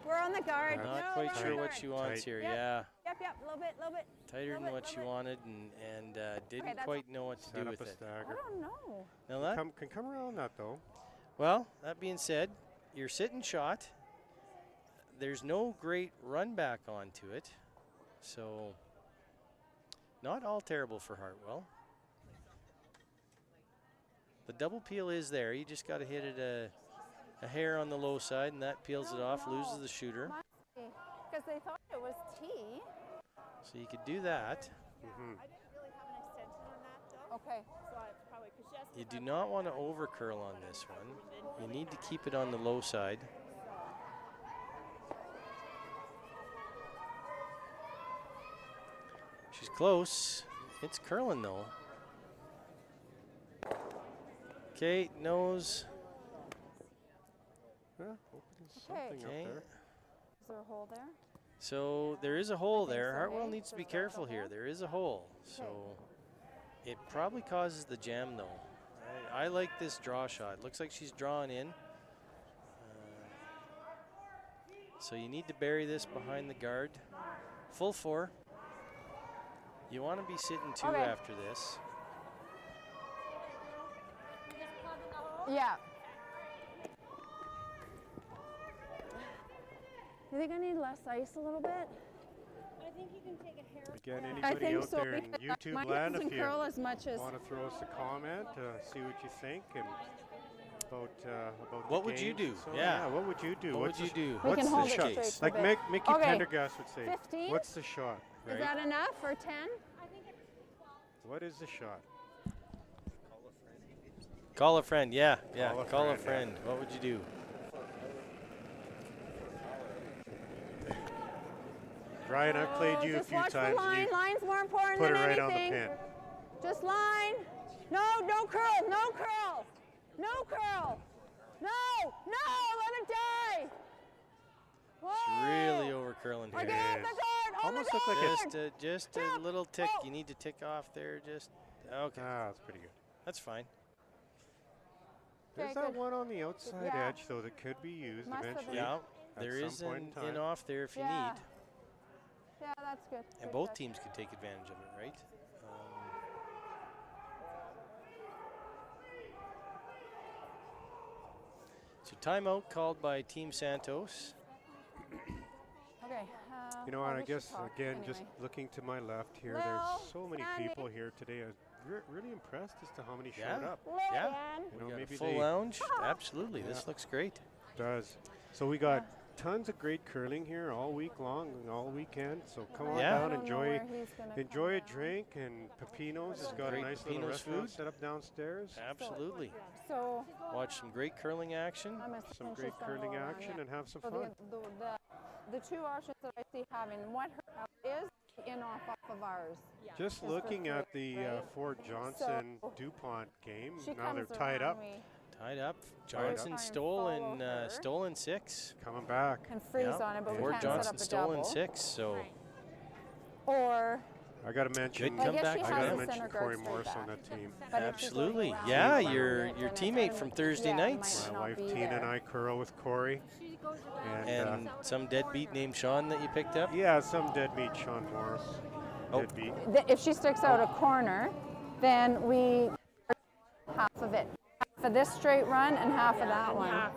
we're on the guard. Not No, Not we're quite on sure the what guard. she wants Tight. here. Yep. Yeah, Yep, a little bit. tighter than Little what bit, she little wanted, and didn't that's quite know what to Set do up with a it. I stagger. don't know. Now that, Can come around that though. well, that being said, you're sitting shot. There's no great run back onto it, so not all terrible for Hartwell. The double peel is there. You just got to hit it a hair on the low side, and that peels it off, loses the shooter. Because they thought it was tea. So you could do that. Hmm. I didn't really have an extension on that though. Okay. So I probably, because she has to You do have not that want to like over curl on this one. You need to keep it on the low side. She's close. It's curling though. Okay, nose. Yeah, opening Okay. something Okay. up there. Is there a hole there? So there is a hole think there. so, Hartwell eh? needs to be There's a careful here. hole? There is a hole. So it probably causes the jam though. I like this draw shot. Looks like she's drawing in. So you need to bury this behind the guard. Full 4. You want to be sitting 2 Okay. after this. Yeah. You think I need less ice a little bit? I think you can take a hair. Again, I anybody think out so. there in because YouTube mine land, doesn't if you curl as much as. want to throw us a comment, see what you think, and about What the would you game. do? So, Yeah. what would you do? What What's would you the do? We What's can the hold it shot? straight for a Like bit. Mickey Okay. Pendergast would say, 15? what's the shot? Is Right? that enough for 10? What is the shot? Call a friend. Yeah, Call a Call a friend, yeah. friend. What would you do? Brian, I've played you a Just few watch times. the And line. you Line's more important put it than right on the anything. pin. Just line. No curl. No curl. No curl. No. Let it die. Whoa. It's really over curling here. Again, Yes. the guard. On Almost the look like guard. Just a Tip. little tick. Oh. You need to tick off there. Just okay. That's pretty good. That's fine. There's Okay, that good. one on the outside Yeah. edge, though, that could be used Must have eventually. been. Yeah, at there some is point an in time. in off there if you Yeah. need, Yeah, that's good. and Good, both good. teams could take advantage of it, right? So timeout called by Team Santos. Okay. You know, well, and I we should guess, talk again, just anyway. looking to my left here, Lil, there's so many Sandy. people here today. I was really impressed as to how many Yeah. showed up. Yeah. Lillian. You We know, got a maybe full they lounge. Absolutely, this Yeah. looks great. does. So we got tons of great curling here all week long and all weekend. So come on Yeah. I down, don't know enjoy where he's gonna enjoy a come down. drink. And Pepino's has got a Great nice little Pepino's restaurant food. set up downstairs. Absolutely. So Watch some great curling action. I'm Some assuming great she's gonna curling go around, action yeah. and have some So fun. the two options that I see having what her out is in off of ours. Yeah. Just for looking at free, the right? Fort Johnson So DuPont game, She now they're comes tied around up, me Tied up. Tied Johnson up. stolen Follow her. stolen 6. coming back. and freeze Yeah. on it, but we Fort can't Johnson set up a stolen double. 6. So Or I got to mention. Well, I guess comeback. she I has got to a mention center Corey guard Morris straight on back. that team. But if she's Absolutely. going around Yeah, and your running it, then teammate it's from gonna- Thursday yeah, it nights. might My not wife be Tina there. and I curl with Corey. She goes around And, And some deadbeat named Sean that you picked up. Yeah, some deadbeat Sean Morris. Oh. Deadbeat. If she sticks out a corner, then we half of it. Half of this straight run and half of that one.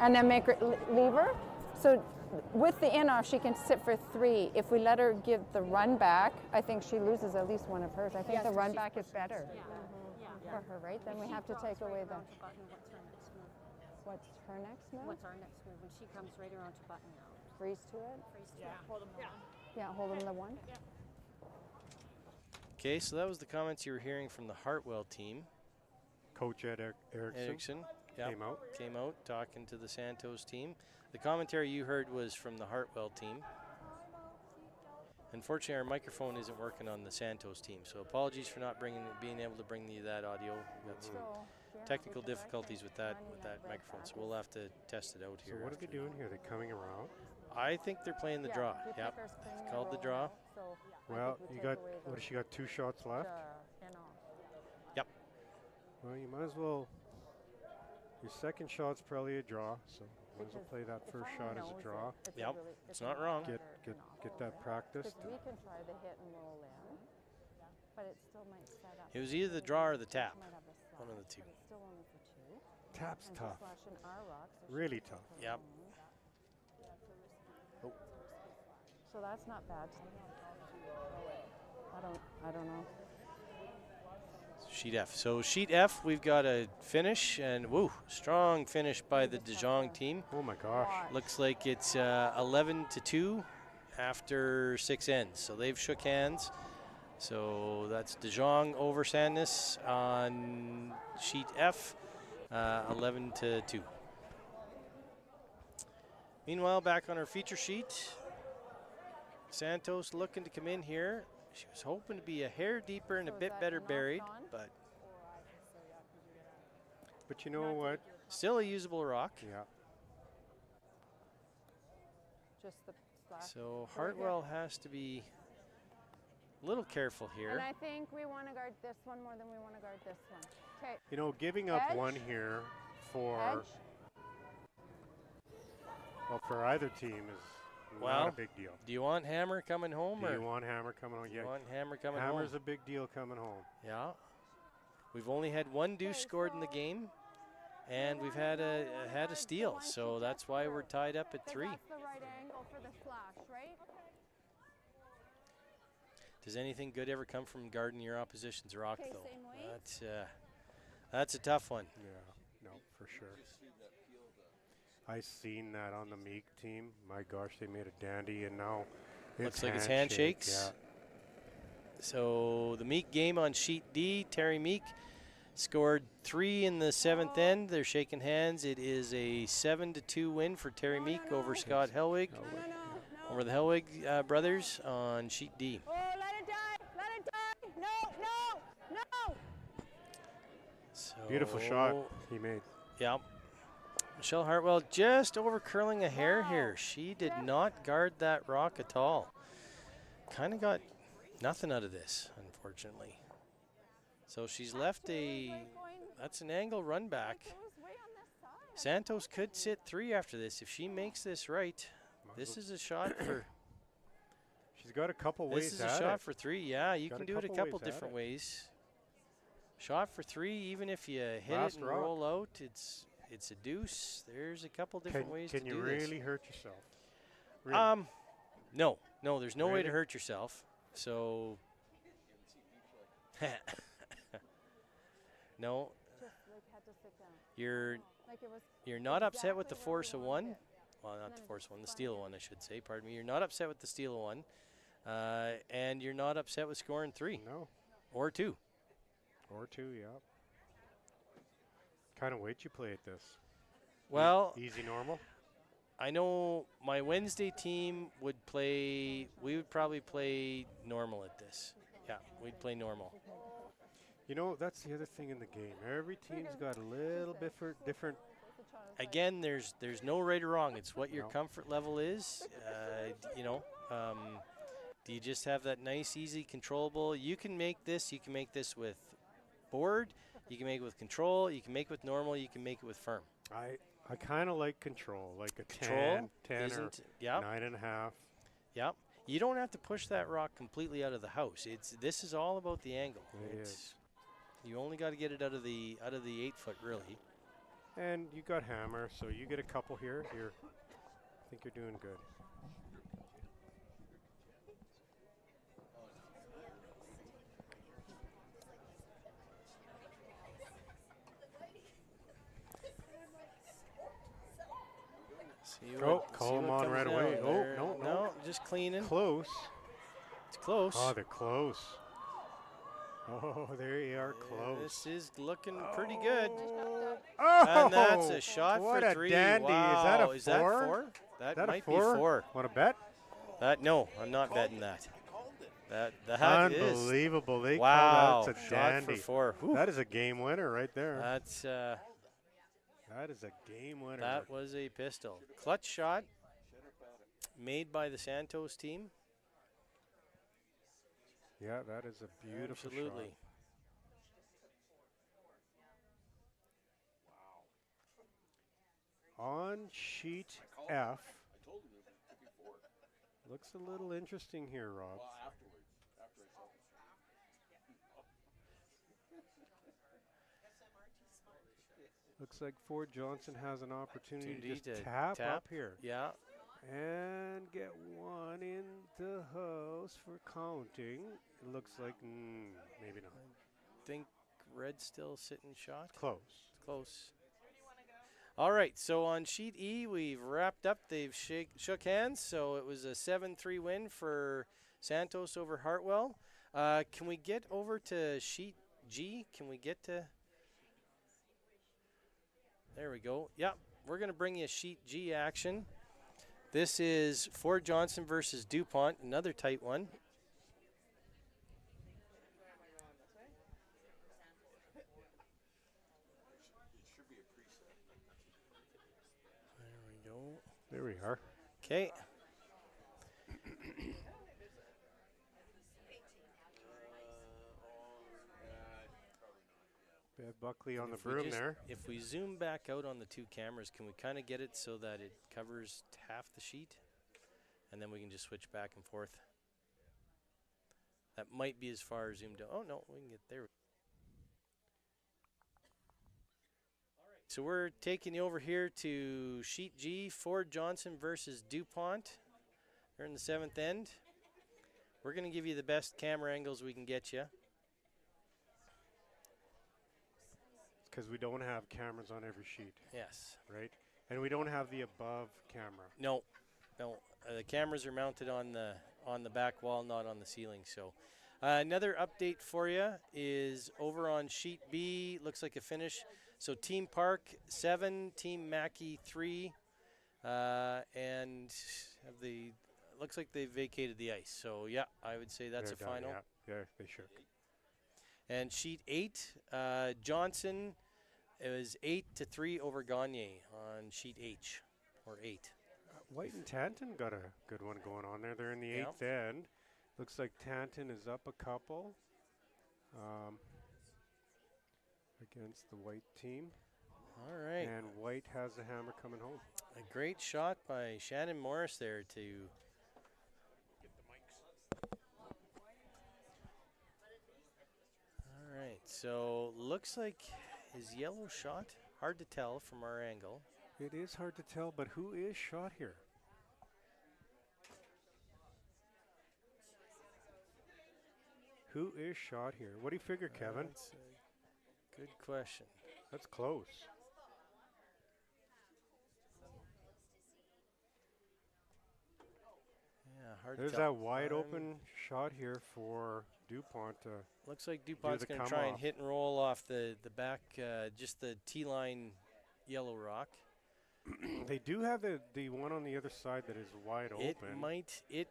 And then make her leave her. So with the in-off, she can sit for 3. If we let her give the run back, I think she loses at least one of hers. I think the run back is better for her, right? Then we have to take away the. What's her next move? What's our next move? When she comes right around to button now. Freeze to it. Hold them down. Yeah, hold them the one. Okay, so that was the comments you were hearing from the Hartwell team. Coach Ed Erickson Erickson yep, came out. talking to the Santos team. The commentary you heard was from the Hartwell team. Unfortunately, our microphone isn't working on the Santos team, so apologies for not being able to bring you that audio. Got some technical difficulties with that microphone, so we'll have to test it out So here. what are they doing here? They're coming around. I think they're playing the draw. Yep, it's called the draw. Well, you got, what has she got, 2 shots left? Yep. Well, you might as well, your second shot's probably a draw, so might as well play that first shot as a draw. Yep, it's not wrong. Get that practiced. We can try the hit and roll in, but it still might set up. It was either the draw or the tap, Might have a slap, one of the two. but it's still only for 2. Tap's And tough, she's flashing our rocks, so she really can tough. put Yep. her own. So that's not bad. I don't know. Sheet F. So sheet F, we've got a finish, and woo, strong finish by the De Jong team. Oh my gosh. Looks like it's 11-2 after 6 ends. So they've shook hands. So that's De Jong over Sandnes on sheet F, 11-2. Meanwhile, back on our feature sheet, Santos looking to come in here. She was hoping to be a hair deeper and a So is bit that better enough, buried, Don? but But you know what? still a usable rock. Yeah. Just the slash. So Hartwell has to be a little careful And here. I think we want to guard this one more than we want to guard this one. Okay, You know, giving up Edge. one here for, edge. well, for either team is not Well, a big deal. Do you want Hammer coming home, Do or you want Hammer coming on? do you Yeah, want Hammer coming Hammer's home? a big deal coming home. Yeah. We've only had one deuce scored in the game, and we've had a steal, so that's why we're tied up at 3. That's the right angle for the slash, right? Does anything good ever come from guarding your opposition's rock, Okay, though? same way. That's a tough one. Yeah, no, for sure. I seen that on the Meek team. My gosh, they made a dandy, and now Looks like it's handshakes. Yeah. So the Meek game on sheet D, Terry Meek scored 3 in the 7th end. They're shaking hands. It is a 7-2 win for Terry Meek over Scott Helwig, over the Helwig brothers on sheet D. Oh, let it die! Let it die! No! So Beautiful shot he made. Yeah. Michelle Hartwell just over curling a hair here. She did not guard that rock at all. Kind of got nothing out of this, unfortunately. So she's left that's an angle run back. It was way on this side. Santos could sit 3 after this. If she makes this right, this is a shot for She's got a couple ways this is a at shot it. for 3. Yeah, you Got can a do it a couple couple ways at different it. ways. Shot for 3, even if you hit Last it and rock. roll out, it's a deuce. There's a couple different ways to Can do you this. really hurt yourself? Really? No, there's no way to Really? hurt yourself. So, no, Just like had to sit down. you're Like it was. not upset with the exactly where force we of wanted 1. it. Well, not And the then force just of 1, the slide steal of 1, I should say. Pardon me. You're not upset with the steal of 1, and you're not upset with scoring 3 No. or 2. Or 2, yeah. Kind of weight you play at this? Well, Easy normal? I know my Wednesday team would play. We would probably play normal at this. Yeah, we'd play normal. You know, that's the other thing in the game. Every team's got a little bit different. Again, there's no right or wrong. It's what your No. comfort level is. Do you just have that nice, easy, controllable? You can make this. You can make this with board. You can make it with control. You can make it with normal. You can make it with firm. I kind of like control, like a Control 10 or isn't. Yep. 9.5. Yep. You don't have to push that rock completely out of the house. This is all about the angle. It is. You only got to get it out of the 8 foot, really. And you got hammer, so you get a couple here. I think you're doing good. Call him on right away. Oh, no, just cleaning. Close. It's close. Oh, they're close. Oh, there you are, close. This is looking pretty good. Oh, And that's a shot what for 3. a dandy. Wow. Is that a four? Is that 4? That Is that might a four? be 4. Want to bet? No, I'm not betting that. That is. Unbelievable. They Wow. call that a Shot dandy. for 4. Whew. That is a game winner right there. That's That is a game winner. that was a pistol. Clutch shot made by the Santos team. Yeah, that is a beautiful Absolutely. shot. On sheet F. Looks a little interesting here, Rob. Looks like Ford Johnson has an opportunity to just tap up here. Yeah. And get one in the house for counting. It looks like, maybe not. Think red's still sitting shot. Close. Close. All right, so on sheet E, we've wrapped up. They've shook hands, so it was a 7-3 win for Santos over Hartwell. Can we get over to sheet G? Can we get to... There we go. Yep, we're going to bring you sheet G action. This is Ford Johnson versus DuPont, another tight one. There we go. There we are. Okay. Bev Buckley on the If we broom just- there. If we zoom back out on the 2 cameras, can we kind of get it so that it covers half the sheet? And then we can just switch back and forth. That might be as far zoomed out. Oh, no, we can get there. So we're taking you over here to sheet G, Ford Johnson versus DuPont. They're in the 7th end. We're going to give you the best camera angles we can get you. Because we don't have cameras on every sheet, Yes. right? And we don't have the above camera. No. The cameras are mounted on the back wall, not on the ceiling. So another update for you is over on sheet B. Looks like a finish. So Team Park 7, Team Mackey 3, and looks like they vacated the ice. So yeah, I would say that's They're a done, final. Yeah, they shook. And sheet 8, Johnson, it was 8-3 over Gagne on sheet H, or 8. White and Tanton got a good one going on there. They're in the Yep. 8th end. Looks like Tanton is up a couple against the white team. All right. And White has the hammer coming home. A great shot by Shannon Morris there to All right, so looks like his yellow shot. Hard to tell from our angle. It is hard to tell, but who is shot here? Who is shot here? What do you figure, Kevin? That's a good question. That's close. Yeah, hard There's to tell. that wide open shot here for DuPont. Looks like DuPont's the going to come try and off. hit and roll off the back, just the T-line yellow rock. They do have the one on the other side that is wide It open. might be It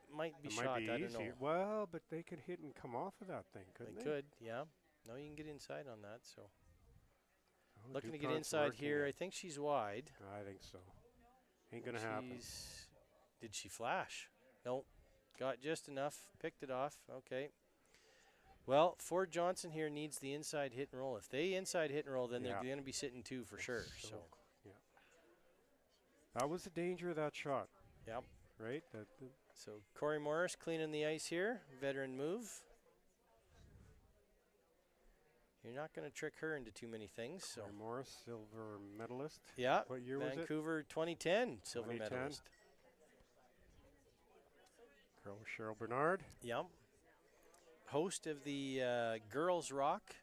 shot. might be I don't easy. know. Well, but they could hit and come off of that thing, couldn't They they? could, yeah. No, you can get inside on that. So Oh, looking to get DuPont's inside working here. it. I think she's wide. I think so. Ain't gonna happen. Did she flash? No. got just enough, picked it off. Okay. Well, Ford Johnson here needs the inside hit and roll. If they inside hit and roll, then they're going to be sitting 2 for sure. So, yeah. That was the danger of that shot. Yep. Right? So Corey Morris cleaning the ice here. Veteran move. You're not going to trick her into too many things. Corey Morris, silver medalist. Yeah. What year was it? Vancouver 2010 silver medalist. Girl with Cheryl Bernard. Yep. Host of the Girls Rock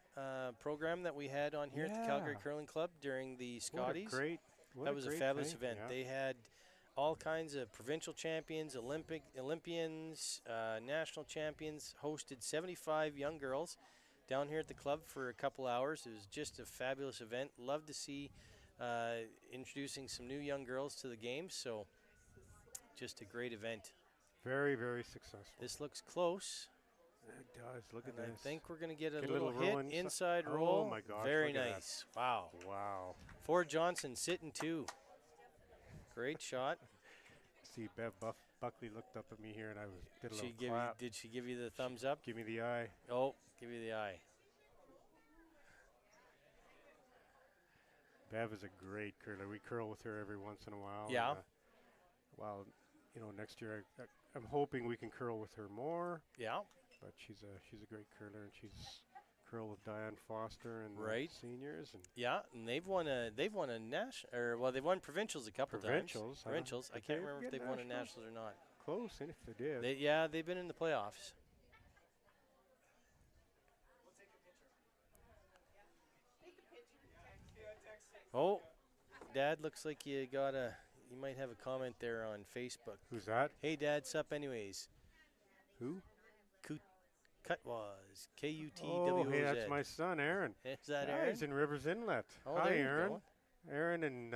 program that we had on here at the Calgary Curling Club during the Scotties. That was a fabulous event. Yeah. They had all kinds of provincial champions, Olympians, national champions, hosted 75 young girls down here at the club for a couple hours. It was just a fabulous event. Love to see introducing some new young girls to the game. So just a great event. Very, very successful. This looks close. It does. Look at I this. think we're going to get a Get little hit inside roll. Oh, my gosh. Very nice. Wow. Wow. Ford Johnson sitting 2. Great shot. See, Bev Buckley looked up at me here, and I did a little clap. Did she give you the thumbs up? Give me the eye. Oh, give you the eye. Bev is a great curler. We curl with her every once in a while. Yeah. Well, next year I'm hoping we can curl with her more. Yeah. But she's a great curler, and she's curled with Diane Foster and right. the seniors. And and they've won a national, they've won provincials a couple times. Provincials. I can't remember if they've won a nationals or not. Close, and if they did. They've been in the playoffs. Oh, Dad, looks like you might have a comment there on Facebook. Who's that? Hey, Dad, sup anyways. Who? Kutwas, Kutwoz. Oh, hey, that's my son, Aaron. Is that Aaron? He's in Rivers Inlet. Oh, Hi, there you Aaron. go. Aaron and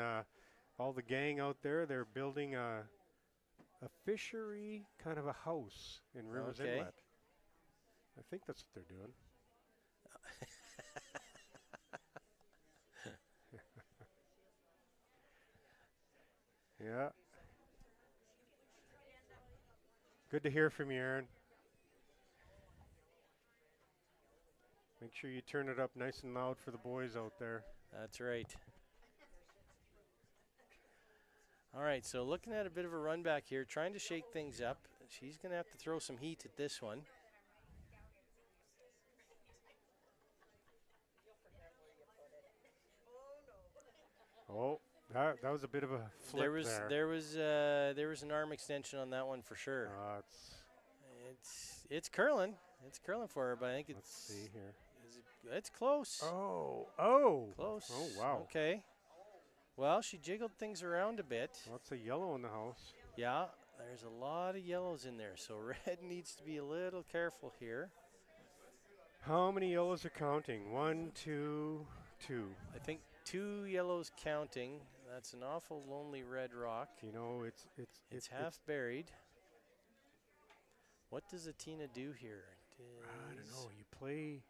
all the gang out there, they're building a fishery kind of a house in Rivers Inlet. I think that's what they're doing. Yeah. Good to hear from you, Aaron. Make sure you turn it up nice and loud for the boys out there. That's right. All right, so looking at a bit of a run back here, trying to shake things up. She's going to have to throw some heat at this one. Oh, that was a bit of a flip there was an arm extension on that one for sure. It's curling. It's curling for her, but I think it's. Let's see here. It's close. Oh. Close. Oh, wow. Okay. Well, she jiggled things around a bit. Lots of yellow in the house. Yeah, there's a lot of yellows in there, so red needs to be a little careful here. How many yellows are counting? 1, 2, 2. I think 2 yellows counting. That's an awful lonely red rock. It's half buried. What does Atina do here? I don't know. You play.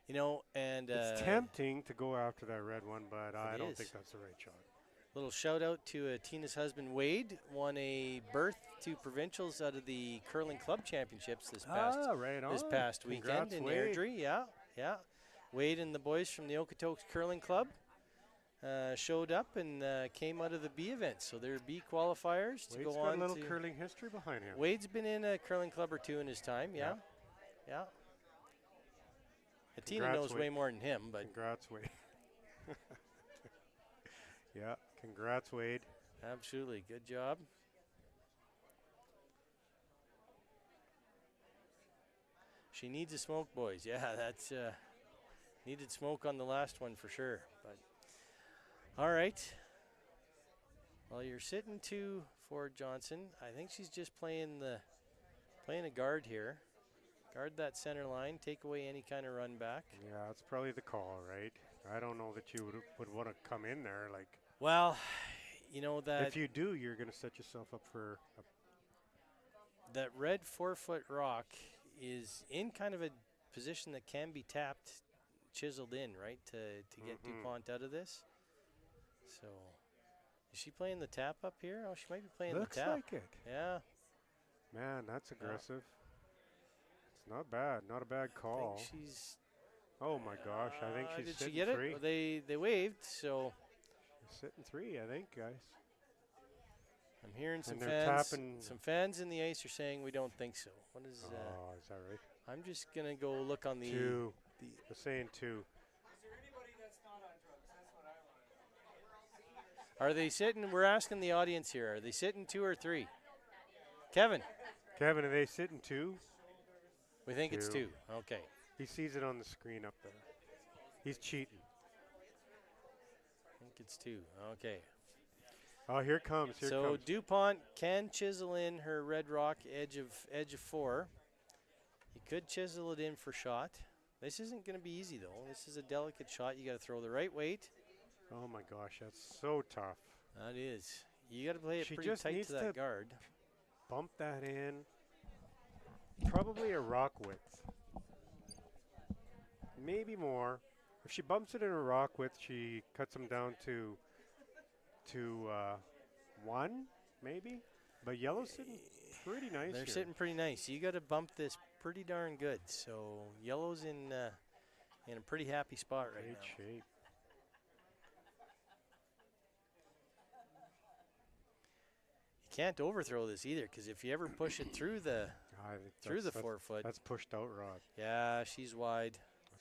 And it's tempting to go after that red one, but I don't think that's the right shot. Little shout out to Tina's husband Wade, won a berth to provincials out of the curling club championships this past weekend in Airdrie. Yeah. Wade and the boys from the Okotoks Curling Club showed up and came out of the B event, so they're B qualifiers to go on. Wade's got a little curling history behind him. Wade's been in a curling club or two in his time. Yeah. Tina knows way more than him, but congrats, Wade. Yeah, congrats, Wade. Absolutely, good job. She needs a smoke, boys. Yeah, that's needed smoke on the last one for sure. But all right. Well, you're sitting 2 for Johnson. I think she's just playing a guard here. Guard that center line, take away any kind of run back. Yeah, that's probably the call, right? I don't know that you would want to come in there like. Well, that if you do, you're going to set yourself up for that red 4-foot rock is in kind of a position that can be tapped, chiseled in, right, to get DuPont out of this. So, is she playing the tap up here? Oh, she might be playing the tap. Looks like it. Yeah. Man, that's aggressive. It's not bad. Not a bad I call. think she's. Oh my gosh, I think she's Did she sitting get three. it? They waved, so Sitting three, I think, guys. I'm hearing some And they're fans. tapping. Some fans in the ice are saying we don't think so. What is? Oh, is that right? I'm just gonna go look on the. Two. the They're saying two. Are they sitting? We're asking the audience here. Are they sitting 2 or 3? Kevin, Kevin, are they sitting two? we think it's 2. Two. Okay. He sees it on the screen up there. He's cheating. I think it's 2. Okay. Oh, here it comes. Here it So comes. DuPont can chisel in her red rock edge of 4. He could chisel it in for shot. This isn't going to be easy though. This is a delicate shot. You got to throw the right weight. Oh my gosh, that's so tough. That is. You got to play it She pretty just tight needs to that to- guard. Bump that in. Probably a rock width. Maybe more. If she bumps it in a rock width, she cuts them down to 1, maybe. But yellow's sitting pretty nice They're here. sitting pretty nice. You got to bump this pretty darn good. So yellow's in a pretty happy spot right Great now. shape. You can't overthrow this either, because if you ever push it through the I think through the that's- 4 foot, That's pushed out rod. yeah, she's wide.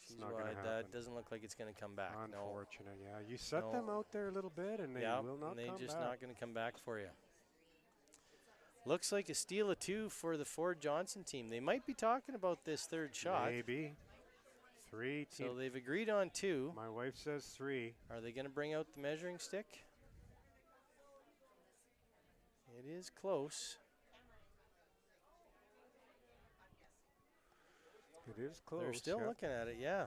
She's not gonna wide. That happen. doesn't look like it's going to come back. No. Unfortunate, yeah. You set No. them out there a little bit, and they Yeah, will not and they come just back. not going to come back for you. Looks like a steal of 2 for the Ford Johnson team. They might be talking about this third shot. Maybe. 3. So they've agreed on 2. My wife says 3. Are they going to bring out the measuring stick? It is close. It is close. They're still yeah. looking at it, yeah.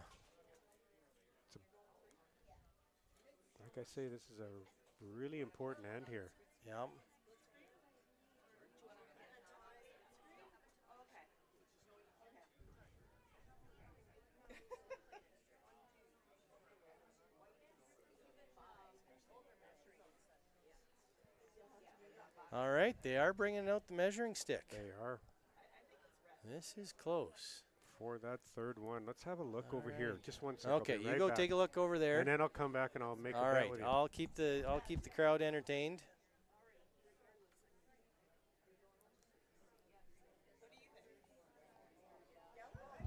Like I say, this is a really important end here. Yeah. All right, they are bringing out the measuring stick. They are This is close. for that third one. Let's have a look All over here. right. Just 1 second. I'll Okay, be you right go back. take a look over there. And then I'll come back and I'll make All a bet right, with you. I'll keep the crowd entertained.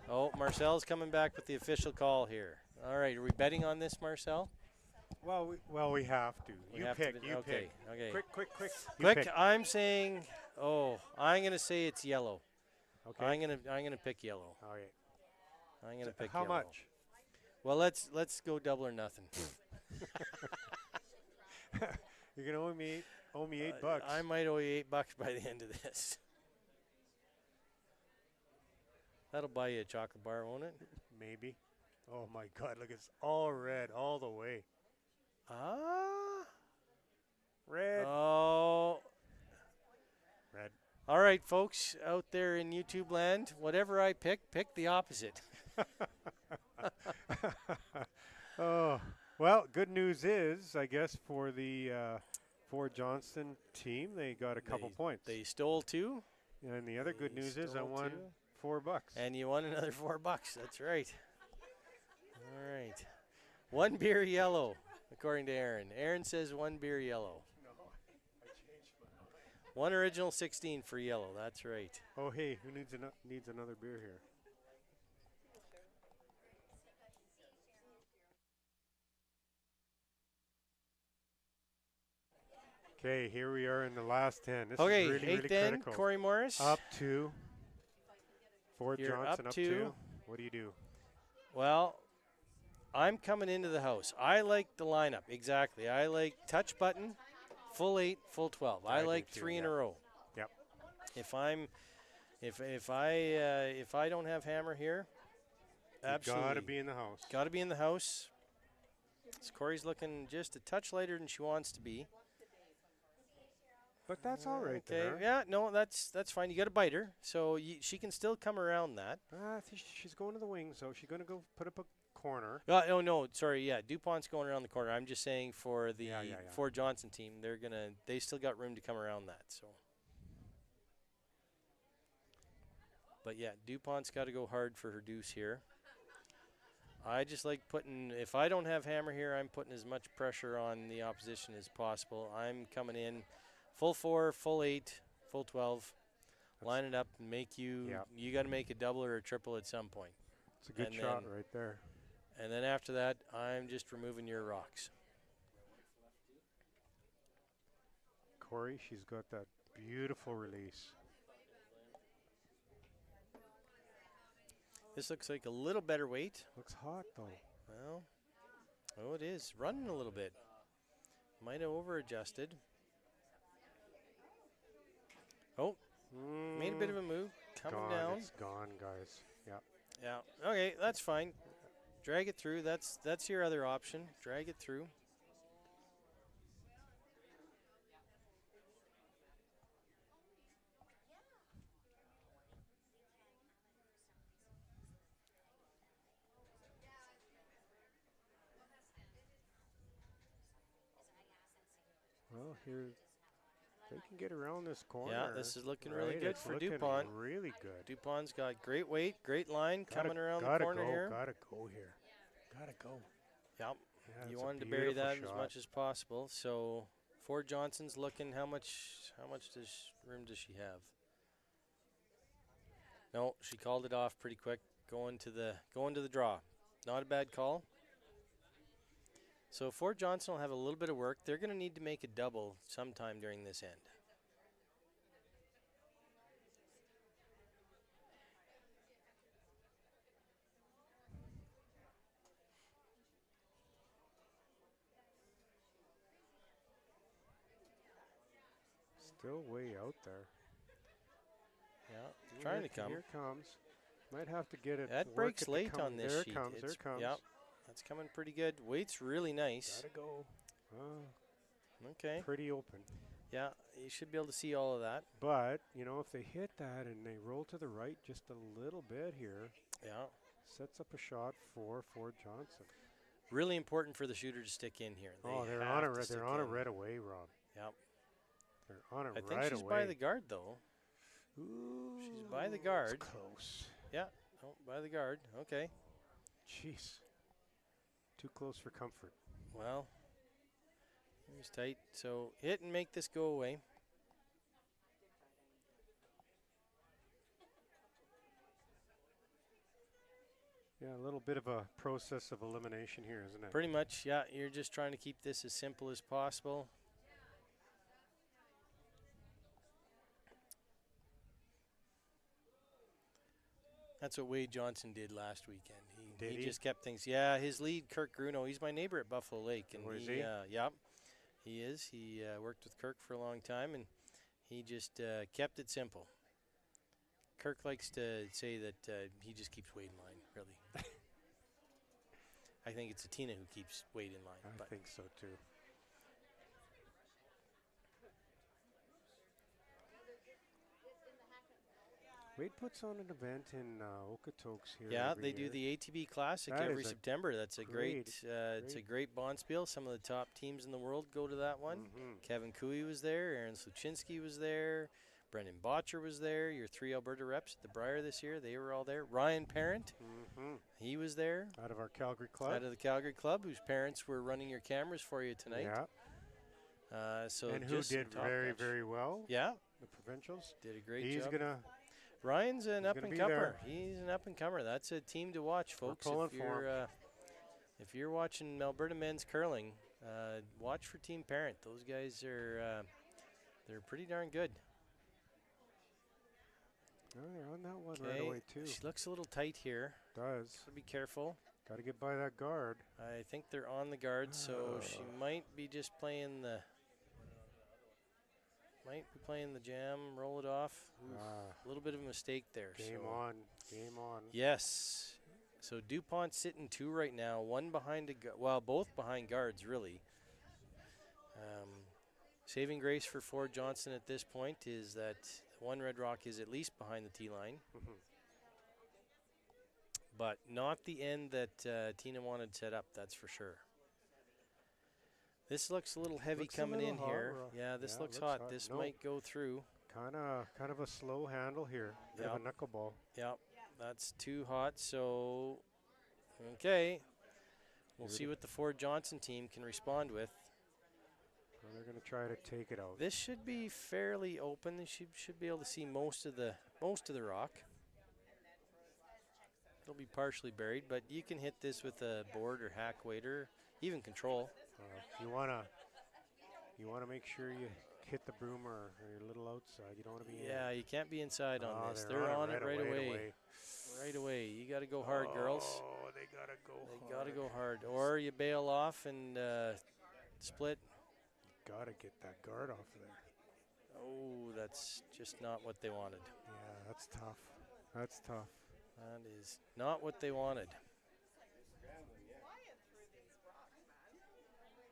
Oh, Marcel's coming back with the official call here. All right, are we betting on this, Marcel? Well, we have to. We You have to pick. be- You okay, pick. okay. Quick. You Quick, pick. I'm saying. Oh, I'm gonna say it's yellow. Okay. I'm gonna pick yellow. All right. I'm gonna pick How yellow. much? Well, let's go double or nothing. You're gonna owe me $8. I might owe you $8 by the end of this. That'll buy you a chocolate bar, won't it? Maybe. Oh my God! Look, it's all red all the way. Ah. Red. Oh. Red. All right, folks out there in YouTube land, whatever I pick the opposite. Oh, well, good news is, I guess, for the Ford Johnston team, they got a couple points. They stole 2, And the other good they news is I stole won 2. $4. And you won another $4. That's right. All right. 1 beer yellow, according to Aaron. Aaron says 1 beer yellow. No, I changed mine. 1 original 16 for yellow. That's right. Oh, hey, who needs another beer here? Okay, here we are in the last 10. This Okay, is really, really 8th end, critical. Corey Morris. Up to Ford You're Johnson, up up to- to. What do you do? Well, I'm coming into the house. I like the lineup, exactly. I like touch button, full 8, full 12. I I do like too, 3 in yeah. a row. Yep. If I don't have hammer here, absolutely. Got to be in the house. Got to be in the house. So Corey's looking just a touch lighter than she wants to be. But that's all right Okay. there. Yeah. No, that's fine. You got to bite her, so she can still come around that. I think she's going to the wings, so she's going to go put up a corner. Oh no, sorry. Yeah, DuPont's going around the corner. I'm just saying for the Yeah. Ford Johnson team, they still got room to come around that. So But yeah, DuPont's got to go hard for her deuce here. I just like putting, if I don't have hammer here, I'm putting as much pressure on the opposition as possible. I'm coming in full 4, full 8, full 12, line it up and make you got to make a double or a triple at some point. It's a good shot right there. And then after that, I'm just removing your rocks. Corey, she's got that beautiful release. This looks like a little better weight. Looks hot though. Well, oh, it is running a little bit. Might have over-adjusted. Oh, made a bit of a move. Coming down. It's gone, guys. Yeah. Yeah. Okay, that's fine. Drag it through. That's your other option. Drag it through. Well, here they can get around this corner. Yeah, this is looking really good it's for looking DuPont. Really good. DuPont's got great weight, great line coming around the corner here. Gotta go here. Gotta go. Yep. Yeah, You it's a wanted to bury that beautiful as shot. much as possible. So Ford Johnson's looking. How much room does she have? No, she called it off pretty quick. Going to the draw. Not a bad call. So Ford Johnson will have a little bit of work. They're going to need to make a double sometime during this end. Still way out there. Yeah, trying to come. Here comes. Might have to get it. That work breaks it to late come. on this there sheet. There comes. There comes. Yep, that's coming pretty good. Weight's really nice. Gotta go. Okay. Pretty open. Yeah, you should be able to see all of that. But, you know, if they hit that and they roll to the right just a little bit here, Yeah. sets up a shot for Ford Johnson. Really important for the shooter to stick in here. They're on it. They're on it right away, Rob. Yep. They're on it I right think she's away. by the guard, though. Ooh, She's by the guard. it's close. Yeah. Oh, by the guard. Okay. Jeez. Too close for comfort. Well, it was tight. So hit and make this go away. Yeah, a little bit of a process of elimination here, isn't it? Pretty much, yeah. You're just trying to keep this as simple as possible. That's what Wade Johnson did last weekend. He just kept things. Yeah, his lead, Kirk Gruno, he's my neighbor at Buffalo Lake. And is he? Yep, he is. He worked with Kirk for a long time, and he just kept it simple. Kirk likes to say that he just keeps Wade in line, really. I think it's Tina who keeps Wade in line. I think so, too. Wade puts on an event in Okotoks here. Yeah, every they do year. the ATB Classic That every is a September. That's a great, it's a great- great bonspiel. Some of the top teams in the world go to that one. Mhm. Kevin Cooey was there. Aaron Sluchinski was there. Brendan Botcher was there. Your 3 Alberta reps at the Briar this year, they were all there. Ryan Parent, he was there. Out of our Calgary club. Out of the Calgary Club, whose parents were running your cameras for you tonight. Yeah. So And who just did top very, notch. very well. Yeah, The provincials. did a great He's job. going to. Ryan's an He's up gonna and be comer. there. He's an up and comer. That's a team to watch, folks. pulling for If you're watching Alberta men's curling, watch for Team Parent. Those guys are they're pretty darn good. Oh, they're on that one right away, too. She looks a little tight here. Does. So be careful. Got to get by that guard. I think they're on the guard, so she might be just playing the jam, roll it off. Oof, a little bit of a mistake there. Game so. on. Game on. Yes. So DuPont's sitting 2 right now, one behind both behind guards, really. Saving grace for Ford Johnson at this point is that one Red Rock is at least behind the tee line. But not the end that Tina wanted set up, that's for sure. This looks a little heavy Looks a coming little in hot, here. Ro- Yeah, this yeah, looks looks hot. hot. This No. might go through. Kind of a slow handle here. Bit of a knuckleball. Yep, that's too hot. So, okay. We'll Here see it what the Ford Johnson team can respond with. Well, they're going to try to take it out. This should be fairly open. They should be able to see most of the rock. It'll be partially buried, but you can hit this with a board or hack weight or even control. You wanna make sure you hit the broom or you're a little outside. You don't want to be Yeah, you can't be inside on this. They're They're on on it right away. Right away. You got to go hard, girls. Oh, they gotta go. They got to go hard. Or you bail off and split. Gotta get that guard off of there. Oh, that's just not what they wanted. Yeah, that's tough. That's tough. That is not what they wanted.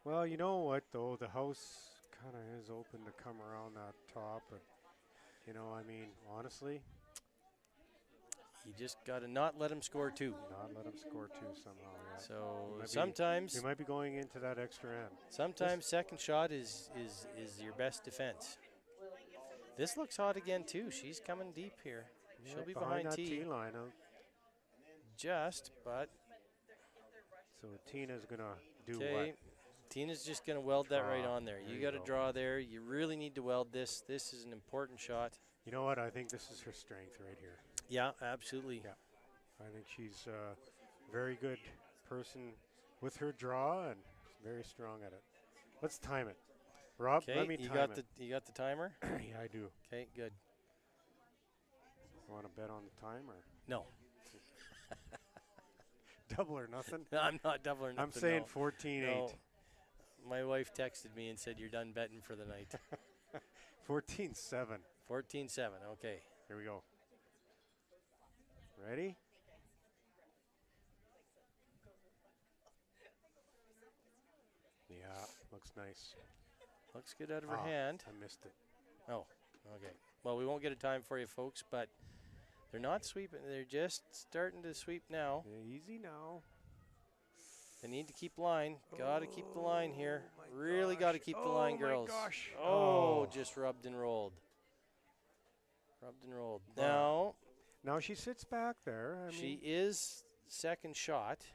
Well, you know what though, the house kind of is open to come around that top, but I mean, honestly, You just got to not let them score two. not let them score two somehow. Yeah. So Might be- sometimes, We might be going into that extra end. sometimes second shot is your best defense. This looks hot again too. She's coming deep here. She'll Yeah, be behind that T. tee line. But So Tina's gonna do okay. what? Tina's just going to weld that right Draw. on there. There You you got to go. draw there. You really need to weld this. This is an important shot. You know what? I think this is her strength right here. Yeah, absolutely. Yeah. I think she's a very good person with her draw and very strong at it. Let's time it. Rob, Okay, let me you time got it. you got the timer. Yeah, I do. Okay, good. Want to bet on the time or No, double or nothing? I'm not doubling. I'm nothing, saying no. 14-8. No. My wife texted me and said you're done betting for the night. 14-7. 14-7. Okay. Here we go. Ready? Yeah, looks nice. Looks good out of her Ah, hand. I missed it. Oh, okay. Well, we won't get a time for you folks, but they're not sweeping. They're just starting to sweep now. Yeah, easy now. They need to keep line. Got to keep the line here. Oh, my Really got to gosh. keep the Oh, line, my girls. gosh. Oh, Oh. just rubbed and rolled. Rubbed and rolled. Wow. Now, Now she sits back there. I she mean, is second shot.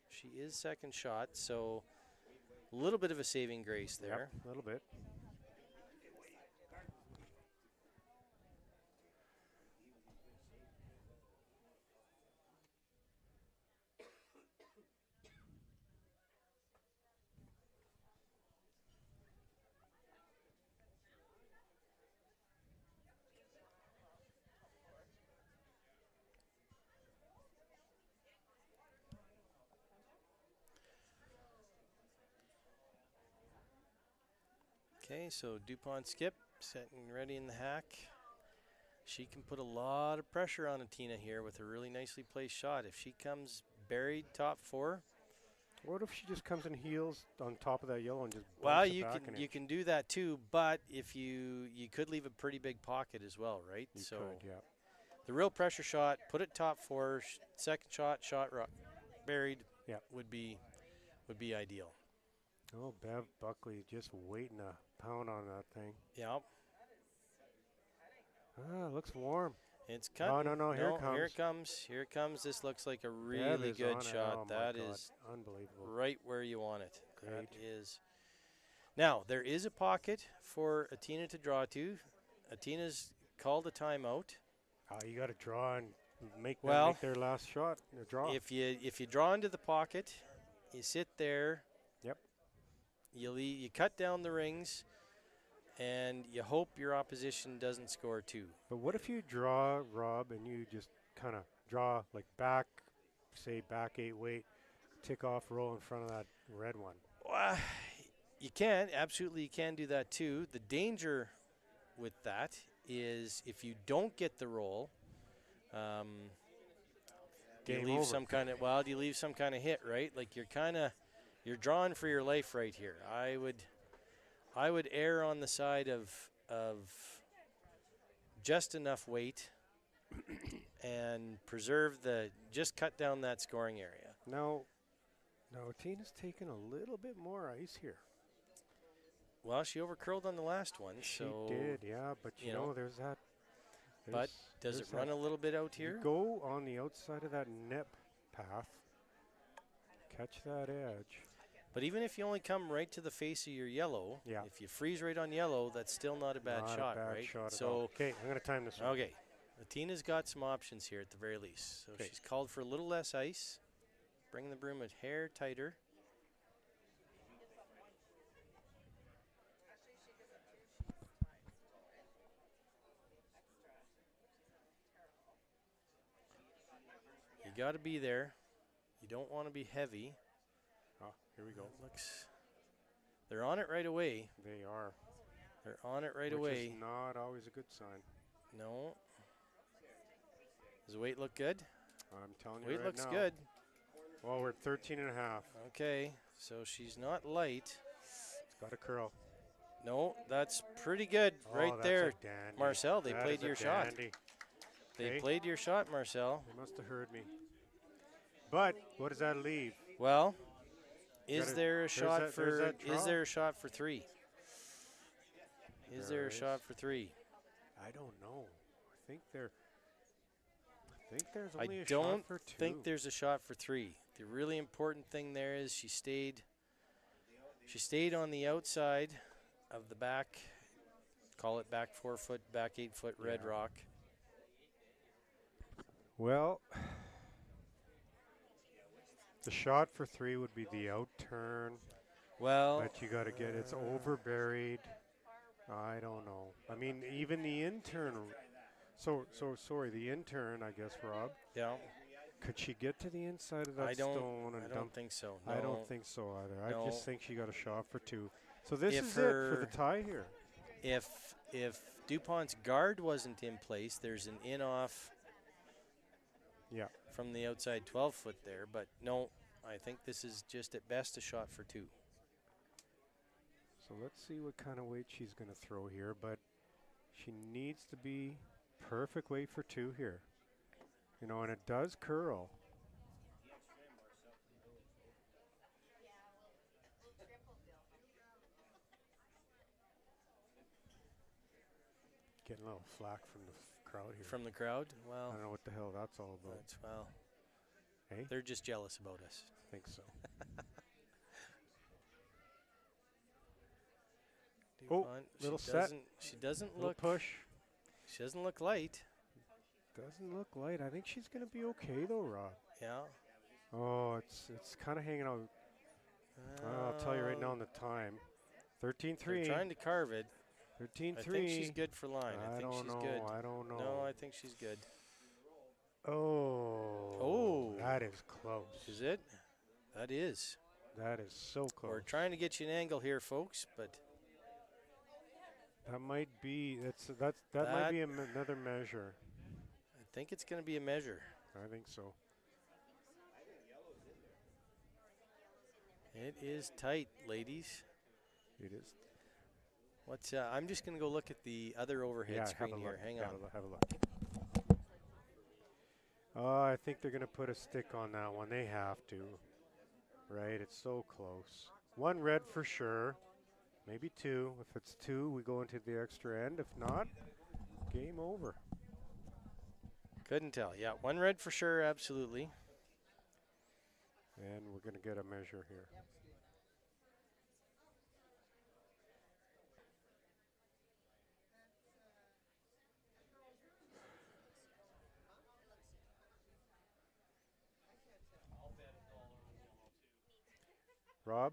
She is second shot, so a little bit of a saving grace there. a little bit. Okay, so DuPont skip, setting ready in the hack. She can put a lot of pressure on a Tina here with a really nicely placed shot. If she comes buried top four, What if she just comes and heels on top of that yellow and just well, bumps it you back can an you inch? can do that too. But if you could leave a pretty big pocket as well, right? You So could, yeah. the real pressure shot, put it top four. Second shot buried. Yeah. would be ideal. Oh, Bev Buckley just waiting to pound on that thing. Yeah, Ah, looks warm. it's cutting. no, here it Here it comes. Here it comes. This looks like a Bev really is good on it. shot. Oh my That God. is Unbelievable. right where you want it. Great. That is. Now, there is a pocket for Atina to draw to. Atina's called a timeout. You got to draw and make them Well, make their last shot. Draw. If you draw into the pocket, you sit there. Yep. You cut down the rings, and you hope your opposition doesn't score two. But what if you draw, Rob, and you just kind of draw like back 8 weight, tick off roll in front of that red one? You can, absolutely, you can do that too. The danger with that is if you don't get the roll, you Game leave over. some kind of you leave some kind of hit, right? Like you're drawing for your life right here. I would err on the side of just enough weight and just cut down that scoring area. Now Tina's taking a little bit more ice here. Well, she overcurled on the last one, She so. did, yeah, but you know, there's that. But does it run a little bit out here? You go on the outside of that nip path, catch that edge. But even if you only come right to the face of your yellow, if you freeze right on yellow, that's still not a bad shot, right? So okay, I'm going to time this one. Okay, Tina's got some options here at the very least. So she's called for a little less ice, bring the broom a hair tighter. You got to be there. You don't want to be heavy. Oh, here we go. They're on it right away. They are. They're on it right Which away. is not always a good sign. No. Does the weight look good? I'm telling you weight right looks now. good. Well, we're at 13 and a half. Okay, so she's not light. It's got a curl. No, that's pretty good right that's there. a dandy. Marcel, they That played is a your shot. dandy. They played your shot, Marcel. They must have heard me. But what does that leave? Well, is there a shot for three? Is there a shot for three? I don't know. I think there's only I a shot don't for two. think there's a shot for three. The really important thing there is she stayed on the outside of the back, call it back 4 foot, back 8 foot red rock. Well, the shot for three would be the out turn. Well, but you got to get it's over buried. I don't know. I mean, even the intern. So sorry, the intern, I guess, Rob. Yeah. Could she get to the inside of that stone and dump? I don't think so. No. I don't think so either. No. I just think she got a shot for two. So this is it for the tie here. If DuPont's guard wasn't in place, there's an in-off from the outside 12-foot there. But no, I think this is just at best a shot for two. So let's see what kind of weight she's going to throw here. But she needs to be perfect weight for two here. You know, and it does curl. Getting a little flack from the crowd here. From the crowd? Well, I don't know what the hell that's all about. Hey? They're just jealous about us. I think so. DuPont, little set. She doesn't little look push. She doesn't look light. Doesn't look light. I think she's going to be okay though, Rob. Yeah. Oh, it's kind of hanging out. I'll tell you right now on the time. 13-3. They're trying to carve it. 13-3. I think she's good for line. I think don't she's know. good. I don't know. No, I think she's good. Oh. That is close. Is it? That is. That is so close. We're trying to get you an angle here, folks, but that might be that might be another measure. I think it's going to be a measure. I think so. It is tight, ladies. It is. What's I'm just going to go look at the other overhead screen here. Hang on. Have a look. I think they're going to put a stick on that one. They have to. Right? It's so close. One red for sure. Maybe two. If it's two, we go into the extra end. If not, game over. Couldn't tell. Yeah, one red for sure, absolutely. And we're going to get a measure here. Rob?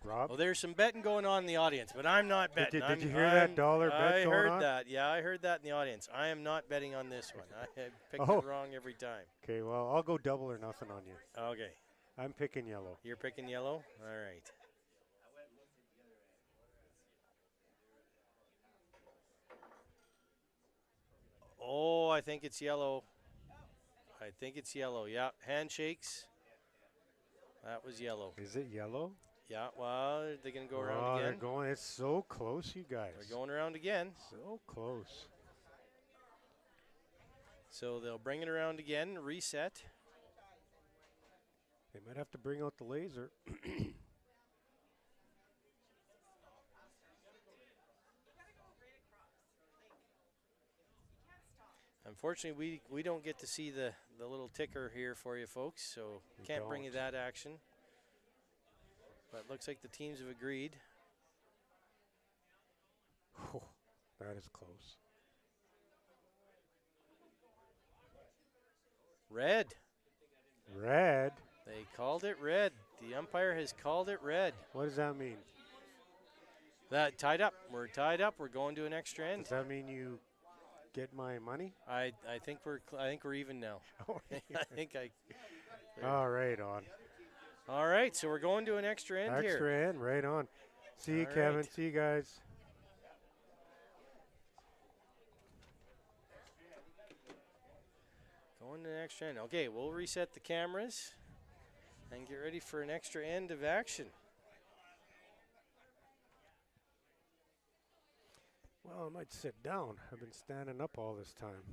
Rob? Well, there's some betting going on in the audience, but I'm not betting. Did you hear that dollar bet going on? I heard that. Yeah, I heard that in the audience. I am not betting on this one. I picked it wrong every time. Okay, well, I'll go double or nothing on you. Okay. I'm picking yellow. You're picking yellow? All right. Oh, I think it's yellow. I think it's yellow. Yeah, handshakes. That was yellow. Is it yellow? Yeah, well, they're going to go around again. They're going. It's so close, you guys. They're going around again. So close. So they'll bring it around again, reset. They might have to bring out the laser. Unfortunately, we don't get to see the little ticker here for you folks, so can't bring you that action. But looks like the teams have agreed. Oh, that is close. Red. Red? They called it red. The umpire has called it red. What does that mean? That tied up. We're tied up. We're going to an extra end. Does that mean you get my money? I think we're even now. I think I. All right, on. All right, so we're going to an extra end here. Extra end, right on. See you, All Kevin. right. See you guys. Going to an extra end. Okay, we'll reset the cameras and get ready for an extra end of action. Well, I might sit down. I've been standing up all this time.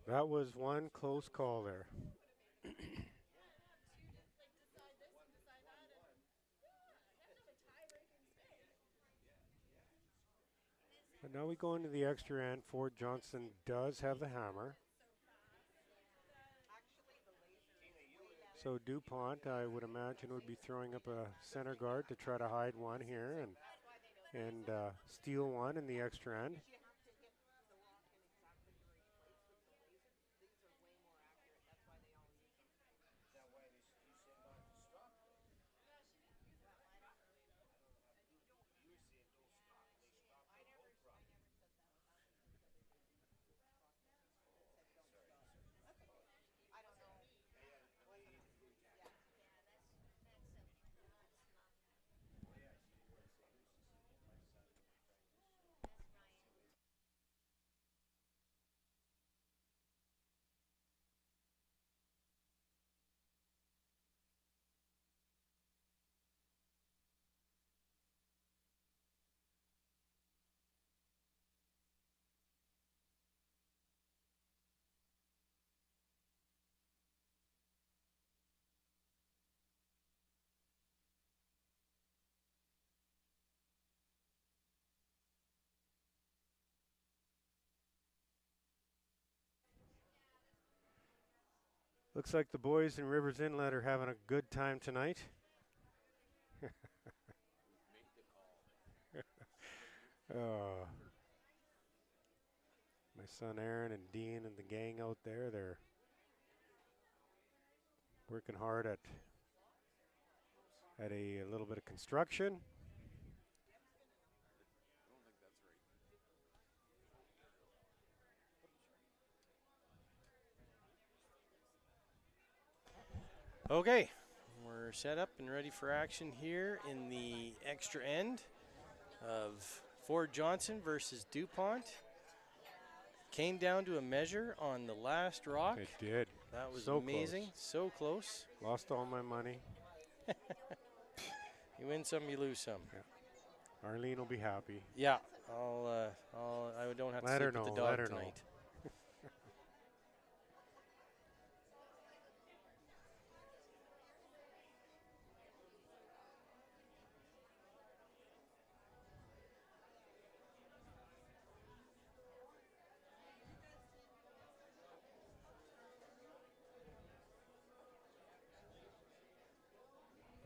That was one close call there. But now we go into the extra end. Ford Johnson does have the hammer. So DuPont, I would imagine, would be throwing up a center guard to try to hide one here and steal one in the extra end. Looks like the boys in Rivers Inlet are having a good time tonight. Oh. My son Aaron and Dean and the gang out there, they're working hard at a little bit of construction. Okay, we're set up and ready for action here in the extra end of Ford Johnson versus DuPont. Came down to a measure on the last rock. It did. That was so amazing. Close. So close. Lost all my money. You win some, you lose some. Yeah. Arlene will be happy. Yeah, I don't have to sleep with the dog tonight.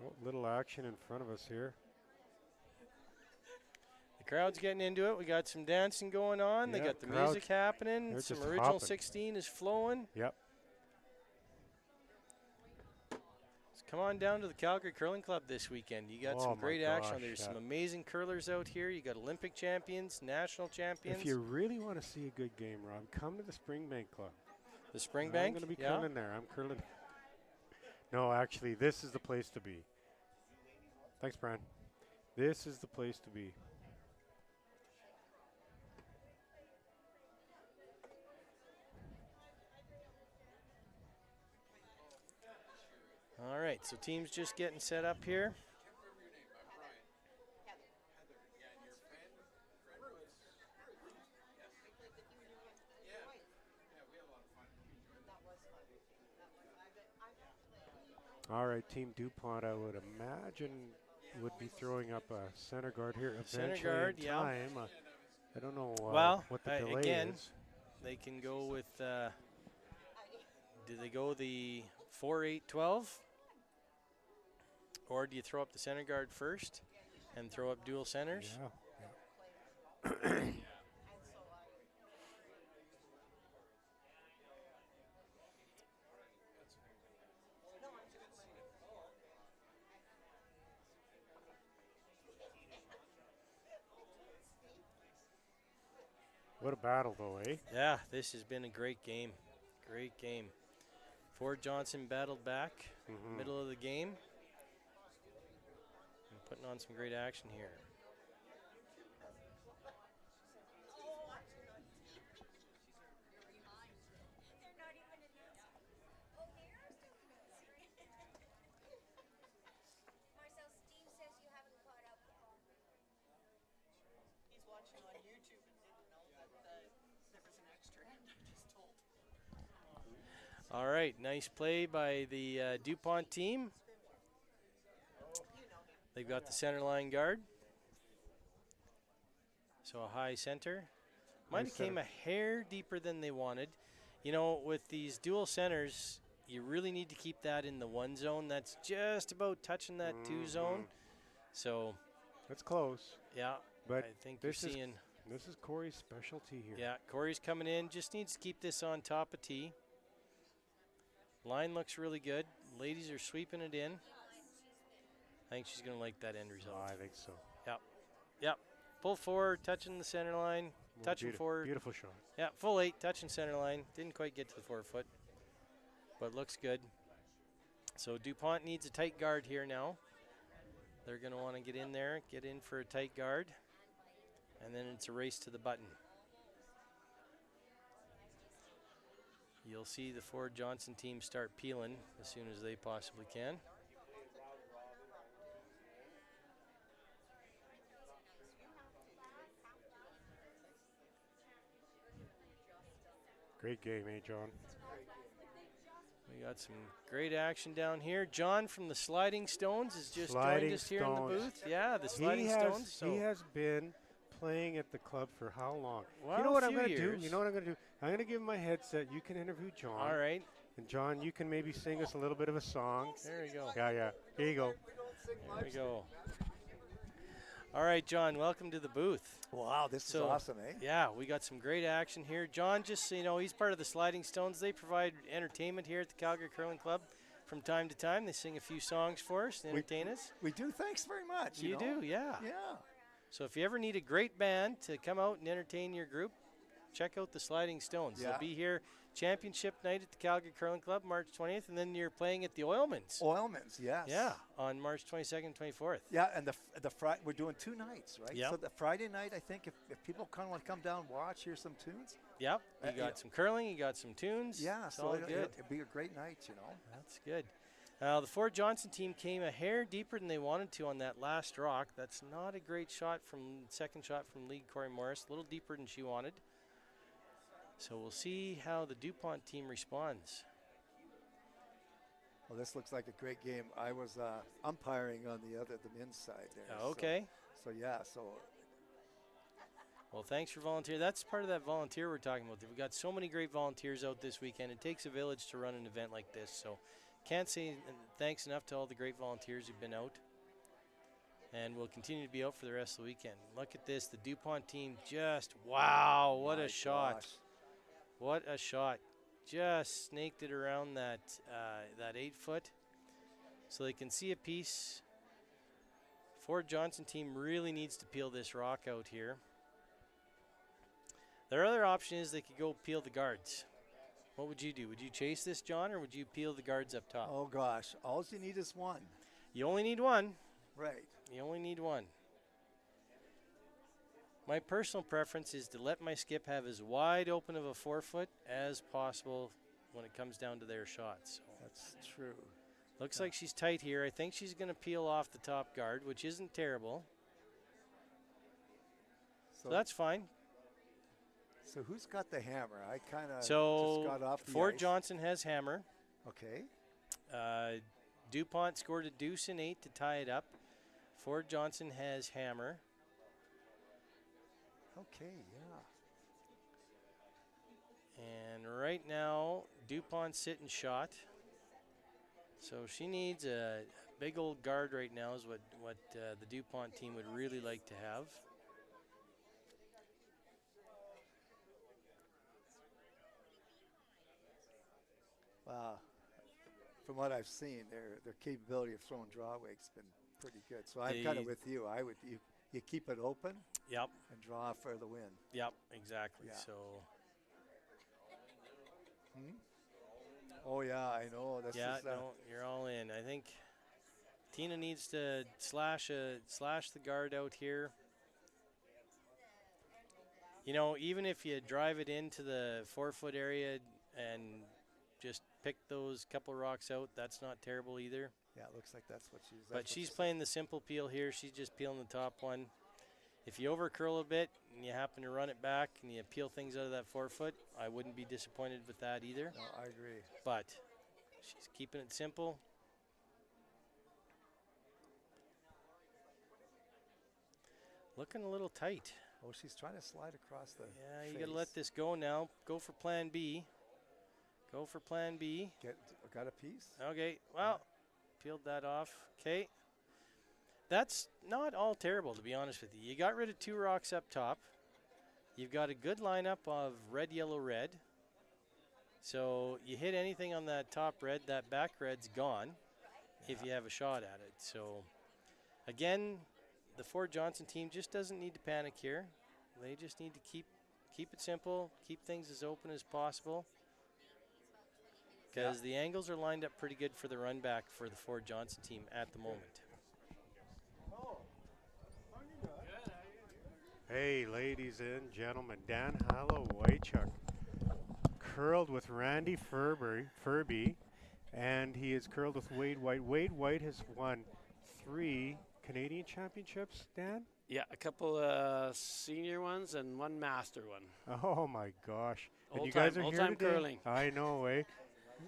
Oh, little action in front of us here. The crowd's getting into it. We got some dancing going on. Yeah, they got the music happening. Some original hopping. 16 is flowing. Yep. So come on down to the Calgary Curling Club this weekend. You got some great action. There's some amazing curlers out here. You got Olympic champions, national champions. If you really want to see a good game, Rob, come to the Springbank Club. The Springbank? I'm going to be curling there. I'm curling. No, actually, this is the place to be. Thanks, Brian. This is the place to be. All right, so team's just getting set up here. All right, Team DuPont, I would imagine, would be throwing up a center guard here eventually Center guard, in yeah. time. I don't know Well, what the delay again, is. they can go with, do they go the 4-8-12? Or do you throw up the center guard first and throw up dual centers? Yeah. What a battle, though, eh? Yeah, this has been a great game. Great game. Ford Johnson battled back, middle of the game. And putting on some great action here. All right, nice play by the DuPont team. They've got the center line guard. So a high center. Might have came a hair deeper than they wanted. You know, with these dual centers, you really need to keep that in the 1 zone. That's just about touching that 2 zone. So that's close. Yeah, but I think you're seeing. This is Corey's specialty here. Yeah, Corey's coming in. Just needs to keep this on top of tee. Line looks really good. Ladies are sweeping it in. I think she's going to like that end result. I think so. Yep. Yep. Pull forward, touching the center line. Touching forward. Beautiful shot. Yeah, full 8, touching center line. Didn't quite get to the 4-foot, but looks good. So DuPont needs a tight guard here now. They're going to want to get in there, get in for a tight guard, and then it's a race to the button. You'll see the Ford Johnson team start peeling as soon as they possibly can. Great game, eh, John? We got some great action down here. John from the Sliding Stones has just joined us here in the booth. Yeah, the Sliding Stones. He has been playing at the club for how long? Well, you know what I'm going to do? You know what I'm going to do? I'm going to give him my headset. You can interview John. All right. And John, you can maybe sing us a little bit of a song. There you go. Yeah. Here you go. There we go. All right, John, welcome to the booth. Wow, this is awesome, eh? Yeah, we got some great action here. John, just so you know, he's part of the Sliding Stones. They provide entertainment here at the Calgary Curling Club from time to time. They sing a few songs for us to entertain us. We do. Thanks very much. You do, yeah. Yeah. So if you ever need a great band to come out and entertain your group, check out the Sliding Stones. Yeah. They'll be here championship night at the Calgary Curling Club, March 20th, and then you're playing at the Oilmans. Oilmans, yes. Yeah, on March 22nd, 24th. Yeah, and the Friday, we're doing 2 nights, right? Yeah. So the Friday night, I think, if people kind of want to come down, watch, hear some tunes. Yep, you got some curling, you got some tunes. Yeah, it's so all it'll good. be a great night, you know. That's good. The Ford Johnson team came a hair deeper than they wanted to on that last rock. That's not a great shot second shot from lead Corey Morris, a little deeper than she wanted. So we'll see how the DuPont team responds. Well, this looks like a great game. I was umpiring on the men's side there. Okay. So yeah, so. Well, thanks for volunteering. That's part of that volunteer we're talking about. We've got so many great volunteers out this weekend. It takes a village to run an event like this. So can't say thanks enough to all the great volunteers who've been out. And we'll continue to be out for the rest of the weekend. Look at this. The DuPont team just, wow, what a shot. Gosh. What a shot. Just snaked it around that 8-foot. So they can see a piece. Ford Johnson team really needs to peel this rock out here. Their other option is they could go peel the guards. What would you do? Would you chase this, John, or would you peel the guards up top? Oh, gosh. All you need is one. You only need one. Right. You only need one. My personal preference is to let my skip have as wide open of a 4-foot as possible when it comes down to their shots. So. That's true. Looks like she's tight here. I think she's going to peel off the top guard, which isn't terrible. So that's fine. So who's got the hammer? I kind of So just got off the Ford ice. Johnson has hammer. Okay. DuPont scored a deuce and 8 to tie it up. Ford Johnson has hammer. Okay, yeah. And right now, DuPont's sitting shot. So she needs a big old guard right now is what the DuPont team would really like to have. Wow. From what I've seen, their capability of throwing draw wake's been pretty good. So I'm kind of with you. You keep it open. Yep. And draw for the win. Yep, exactly. Yeah. So. Oh yeah, I know. No, you're all in. I think Tina needs to slash the guard out here. You know, even if you drive it into the 4-foot area and just pick those couple rocks out, that's not terrible either. Yeah, it looks like that's what she's. But she's playing the simple peel here. She's just peeling the top one. If you overcurl a bit and you happen to run it back and you peel things out of that 4-foot, I wouldn't be disappointed with that either. No, I agree. But she's keeping it simple. Looking a little tight. Oh, she's trying to slide across the Yeah, you face. got to let this go now. Go for plan B. Go for plan B. Got a piece? Okay, well, peeled that off. Okay. That's not all terrible, to be honest with you. You got rid of 2 rocks up top. You've got a good lineup of red, yellow, red. So you hit anything on that top red, that back red's gone if you have a shot at it. So, again, the Ford Johnson team just doesn't need to panic here. They just need to keep it simple, keep things as open as possible. Because the angles are lined up pretty good for the run back for the Ford Johnson team at the moment. Hey, ladies and gentlemen, Dan Hallow-Wychuk curled with Randy Furby, and he is curled with Wade White. Wade White has won 3 Canadian championships, Dan? Yeah, a couple senior ones and 1 master one. Oh my gosh. And Old you guys time- are old here time today? curling. I know, eh?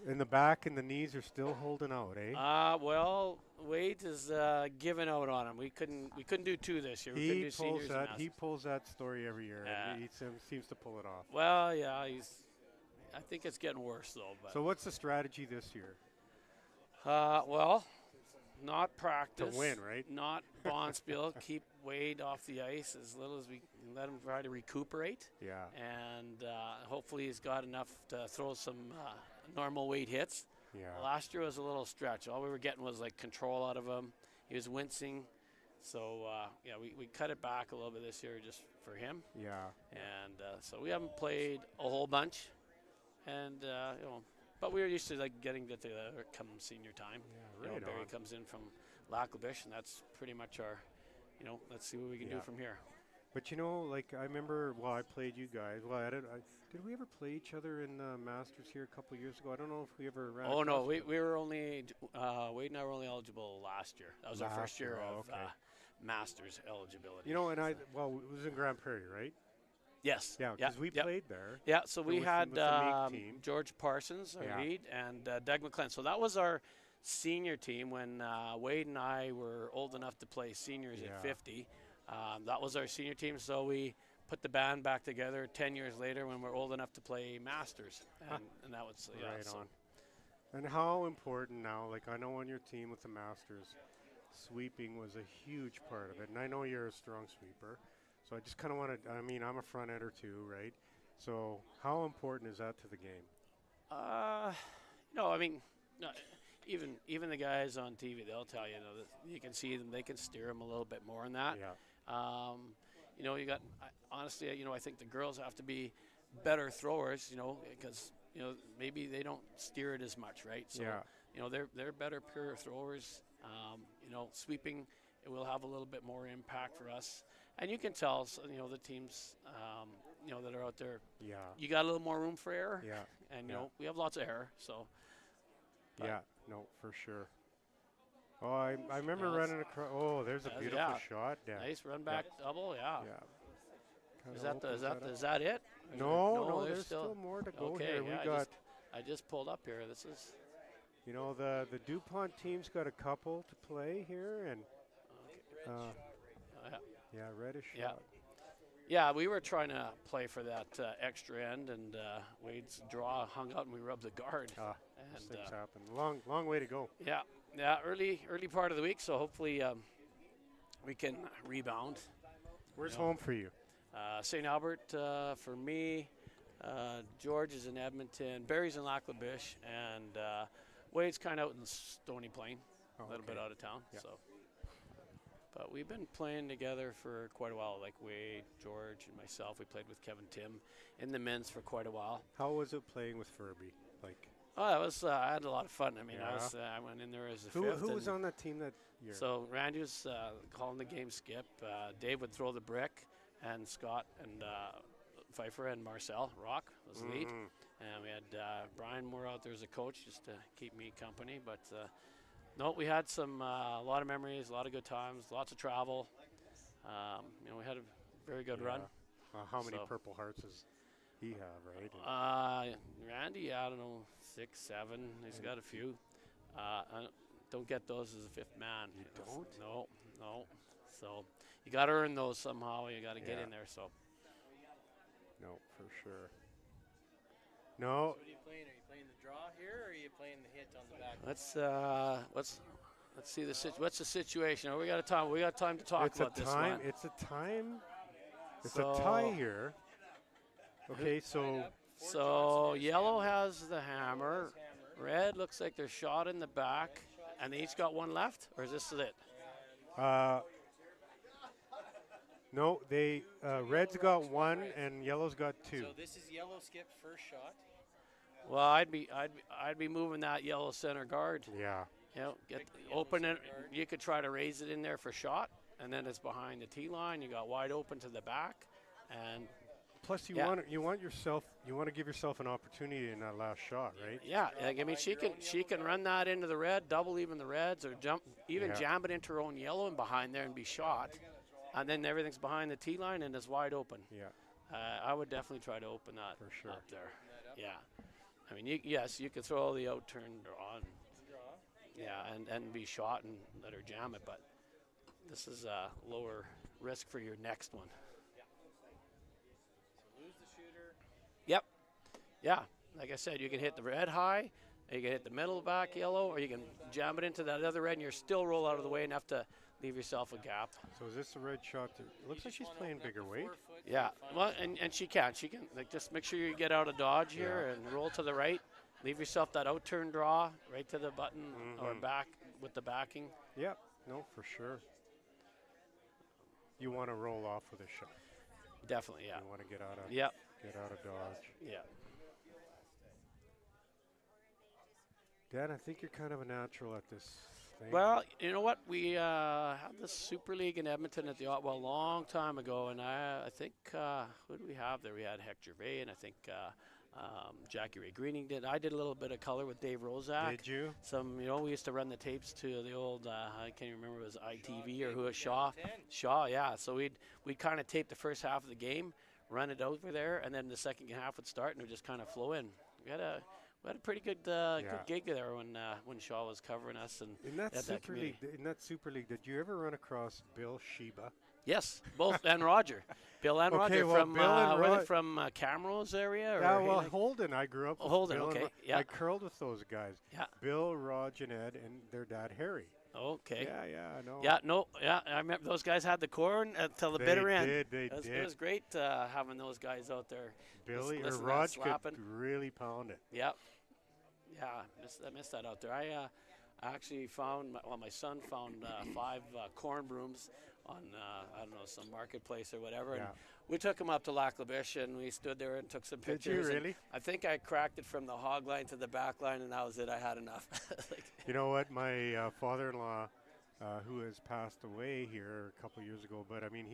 And the back and the knees are still holding out, eh? Well, Wade is giving out on him. We couldn't do 2 this year. We couldn't do seniors and He masters. pulls that story every year, and Yeah. he seems to pull it off. Well, yeah, I think it's getting worse though. But So what's the strategy this year? well, not practice. To win, right? Not bonspiel. Keep Wade off the ice as little as we can. Let him try to recuperate. Yeah. And hopefully he's got enough to throw some normal weight hits. Yeah. Last year was a little stretch. All we were getting was like control out of him. He was wincing. So, we cut it back a little bit this year just for him. Yeah. And so we haven't played a whole bunch. And, but we were used to like getting together come senior time. Yeah, right Barry on. comes in from Lacklebish, and that's pretty much our, let's see what we can do from here. But like I remember, I played you guys. Well, did we ever play each other in Masters here a couple years ago? I don't know if we ever ran. Oh, no, across we each were only, Wade and I were only eligible last year. That was our first year of Masters eligibility. and it was in Grand Prairie, right? Yes. Yeah, because we played there. Yeah, so we with had the Meek team. George Parsons, our Yeah. lead, and Doug McClenn. So that was our senior team when Wade and I were old enough to play seniors Yeah. at 50. That was our senior team, so we put the band back together 10 years later when we're old enough to play Masters. And that was, Right so. on. And how important now, like I know on your team with the Masters, sweeping was a huge part of it. And I know you're a strong sweeper. So I just kind of want to, I'm a front ender too, right? So how important is that to the game? Even the guys on TV, they'll tell you, that you can see them, they can steer them a little bit more in that. Yeah. You got, honestly, I think the girls have to be better throwers, because, maybe they don't steer it as much, right? So, Yeah. They're better pure throwers. Sweeping, it will have a little bit more impact for us. And you can tell, the teams, that are out there, Yeah. you got a little more room for error. Yeah. And, Yeah. we have lots of error, so. Yeah, no, for sure. Oh, I remember Yeah, running across. Oh, there's a beautiful yeah. shot. Yeah. Nice run back double. Yeah. Yeah. Is Kinda that opens is up. that it? Or is No, there, no, there's there's still more to go okay. here. Yeah, We got, I just pulled up here. This is you know, the DuPont team's got a couple to play here, and yeah. yeah, reddish Yeah. shot. Yeah, we were trying to play for that extra end, and Wade's draw hung out, and we rubbed the guard. These And things happen. Long way to go. yeah, early part of the week, so hopefully we can rebound. Where's You know. home for you? St. Albert for me. George is in Edmonton. Barry's in Lac-La-Biche, and Wade's kind of out in Stony Plain, Oh, a little bit okay. out of town. Yeah. So, but we've been playing together for quite a while. Like Wade, George, and myself. We played with Kevin Tim in the men's for quite a while. How was it playing with Furby? Like, Oh, it was. I had a lot of fun. I mean, Yeah. I went in there as a who fifth. was and on that team that year? So Randy was calling the game skip. Dave would throw the brick, and Scott and Pfeiffer and Marcel Rock was lead. And we had Brian Moore out there as a coach just to keep me company. But no, we had some a lot of memories, a lot of good times, lots of travel. You know, we had a very good run. How many So- Purple Hearts does he have, right? Randy, I don't know, 6, 7. He's got a few. I don't get those as a fifth man. You know, don't? No. So you got to earn those somehow. You got to get Yeah. in there. So No, for sure. No, What are you playing? Are you playing the draw here, or are you playing the hit on the back? let's see what's the situation. Oh, we got time. We got time to talk it's a about this time. one. It's a time. It's So- a tie here. Okay, so So yellow has the hammer. Red looks like they're shot in the back, and they each got one left, or is this it? no, they red's got one and yellow's got two. So this is yellow skip first shot. Well, I'd be moving that yellow center guard. Yeah. You know, open it. You could try to raise it in there for shot, and then it's behind the tee line. You got wide open to the back, and Plus, you Yeah. want to give yourself an opportunity in that last shot, right? yeah, like, I mean, she can run that into the red, double even the reds, or Yeah. jam it into her own yellow and behind there and be shot, and then everything's behind the tee line and it's wide open. Yeah, I would definitely try to open that For sure. up there. Yeah, I mean, you could throw the out turn on. Yeah, and be shot and let her jam it, but this is a lower risk for your next one. Lose the shooter. Yep. Yeah. Like I said, you can hit the red high, you can hit the middle back yellow, or you can jam it into that other red and you're still roll out of the way enough to leave yourself a gap. So is this a red shot? Looks like she's playing bigger weight. Yeah. Well, and she can. She can, like, just make sure you get out of dodge here and roll to the right. Leave yourself that out turn draw right to the button or back with the backing. Yep. No, for sure. You want to roll off with a shot. Definitely, yeah. You want to get out of Yep. dodge. Yeah. Dad, I think you're kind of a natural at this thing. Well, you know what? We had the Super League in Edmonton at the a long time ago, and I think who did we have there? We had Hector Gervais, and I think Jackie Ray Greening did. I did a little bit of color with Dave Rozak. Did you? Some, we used to run the tapes to the old, I can't even remember, it was ITV or who was Shaw. Shaw, yeah. So we'd kind of tape the first half of the game, run it over there, and then the second half would start, and it would just kind of flow in. We had a pretty good good gig there when Shaw was covering us, and In that at that Super League, did you ever run across Bill Sheba? yes, both and Roger, Bill and Okay, Roger well, from Bill and were they Rod- from Camrose area. Or Yeah, well, Haley? Holden. I grew up with Holden, Bill and okay, Rod. yeah. I curled with those guys. Yeah. Bill, Rog, and Ed, and their dad, Harry. Okay. Yeah, I know. Yeah, no, yeah, I remember those guys had the corn until the They bitter end. did, they It did. was great having those guys out there. Billy or listen to that Rog slapping. could really pound it. Yep. Yeah, I missed that out there. I actually found, my son found 5 corn brooms on, I don't know, some marketplace or whatever. And Yeah. we took them up to Lac-La-Biche, and we stood there and took some Did you pictures. and really? I think I cracked it from the hog line to the back line, and that was it. I had enough. You know what? My father-in-law who has passed away here a couple years ago. But I mean,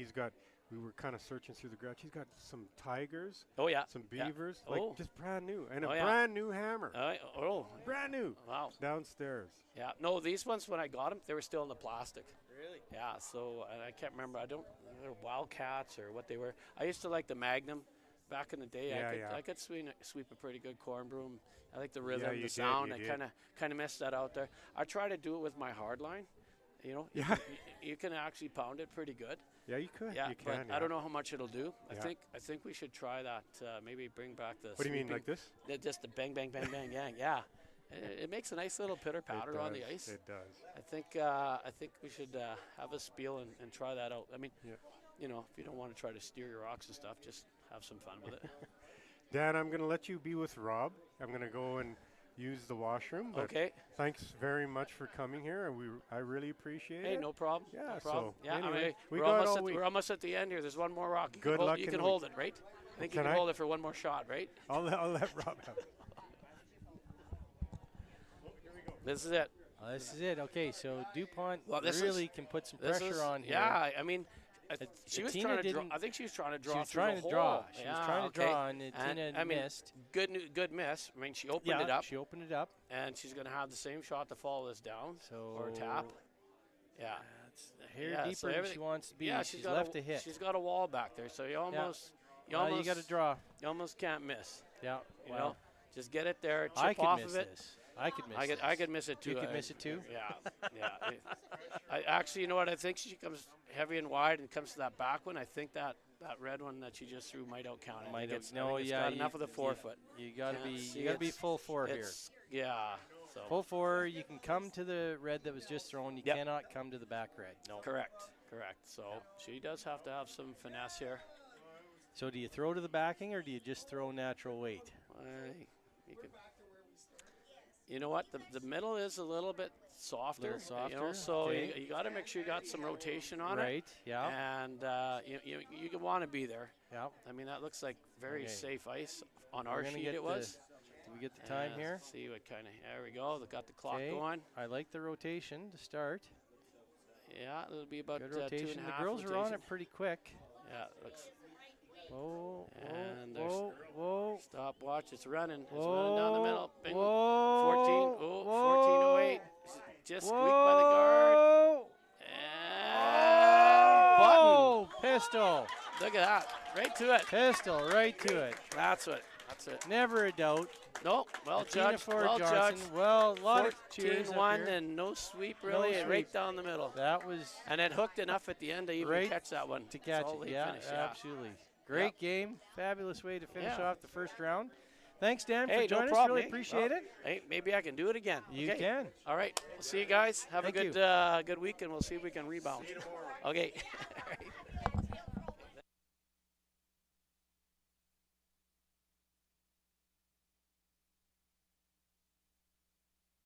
we were kind of searching through the garage. He's got some tigers, Oh yeah. some Yeah. beavers, Oh. like just brand new, and Oh, a yeah. brand new hammer, Oh. brand new, Wow. downstairs. Yeah. No, these ones when I got them, they were still in the plastic. Really? Yeah. So and I can't remember. They're Wildcats or what they were. I used to like the Magnum. Back in the day, I could sweep a pretty good corn broom. I like the rhythm, you the did, sound. you I did. kind of missed that out there. I try to do it with my hard line. You know, Yeah. you can actually pound it pretty good. Yeah, you could. Yeah, you but can. I don't know how much it'll do. Yeah. I think we should try that. Maybe bring back the. What do you mean, like this? Just the bang, bang, bang, bang, yang. Yeah, it makes a nice little pitter patter on the ice. It does. I think we should have a spiel and try that out. I mean, Yeah. you know, if you don't want to try to steer your rocks and stuff, just have some fun with it. Dan, I'm going to let you be with Rob. I'm going to go and use the washroom. But Okay. thanks very much for coming here. I really appreciate Hey, it. no problem. Yeah, no problem. so Yeah, anyway, I mean, we we're, got almost all week. we're almost at the end here. There's one more rock. You Good can hold, luck you in can the hold week. it, right? I think Can you can I? hold it for one more shot, right? I'll let Rob have it. This is it. This is it. Okay, so DuPont Well, this really is- can put some This pressure is, on here. Yeah, I mean, she was Tina trying to draw. didn't- I think she was trying to draw. She was through trying the to draw. hole. She was Yeah, trying to okay. draw, and Tina I mean, missed. good miss. I mean, she opened Yeah, it up, she opened it up. and she's going to have the same shot to follow this down or So tap. Yeah. It's a hair Yeah, deeper so than she everything- wants to be. Yeah, she's got left a a hit. She's got a wall back there, so you almost you got to draw. You almost can't miss. Yeah. You Well, know, just get it there, chip I could off miss of it. this. I could miss I could miss it too. You could miss it too? Yeah, yeah. I actually, you know what? I think she comes heavy and wide and comes to that back one. I think that red one that she just threw might outcount it. Might I think it's yeah. got enough of the forefoot. You got to Can't be. see You got to be it's- full four here. Yeah. So Full four. You can come to the red that was just thrown. You Yep. cannot come to the back red. No. correct. So she does have to have some finesse here. So do you throw to the backing or do you just throw natural weight? You could. You know what? The middle is a little bit softer. Little softer, You know, so okay. you got to make sure you got some rotation on it. Right. Yeah. And you want to be there. Yeah. I mean, that looks like very Okay. safe ice on We're our gonna sheet. get It was. Do we get the time here? See what kind of. There we go. They got the clock Okay. going. I like the rotation to start. Yeah, it'll be about Good 2.5 rotation. The girls are on it pretty quick. Yeah, looks. Whoa. And Whoa. Whoa. Stopwatch. It's running. It's Whoa. running down the middle. Bing. Whoa. 14. Oh, Whoa. 14:08. Just squeaked by the guard. Whoa. And Oh, pistol. look at that. Right to it. Pistol right to it. That's it. Never a doubt. No, well Tina judged. Ford Well Johnson. judged. Well, a lot of cheers up 14-1 here. and no sweep really, sweep. right down the middle. That was And it hooked enough at the end to even Right catch that one. to catch It's all it. late Yeah, finish, absolutely. Great game. Fabulous way to finish Yeah. off the first round. Thanks, Dan, Hey, for joining no us. problem. Really appreciate it. Hey, maybe I can do it again. You Okay. can. All right. We'll see you guys. Have Thank a you. good good week, and we'll see if we can rebound. Okay. All right.